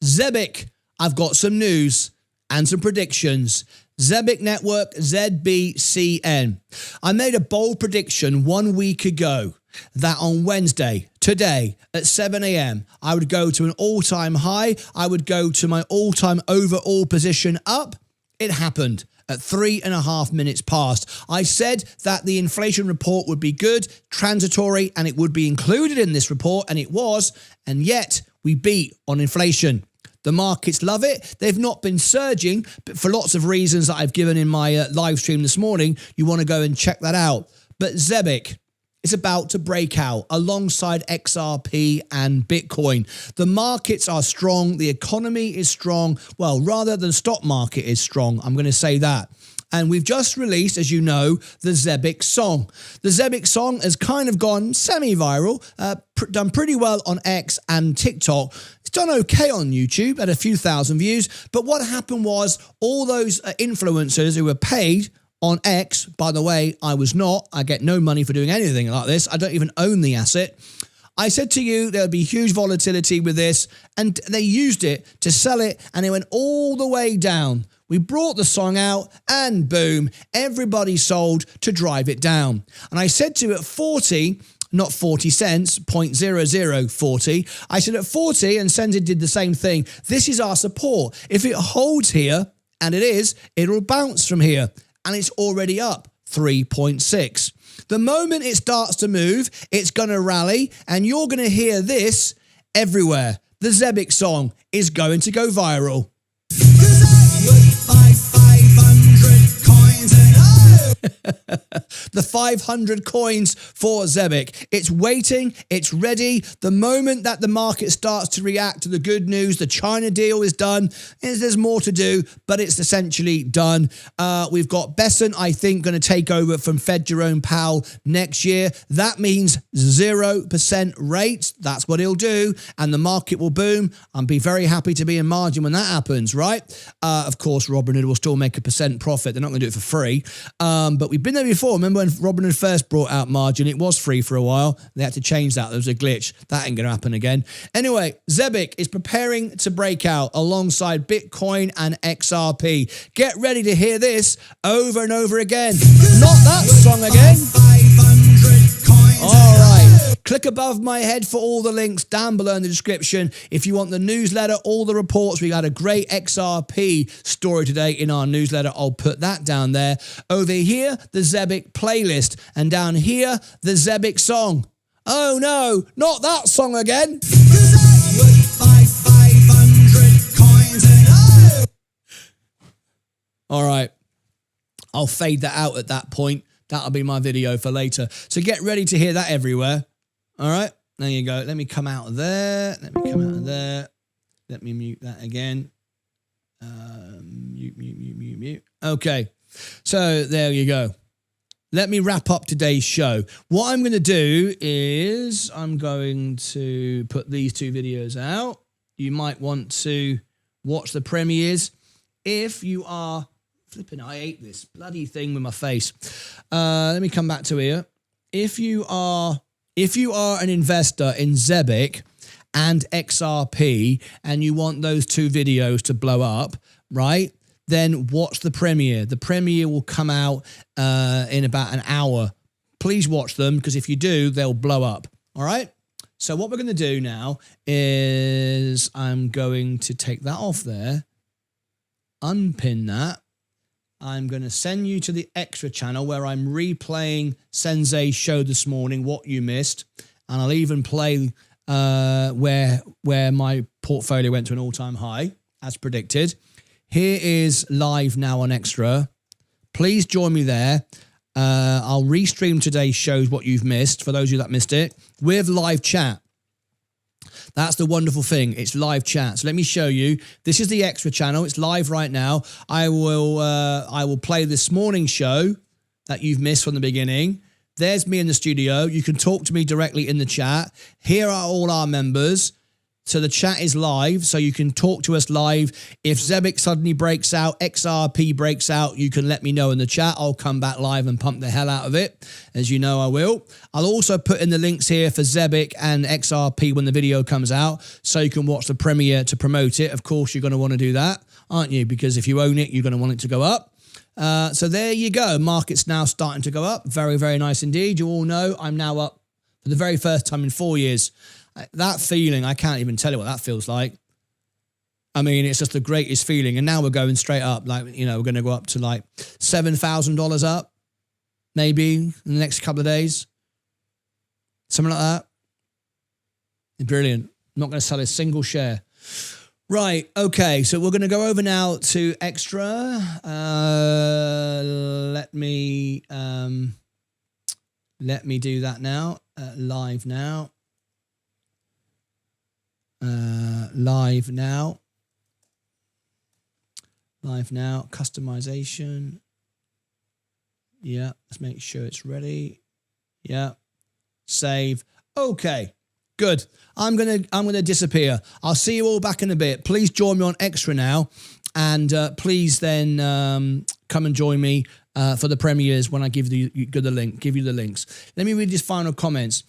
Zebic, I've got some news and some predictions. Zebic Network, ZBCN. I made a bold prediction 1 week ago that on Wednesday, today, at 7 a.m., I would go to an all-time high. I would go to my all-time overall position up. It happened at 3.5 minutes past. I said that the inflation report would be good, transitory, and it would be included in this report, and it was, and yet we beat on inflation. The markets love it. They've not been surging, but for lots of reasons that I've given in my live stream this morning, you want to go and check that out. But Zebic is about to break out alongside XRP and Bitcoin. The markets are strong. The economy is strong. Well, rather than stock market is strong, I'm going to say that. And we've just released, as you know, the Zebic song. The Zebic song has kind of gone semi-viral, done pretty well on X and TikTok. It's done okay on YouTube, had a few thousand views. But what happened was all those influencers who were paid on X, by the way, I was not. I get no money for doing anything like this. I don't even own the asset. I said to you there would be huge volatility with this, and they used it to sell it, and it went all the way down. We brought the song out, and boom, everybody sold to drive it down. And I said to you at 40, not 40 cents, 0.0040, I said at 40, and Senza did the same thing. This is our support. If it holds here, and it is, it'll bounce from here. And it's already up 3.6. The moment it starts to move, it's going to rally, and you're going to hear this everywhere. The Zebic song is going to go viral. The 500 coins for Zebic. It's waiting. It's ready. The moment that the market starts to react to the good news, the China deal is done. There's more to do, but it's essentially done. We've got Besson, I think, going to take over from Fed Jerome Powell next year. That means 0% rates. That's what he'll do, and the market will boom. I'll be very happy to be in margin when that happens, right? Of course, Robinhood will still make a % profit. They're not going to do it for free. But we've been there before. Remember when Robinhood first brought out margin? It was free for a while. They had to change that. There was a glitch. That ain't going to happen again. Anyway, Zebic is preparing to break out alongside Bitcoin and XRP. Get ready to hear this over and over again. Not that song again. All right. Click above my head for all the links down below in the description. If you want the newsletter, all the reports, we had a great XRP story today in our newsletter. I'll put that down there. Over here, the Zebic playlist. And down here, the Zebic song. Oh no, not that song again. All right. I'll fade that out at that point. That'll be my video for later. So get ready to hear that everywhere. All right, there you go. Let me come out of there. Let me come out of there. Let me mute that again. Mute. Okay, so there you go. Let me wrap up today's show. What I'm going to do is I'm going to put these two videos out. You might want to watch the premieres. If you are... Flipping, I ate this bloody thing with my face. Let me come back to here. If you are an investor in Zebic and XRP and you want those two videos to blow up, right, then watch the premiere. The premiere will come out in about an hour. Please watch them, because if you do, they'll blow up. All right? So what we're going to do now is I'm going to take that off there, unpin that. I'm going to send you to the extra channel where I'm replaying Sensei's show this morning, What You Missed. And I'll even play where my portfolio went to an all-time high, as predicted. Here is live now on Extra. Please join me there. I'll restream today's shows, What You've Missed, for those of you that missed it, with live chat. That's the wonderful thing. It's live chat. So let me show you. This is the extra channel. It's live right now. I will play this morning's show that you've missed from the beginning. There's me in the studio. You can talk to me directly in the chat. Here are all our members. So the chat is live, so you can talk to us live. If Zebic suddenly breaks out, XRP breaks out, you can let me know in the chat. I'll come back live and pump the hell out of it. As you know, I will. I'll also put in the links here for Zebic and XRP when the video comes out, so you can watch the premiere to promote it. Of course, you're going to want to do that, aren't you? Because if you own it, you're going to want it to go up. So there you go. Market's now starting to go up. Very, very nice indeed. You all know I'm now up for the very first time in 4 years. That feeling, I can't even tell you what that feels like. I mean, it's just the greatest feeling. And now we're going straight up. Like, you know, we're going to go up to like $7,000 up, maybe in the next couple of days. Something like that. Brilliant. I'm not going to sell a single share. Right. Okay. So we're going to go over now to extra. Let me do that now. Live now. Live now. Live now. Customization. Yeah. Let's make sure it's ready. Yeah. Save. Okay. Good. I'm gonna disappear. I'll see you all back in a bit. Please join me on Extra now, and please then come and join me for the premieres when I give you the links. Let me read these final comments.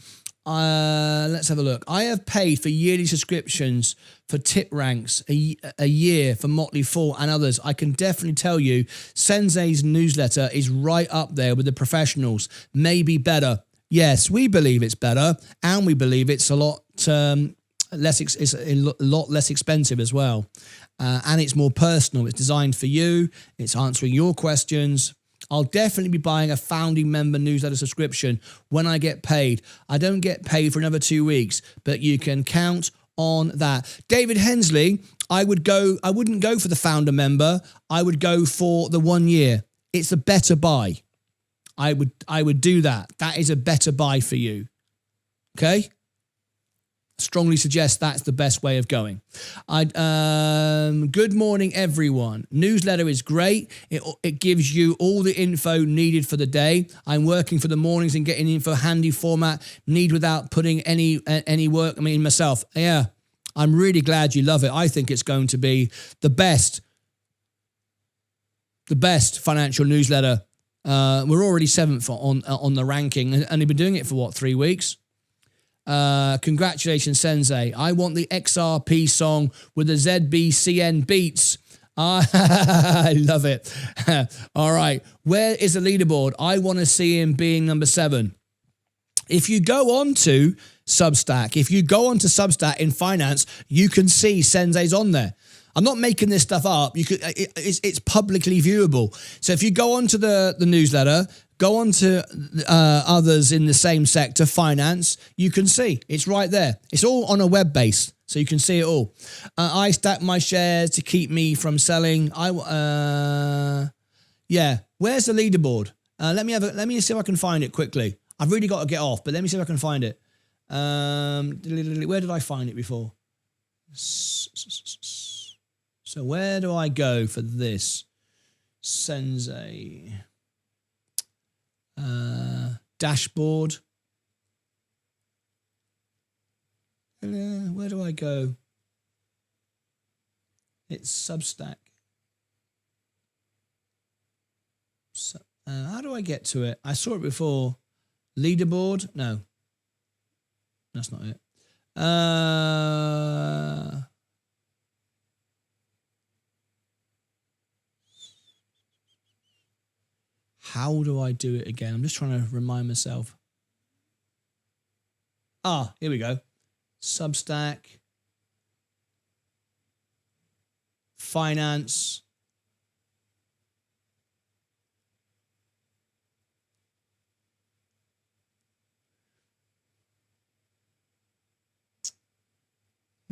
Let's have a look. I have paid for yearly subscriptions for Tip Ranks a year for Motley Fool and others. I can definitely tell you, Sensei's newsletter is right up there with the professionals. Maybe better. Yes, we believe it's better, and we believe it's a lot less expensive as well, and it's more personal. It's designed for you. It's answering your questions. I'll definitely be buying a founding member newsletter subscription when I get paid. I don't get paid for another 2 weeks, but you can count on that. David Hensley, I wouldn't go for the founder member. I would go for the 1 year. It's a better buy. I would do that. That is a better buy for you. Okay? Strongly suggest that's the best way of going. Good morning, everyone. Newsletter is great. It gives you all the info needed for the day. I'm working for the mornings and getting info handy format, need without putting any work. I mean, myself. Yeah, I'm really glad you love it. I think it's going to be the best financial newsletter. We're already 7th on the ranking, and they've been doing it for what, 3 weeks? Congratulations, Sensei. I want the XRP song with the ZBCN beats. I love it. All right. Where is the leaderboard? I want to see him being number 7. If you go on to Substack, in finance, you can see Sensei's on there. I'm not making this stuff up. It's publicly viewable. So if you go onto the newsletter, go on to others in the same sector, finance, you can see. It's right there. It's all on a web base, so you can see it all. I stack my shares to keep me from selling. Yeah. Where's the leaderboard? Let me see if I can find it quickly. I've really got to get off, but let me see if I can find it. Where did I find it before? So where do I go for this? Sensei. Dashboard. Where do I go? It's Substack. How do I get to it? I saw it before. Leaderboard? No. That's not it. How do I do it again? I'm just trying to remind myself. Here we go. Substack. Finance.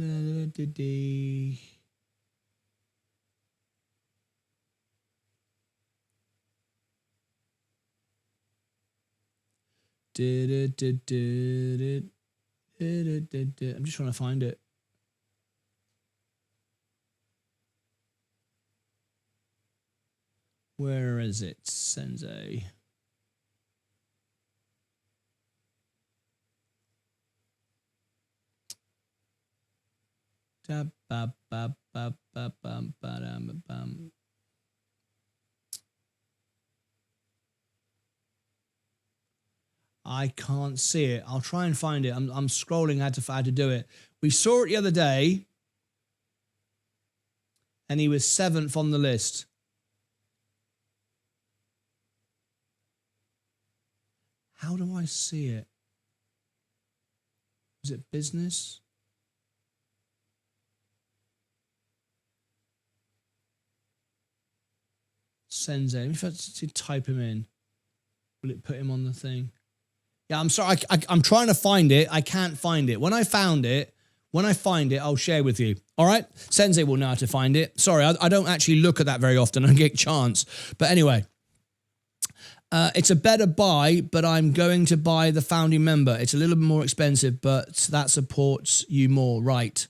I'm just trying to find it. Where is it, Sensei? I can't see it. I'll try and find it. I'm scrolling how to do it. We saw it the other day, and he was 7th on the list. How do I see it? Is it business? Sensei. Let me first type him in. Will it put him on the thing? Yeah, I'm sorry. I'm trying to find it. I can't find it. When I find it, I'll share with you. All right? Sensei will know how to find it. Sorry, I don't actually look at that very often. I get a chance. But anyway, it's a better buy, but I'm going to buy the founding member. It's a little bit more expensive, but that supports you more. Right.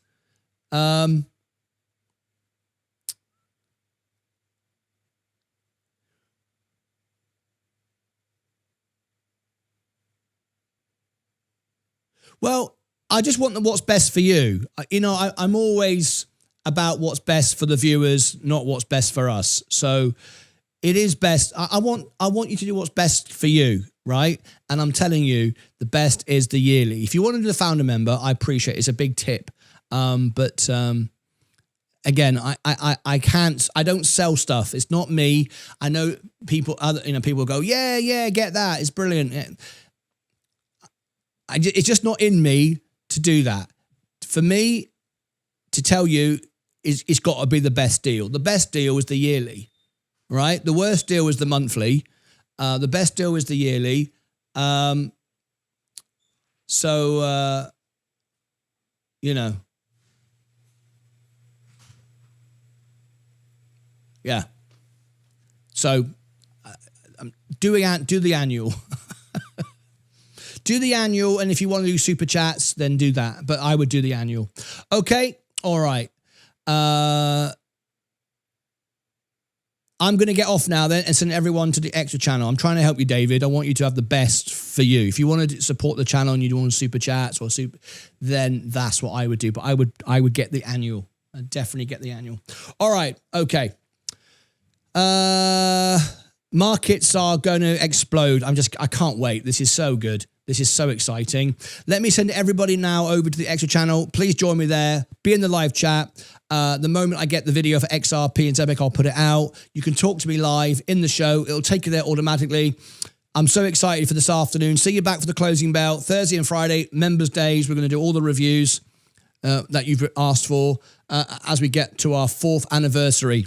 Well, I just want what's best for you. You know, I'm always about what's best for the viewers, not what's best for us. So it is best. I want you to do what's best for you, right? And I'm telling you, the best is the yearly. If you want to do the founder member, I appreciate it. It's a big tip. But again, I don't sell stuff. It's not me. I know people go, yeah, get that. It's brilliant. It's just not in me to do that. For me to tell you, it's got to be the best deal. The best deal is the yearly, right? The worst deal is the monthly. The best deal is the yearly. You know. Yeah. So do the annual. Do the annual, and if you want to do super chats, then do that. But I would do the annual. Okay, all right. I'm going to get off now then and send everyone to the extra channel. I'm trying to help you, David. I want you to have the best for you. If you want to support the channel and you want super chats or then that's what I would do. But I would get the annual. I'd definitely get the annual. All right, okay. Markets are going to explode. I can't wait. This is so good. This is so exciting. Let me send everybody now over to the extra channel. Please join me there. Be in the live chat. The moment I get the video for XRP and VivoPower, I'll put it out. You can talk to me live in the show. It'll take you there automatically. I'm so excited for this afternoon. See you back for the closing bell. Thursday and Friday, members' days. We're going to do all the reviews that you've asked for as we get to our 4th anniversary,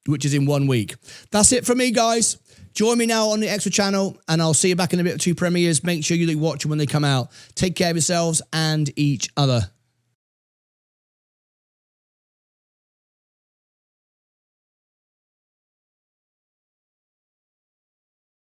which is in 1 week. That's it from me, guys. Join me now on the extra channel, and I'll see you back in a bit of 2 premieres. Make sure you watch them when they come out. Take care of yourselves and each other.